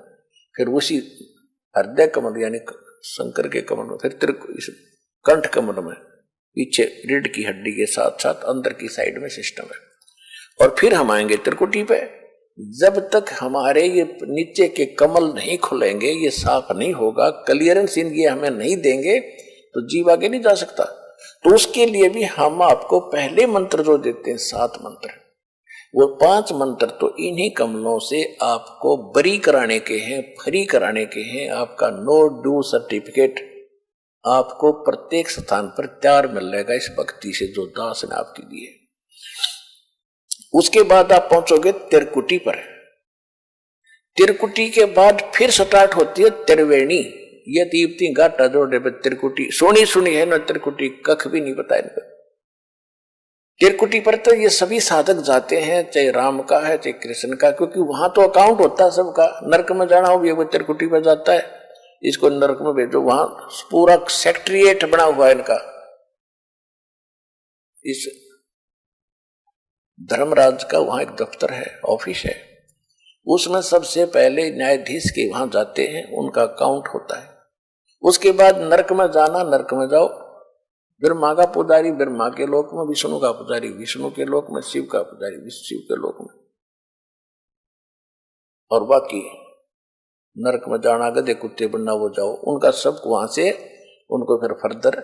फिर उसी हृदय कमल यानी शंकर के कमल में, फिर कंठ कमल में, पीछे रीढ़ की हड्डी के साथ साथ अंदर की साइड में सिस्टम है। और फिर हम आएंगे त्रिकुटी पे। जब तक हमारे ये नीचे के कमल नहीं खुलेंगे, ये साफ नहीं होगा, क्लियरेंस इन ये हमें नहीं देंगे, तो जीव आगे नहीं जा सकता। तो उसके लिए भी हम आपको पहले मंत्र जो देते हैं 7 मंत्र, वो 5 मंत्र तो इन्हीं कमलों से आपको बरी कराने के हैं, फ्री कराने के हैं। आपका नो ड्यू सर्टिफिकेट आपको प्रत्येक स्थान पर तैयार मिलेगा इस भक्ति से जो दास ने आपकी दी है। उसके बाद आप पहुंचोगे त्रिकुटी पर। त्रिकुटी के बाद फिर स्टार्ट होती है त्रिवेणी। ये दीप्ति घाटा जोड़े पे त्रिकुटी सुनी सुनी है ना, त्रिकुटी कख भी नहीं पता इनको। त्रिकुटी पर तो ये सभी साधक जाते हैं, चाहे राम का है चाहे कृष्ण का, क्योंकि वहां तो अकाउंट होता है सबका। नरक में जाना हो भी वो त्रिकुटी पर जाता है, इसको नरक में भेजो, वहां पूरा सेक्रेटरिएट बना हुआ है इनका। इस धर्मराज का वहां एक दफ्तर है, ऑफिस है, उसमें सबसे पहले न्यायाधीश के वहां जाते हैं, उनका अकाउंट होता है। उसके बाद नरक में जाना, नरक में जाओ, ब्रह्मा का पुजारी ब्रह्मा के लोक में, विष्णु का पुजारी विष्णु के लोक में, शिव का पुजारी शिव के लोक में, और बाकी नरक में जाना गधे कुत्ते बनना वो जाओ, उनका सब वहां से उनको फिर फर्दर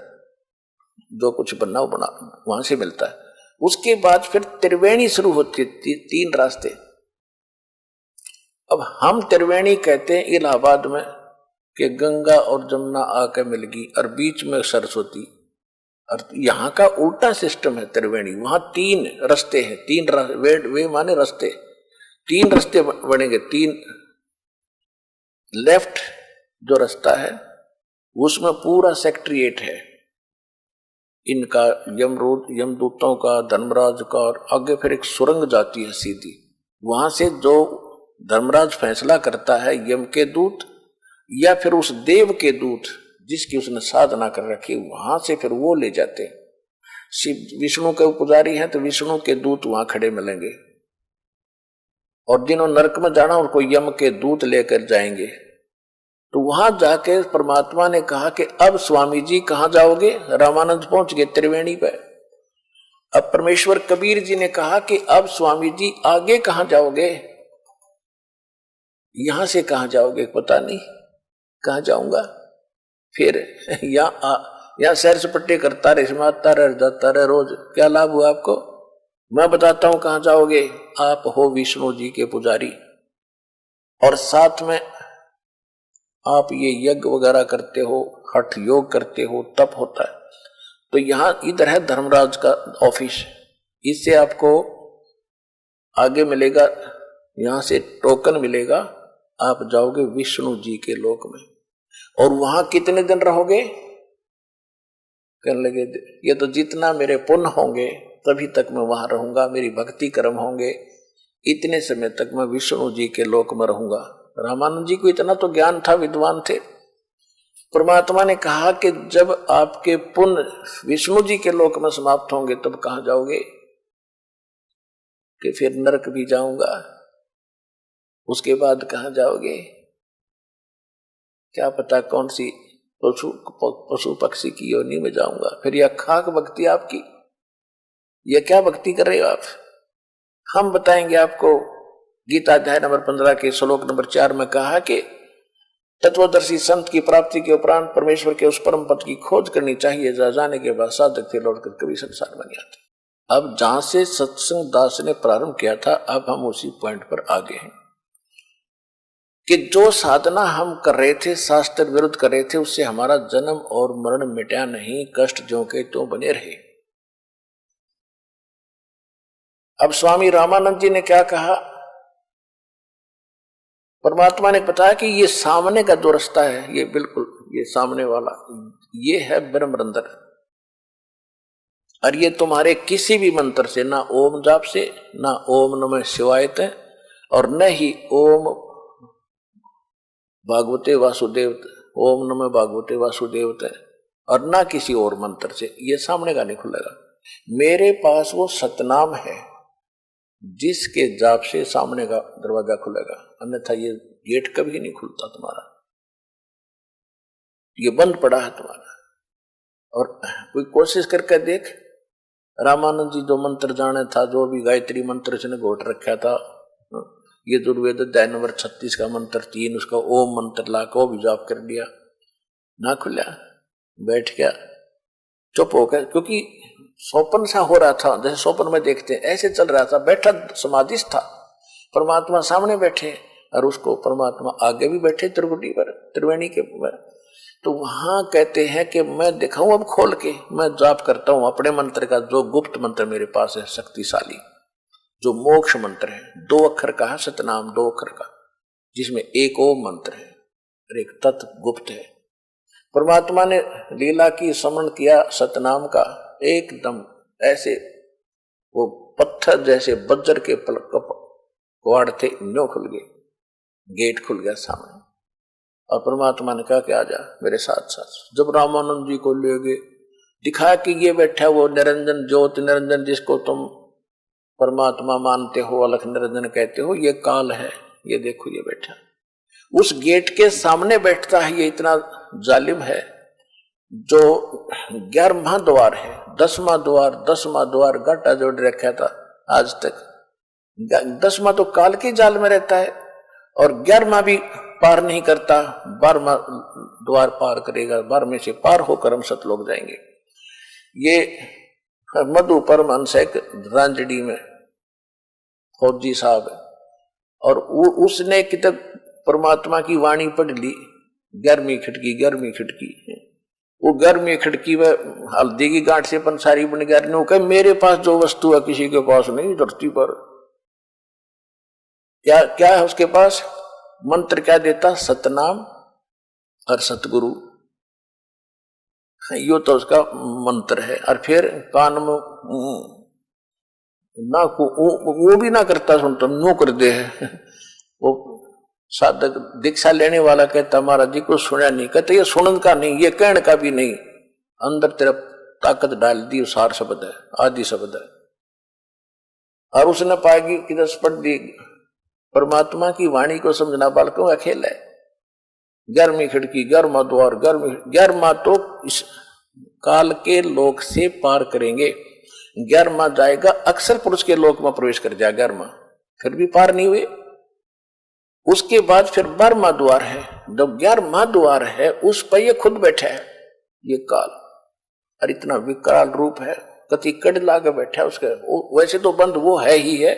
जो कुछ बनना वो बना वहां से मिलता है। उसके बाद फिर त्रिवेणी शुरू होती है, 3 रास्ते। अब हम त्रिवेणी कहते हैं इलाहाबाद में कि गंगा और जमुना आके मिलगी और बीच में सरस्वती, और यहाँ का उल्टा सिस्टम है त्रिवेणी। वहां 3 रास्ते हैं, 3 वे माने रास्ते, 3 रास्ते बनेंगे। 3 लेफ्ट जो रास्ता है उसमें पूरा सेक्रेटरिएट है इनका, यमदूतों का, धर्मराज का, और आगे फिर एक सुरंग जाती है सीधी। वहां से जो धर्मराज फैसला करता है, यम के दूत या फिर उस देव के दूत जिसकी उसने साधना कर रखी, वहां से फिर वो ले जाते हैं। शिव विष्णु के पुजारी हैं तो विष्णु के दूत वहां खड़े मिलेंगे, और जिन्होंने नरक में जाना उनको यम के दूत लेकर जाएंगे। तो वहां जाके परमात्मा ने कहा कि अब स्वामी जी कहां जाओगे? रामानंद पहुंच गए त्रिवेणी पे। अब परमेश्वर कबीर जी ने कहा कि अब स्वामी जी आगे कहां जाओगे? यहां से कहां जाओगे पता नहीं, कहां जाऊंगा? फिर यहां सैर सपट्टे करता रहे, समाता रह जाता रहे रोज, क्या लाभ हुआ आपको? मैं बताता हूं कहां जाओगे। आप हो विष्णु जी के पुजारी, और साथ में आप ये यज्ञ वगैरह करते हो, हठ योग करते हो, तप होता है। तो यहां इधर है धर्मराज का ऑफिस, इससे आपको आगे मिलेगा, यहां से टोकन मिलेगा, आप जाओगे विष्णु जी के लोक में। और वहां कितने दिन रहोगे? कहने लगे ये तो जितना मेरे पुण्य होंगे तभी तक मैं वहां रहूंगा, मेरी भक्ति कर्म होंगे, इतने समय तक मैं विष्णु जी के लोक में रहूंगा। रामानंद जी को इतना तो ज्ञान था, विद्वान थे। परमात्मा ने कहा कि जब आपके पुण्य विष्णु जी के लोक में समाप्त होंगे तब कहां जाओगे? कि फिर नरक भी जाऊंगा। उसके बाद कहां जाओगे? क्या पता कौन सी पशु पक्षी की योनि में जाऊंगा। फिर यह खाक भक्ति आपकी, यह क्या भक्ति कर रहे हो आप? हम बताएंगे आपको। गीता अध्याय नंबर 15 के श्लोक नंबर 4 में कहा कि तत्वदर्शी संत की प्राप्ति के उपरांत परमेश्वर के उस परम पद की खोज करनी चाहिए, जहां जाने के बाद साधक फिर लौटकर कभी संसार में नहीं आते। अब जहां से सत्संग दास ने प्रारंभ किया था, अब हम उसी पॉइंट पर आगे हैं कि जो साधना हम कर रहे थे, शास्त्र विरुद्ध कर रहे थे, उससे हमारा जन्म और मरण मिटा नहीं, कष्ट ज्यों के त्यों बने रहे। अब स्वामी रामानंद जी ने क्या कहा? परमात्मा ने बताया कि ये सामने का जो रास्ता है, ये बिल्कुल ये सामने वाला, ये है ब्रह्मरंध्र, और ये तुम्हारे किसी भी मंत्र से, ना ओम जाप से, ना ओम नमः शिवाय, और न ही ओम भागवते वासुदेव, ओम नमः भागवते वासुदेव, और ना किसी और मंत्र से ये सामने का नहीं खुलेगा। मेरे पास वो सतनाम है, जिसके जाप से सामने का दरवाजा खुलेगा, अन्यथा ये गेट कभी नहीं खुलता तुम्हारा, ये बंद पड़ा है तुम्हारा। और कोई कोशिश करके देख, रामानंद जी जो मंत्र जाने था, जो भी गायत्री मंत्र उसने घोट रखा था, ये दुर्वेद अध्याय नंबर 36 का मंत्र 3, उसका ओम मंत्र ला को भी जाप कर दिया, ना खुला, बैठ गया चुप हो गया, क्योंकि स्वप्न सा हो रहा था, जैसे स्वप्न में देखते हैं ऐसे चल रहा था, बैठा समाधिस्थ था, परमात्मा सामने बैठे और उसको परमात्मा आगे भी बैठे त्रिकुटी पर, त्रिवेणी के पर। तो वहां कहते हैं कि मैं दिखाऊं अब खोल के, मैं जाप करता हूं अपने मंत्र का, जो गुप्त मंत्र मेरे पास है शक्तिशाली, जो मोक्ष मंत्र है, 2 अक्षर का है सतनाम, 2 अक्षर का, जिसमें एक ओम मंत्र है और एक तत् गुप्त है। परमात्मा ने लीला की स्मरण किया सतनाम का, एकदम ऐसे वो पत्थर जैसे वज्र के कवाड़ थे, न्यो खुल गए, गेट खुल गया सामने, और परमात्मा ने कहा कि आजा मेरे साथ साथ। जब रामानंद जी को ले गए, दिखा कि ये बैठा वो निरंजन ज्योति निरंजन, जिसको तुम परमात्मा मानते हो, अलख निरंजन कहते हो, ये काल है, ये देखो ये बैठा उस गेट के सामने बैठता है। ये इतना जालिम है, जो 11वां द्वार है, 10वां द्वार गाटा जोड़ रखा था आज तक। 10वां तो काल के जाल में रहता है, और 11वां भी पार नहीं करता, 12वां द्वार पार करेगा, 12वें से पार होकर हम सतलोक जाएंगे। ये मधु परमहंस एक रांजड़ी में फौजी साहब है, और उसने किताब परमात्मा की वाणी पढ़ ली, 11वीं खिड़की, वो 11वीं खिड़की में हल्दी की गांठ से पंसारी बन गया, कहे मेरे पास जो वस्तु है किसी के पास नहीं धरती पर। क्या है उसके पास? मंत्र क्या देता? सतनाम और सतगुरु, यो तो उसका मंत्र है। और फिर कान में ना वो भी ना करता सुनता, नो कर दे। वो साधक दीक्षा लेने वाला कहता महाराज जी को सुना नहीं, कहते ये सुनन का नहीं, ये कहने का भी नहीं, अंदर तेरा ताकत डाल दी, सार शब्द है, आदि शब्द है। और उसने पाएगी कि 10 पढ़ दी, परमात्मा की वाणी को समझना बालकों का खेल है। 11वीं खिड़की, 11वां द्वार, 11वां तो इस काल के लोक से पार करेंगे, 11वां जाएगा अक्षर पुरुष के लोक में प्रवेश कर जाएगा, 11वां फिर भी पार नहीं हुए। उसके बाद फिर 12वां द्वार है, जब 11वां द्वार है उस पर ये खुद बैठा है ये काल, और इतना विकराल रूप है, कति कड़ लाके बैठा है उसके। वैसे तो बंद वो है ही है,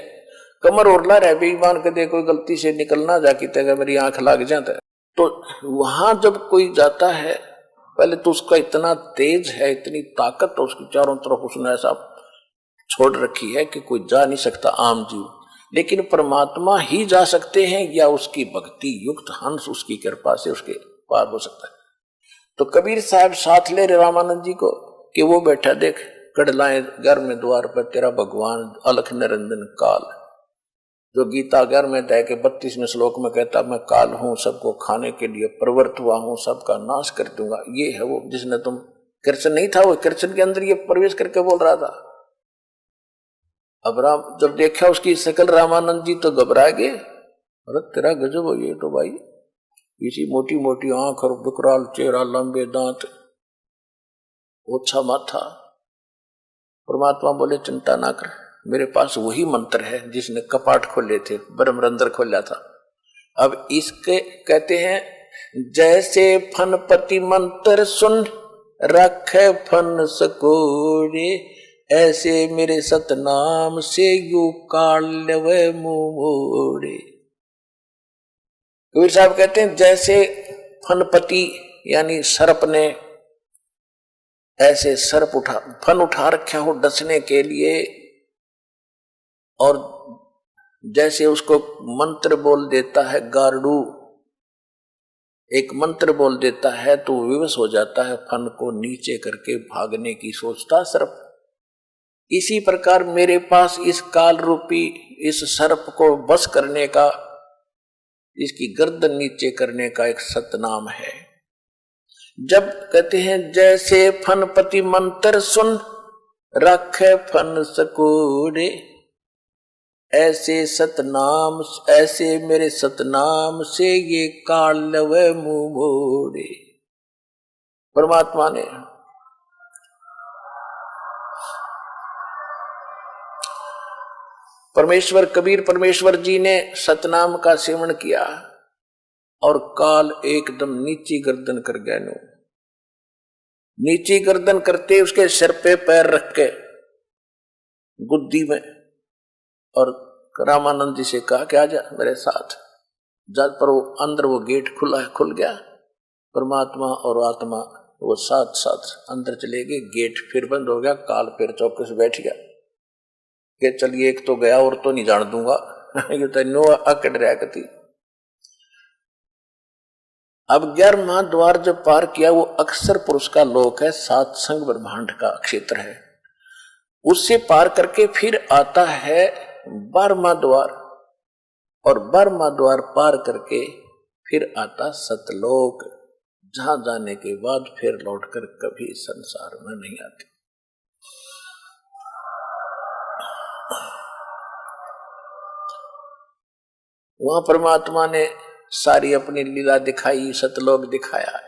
कमर ओरला रहे बेईमान के, कोई गलती से निकलना जाके तक मेरी आंख लाग जाता है। तो वहां जब कोई जाता है, पहले तो उसका इतना तेज है, इतनी ताकत है उसकी, चारों तरफ उसने ऐसा छोड़ रखी है कि कोई जा नहीं सकता आम जीव, लेकिन परमात्मा ही जा सकते हैं, या उसकी भक्ति युक्त हंस उसकी कृपा से उसके पार हो सकता है। तो कबीर साहब साथ ले रामानंद जी को कि वो बैठा देख कड़लाए 11वें द्वार पर तेरा भगवान अलख निरंजन काल, जो गीता 11वें अध्याय के 32वें श्लोक में कहता मैं काल हूं, सबको खाने के लिए प्रवृत्त हुआ हूं, सबका नाश कर दूंगा। ये है वो जिसने तुम, कृष्ण नहीं था वो, कृष्ण के अंदर ये प्रवेश करके बोल रहा था। अब राम जब देखा उसकी शकल रामानंद जी तो घबरा गए, अरे तेरा गजब हो ये तो भाई, इसी मोटी मोटी आंख और विकराल चेहरा, लंबे दांत, ओछा माथा। परमात्मा बोले चिंता ना कर, मेरे पास वही मंत्र है जिसने कपाट खोले थे, ब्रह्मरंध्र खोला था। अब इसके कहते हैं जैसे फनपति मंत्र सुन रखे फन सकोरे, ऐसे मेरे सतनाम से यू काल लेवे मुंह मोड़े। कबीर साहब कहते हैं जैसे फनपति यानी सर्प ने ऐसे सर्प फन उठा रखा हो डसने के लिए, और जैसे उसको मंत्र बोल देता है गारडू, एक मंत्र बोल देता है तो विवश हो जाता है, फन को नीचे करके भागने की सोचता सर्प। इसी प्रकार मेरे पास इस काल रूपी इस सर्प को बस करने का, इसकी गर्दन नीचे करने का एक सतनाम है। जब कहते हैं जैसे फनपति मंत्र सुन रखे फन सकोरे, ऐसे सतनाम, ऐसे मेरे सतनाम से ये काल लवे मुंह मोड़े। परमात्मा ने परमेश्वर कबीर परमेश्वर जी ने सतनाम का सेवन किया और काल एकदम नीची गर्दन कर गया। नीची गर्दन करते उसके सिर पे पैर रख के गुद्दी में, और रामानंद जी से कहा कि आजा मेरे साथ। जब पर वो अंदर वो गेट खुल गया, परमात्मा और आत्मा वो साथ साथ अंदर चले गए। गेट फिर बंद हो गया। काल फिर चौके से बैठ गया कि चलिए एक तो गया और तो नहीं जान दूंगा। ये तो नो अकड़ रहा कती। अब 11वां द्वार जब पार किया, वो अक्षर पुरुष का लोक है, सात संग ब्रह्मांड का क्षेत्र है। उससे पार करके फिर आता है 12वां द्वार, और 12वां द्वार पार करके फिर आता सतलोक, जहां जाने के बाद फिर लौटकर कभी संसार में नहीं आते। वहां परमात्मा ने सारी अपनी लीला दिखाई, सतलोक दिखाया।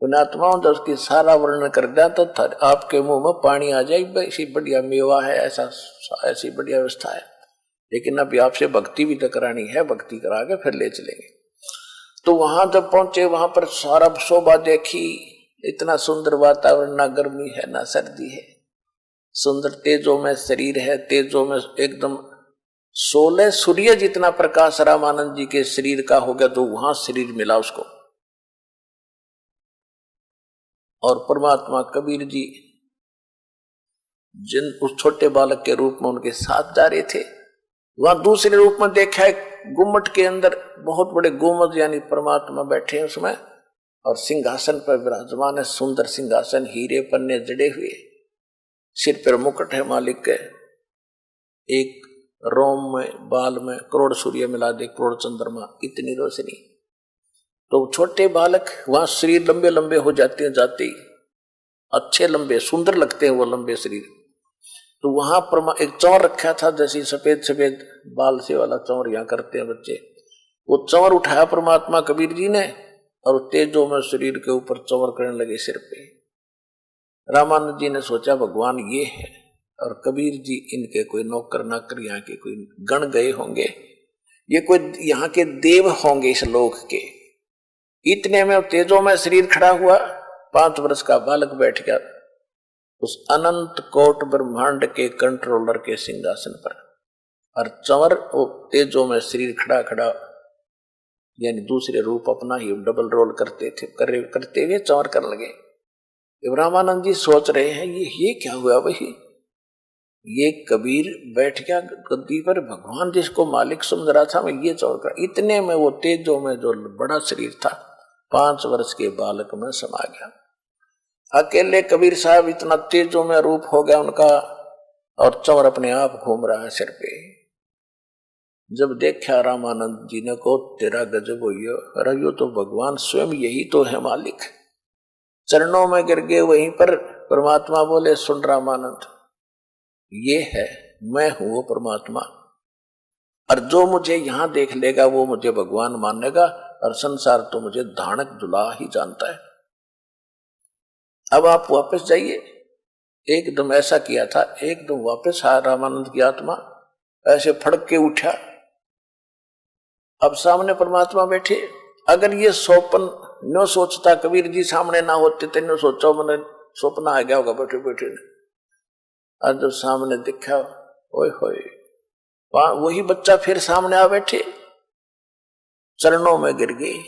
पुणात्माओं जब उसकी सारा वर्णन कर दिया तो आपके मुंह में पानी आ जाए। ऐसी बढ़िया मेवा है, ऐसी बढ़िया व्यवस्था है, लेकिन अभी आपसे भक्ति भी तो करानी है। भक्ति करा के फिर ले चलेंगे। तो वहां जब पहुंचे, वहां पर सारा शोभा देखी। इतना सुंदर वातावरण, ना गर्मी है ना सर्दी है, सुंदर तेजों में शरीर है, तेजों में एकदम 16 सूर्य जितना प्रकाश रामानंद जी के शरीर का हो गया। तो वहां शरीर मिला उसको। और परमात्मा कबीर जी जिन उस छोटे बालक के रूप में उनके साथ जा रहे थे, वहां दूसरे रूप में देखा है गुम्मट के अंदर बहुत बड़े गोमद यानी परमात्मा बैठे हैं उसमें, और सिंहासन पर विराजमान है। सुंदर सिंहासन, हीरे पन्ने जड़े हुए, सिर पर मुकुट है मालिक के, एक रोम में बाल में करोड़ सूर्य मिला दे, करोड़ चंद्रमा, इतनी रोशनी। तो छोटे बालक वहां शरीर लंबे लंबे हो जाते हैं, जाते ही अच्छे लंबे सुंदर लगते हैं वो लंबे शरीर। तो वहां पर एक चौर रखा था, जैसे सफेद सफेद बाल से वाला चौर यहाँ करते हैं बच्चे। वो चौर उठाया परमात्मा कबीर जी ने, और तेजों में शरीर के ऊपर चौर करने लगे सिर पे। रामानंद जी ने सोचा भगवान ये है, और कबीर जी इनके कोई नौकर नाकर यहाँ के कोई गण गए होंगे, ये कोई यहाँ के देव होंगे इस लोक के। इतने में तेजों में शरीर खड़ा हुआ, 5 वर्ष का बालक बैठ गया उस अनंत कोट ब्रह्मांड के कंट्रोलर के सिंहासन पर। और चंवर वो तेजों में शरीर खड़ा खड़ा, यानी दूसरे रूप अपना ही डबल रोल करते हुए चंवर करने लगे। रामानंद जी सोच रहे हैं ये क्या हुआ भाई, ये कबीर बैठ गया गद्दी पर, भगवान जिसको मालिक समझ रहा था मैं ये चौर कर। इतने में वो तेजों में जो बड़ा शरीर था 5 वर्ष के बालक में समा गया। अकेले कबीर साहब इतना तेजों में रूप हो गया उनका, और चौर अपने आप घूम रहा है सिर पे। जब देखा रामानंद जी ने को तेरा गजब हो तो भगवान स्वयं यही तो है मालिक। चरणों में गिर गए। वहीं पर परमात्मा बोले सुन रामानंद, ये है मैं हूं वो परमात्मा, और जो मुझे यहां देख लेगा वो मुझे भगवान मानेगा, और संसार तो मुझे धानक जुला ही जानता है। अब आप वापस जाइए। एकदम ऐसा किया था, एकदम वापस आया रामानंद की आत्मा, ऐसे फड़क के उठा। अब सामने परमात्मा बैठे। अगर ये स्वप्न न सोचता कबीर जी सामने ना होते तो न सोचो मैंने स्वप्न आ गया होगा बैठे बैठे ने। और जब सामने दिखा, ओए होए, वही बच्चा फिर सामने आ बैठे, चरणों में गिर गए।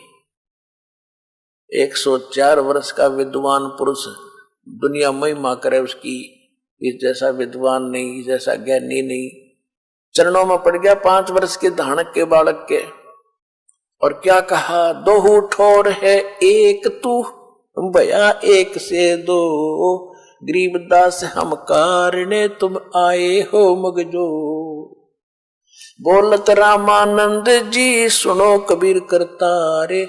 104 वर्ष का विद्वान पुरुष, दुनिया महिमा करे उसकी, इस जैसा विद्वान नहीं, इस जैसा ज्ञानी नहीं, चरणों में पड़ गया 5 वर्ष के धानक के बालक के। और क्या कहा, 2 ठोर है एक तू भया एक से 2, गरीबदास हम कारणे तुम आए हो मगजो। बोलत रामानंद जी सुनो कबीर करतारे,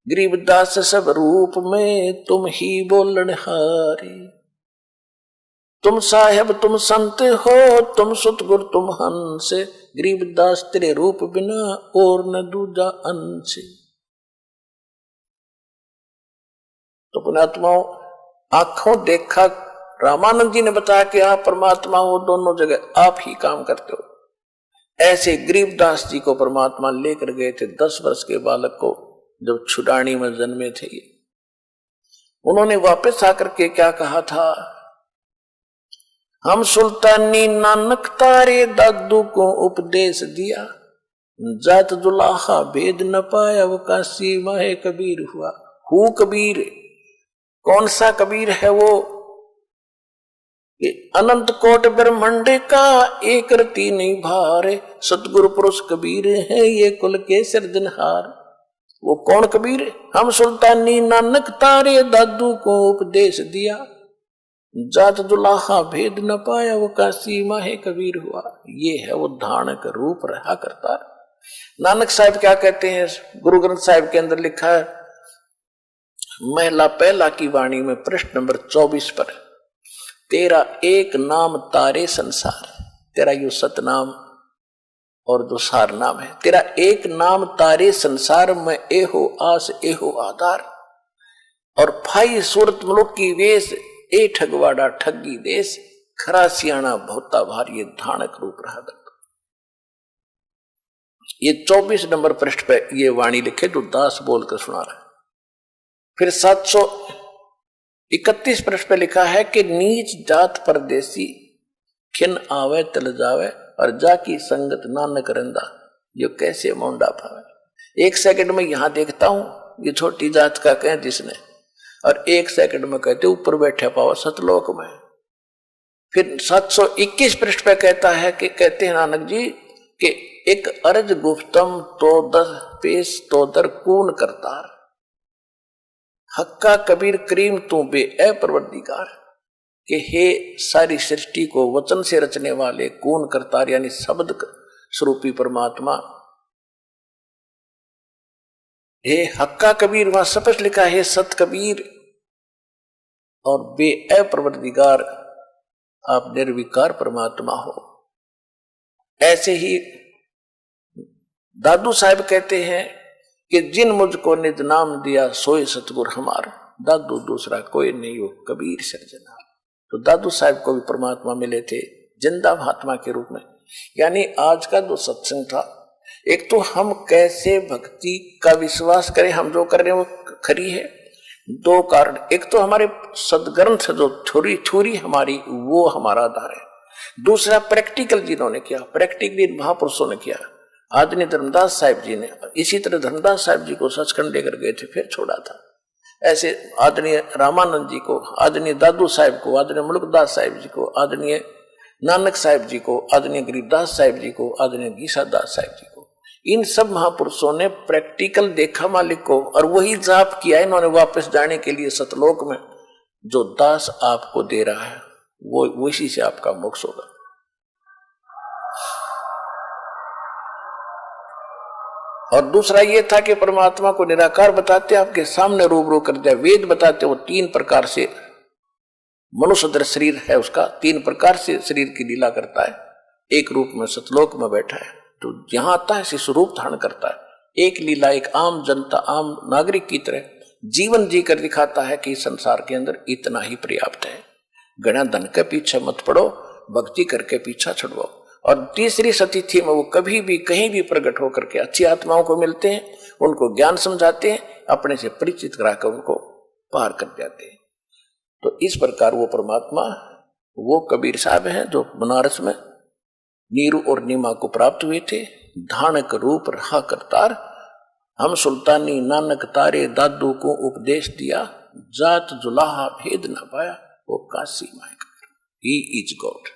गरीबदास सब रूप में तुम ही बोलन हारे। तुम साहेब तुम संत हो, तुम सतगुर तुम हंस, गरीबदास तेरे रूप बिना और न दूजा अंश। तो पुण्यात्माओं, आंखों देखा रामानंद जी ने बताया कि आप परमात्मा हो, दोनों जगह आप ही काम करते हो। ऐसे गरीबदास जी को परमात्मा लेकर गए थे 10 वर्ष के बालक को, जब छुडानी में जन्मे थे ये। उन्होंने वापस आकर के क्या कहा था, हम सुल्तानी नानक तारे दादू को उपदेश दिया, जात दुलाहा भेद न पाया वो काशी माहे कबीर हुआ। हु कबीर, कौन सा कबीर है वो? अनंत कोट ब्रह्मांड का एक रति नहीं भार, सतगुरु पुरुष कबीर है ये कुल के सिरजनहार। वो कौन कबीर? हम सुल्तानी नानक तारे दादू को उपदेश दिया, जात दुलाहा भेद न पाया वो काशी माहे कबीर हुआ। ये है वो धानक रूप रहा करता। नानक साहब क्या कहते हैं, गुरु ग्रंथ साहिब के अंदर लिखा है, महिला पहला की वाणी में पृष्ठ नंबर 24 पर, तेरा एक नाम तारे संसार। तेरा यो सतनाम और जो सार नाम है, तेरा एक नाम तारे संसार में एहो आस एहो आधार, और फाई सूरत मुलुक की वेश ए ठगवाड़ा ठगी देश, खरा सियाणा भोता भार ये धानक रूप रहा करता। ये 24 नंबर पृष्ठ पे ये वाणी लिखे जो दास बोलकर सुना रहा है। फिर 731 पृष्ठ पे लिखा है कि नीच जात परदेसी, खिन आवे तल जावे, और जाकी संगत नानक रंदा, जो कैसे मोंडा पावे। 1 सेकंड में यहां देखता हूं ये छोटी जात का कह जिसने, और 1 सेकंड में कहते ऊपर बैठे पाओ सतलोक में। फिर 721 पृष्ठ पे कहता है कि कहते हैं नानक जी कि एक अर्ज गुफ्तम तो 10 पेश तो दर कून करतार, हक्का कबीर करीम तू बे ए परवरदिगार, कि हे सारी सृष्टि को वचन से रचने वाले कून करतार यानी शब्द स्वरूपी परमात्मा, हे हक्का कबीर, वहां स्पष्ट लिखा है सत कबीर, और बे ए परवरदिगार आप निर्विकार परमात्मा हो। ऐसे ही दादू साहब कहते हैं कि जिन मुझको निज नाम दिया सोए सतगुर हमार, दादू दूसरा कोई नहीं हो कबीर सृजनहार। तो दादू साहब को भी परमात्मा मिले थे जिंदा महात्मा के रूप में। यानी आज का जो सत्संग था, एक तो हम कैसे भक्ति का विश्वास करें, हम जो कर रहे हैं वो खरी है। 2 कारण, एक तो हमारे सदग्रंथ जो छुरी हमारी वो हमारा आधार है। दूसरा प्रैक्टिकल जिन्होंने किया, प्रैक्टिकली महापुरुषों ने किया। आदरणीय धर्मदास साहिब जी ने इसी तरह धर्मदास साहिब जी को सचखंड लेकर गए थे, फिर छोड़ा था। ऐसे आदरणीय रामानंद जी को, आदरणीय दादू साहिब को, आदरणीय मुल्कदास साहिब जी को, आदरणीय नानक साहिब जी को, आदरणीय गरीबदास साहिब जी को, आदरणीय गीसादास साहिब जी को, इन सब महापुरुषों ने प्रैक्टिकल देखा मालिक को, और वही जाप किया इन्होंने वापस जाने के लिए सतलोक में। जो दास आपको दे रहा है वो उसी से आपका मोक्ष होगा। और दूसरा ये था कि परमात्मा को निराकार बताते, आपके सामने रूबरू कर दिया। वेद बताते वो 3 प्रकार से मनुष्य दर शरीर है उसका, 3 प्रकार से शरीर की लीला करता है। एक रूप में सतलोक में बैठा है, तो जहां आता है शिशु रूप धारण करता है। एक लीला एक आम जनता, आम नागरिक की तरह जीवन जी कर दिखाता है कि संसार के अंदर इतना ही पर्याप्त है। गणा धन के पीछे मत पड़ो, भक्ति करके पीछा छुड़वाओ। और तीसरी सतिथि में वो कभी भी कहीं भी प्रकट होकर के अच्छी आत्माओं को मिलते हैं, उनको ज्ञान समझाते हैं, अपने से परिचित कराकर उनको पार कर जाते हैं। तो इस प्रकार वो परमात्मा, वो कबीर साहब हैं जो बनारस में नीरू और नीमा को प्राप्त हुए थे। धानक रूप रहा करतार, हम सुल्तानी नानक तारे दादू को उपदेश दिया, जात जुलाहा भेद न पाया वो काशी माए कबीर। He is God.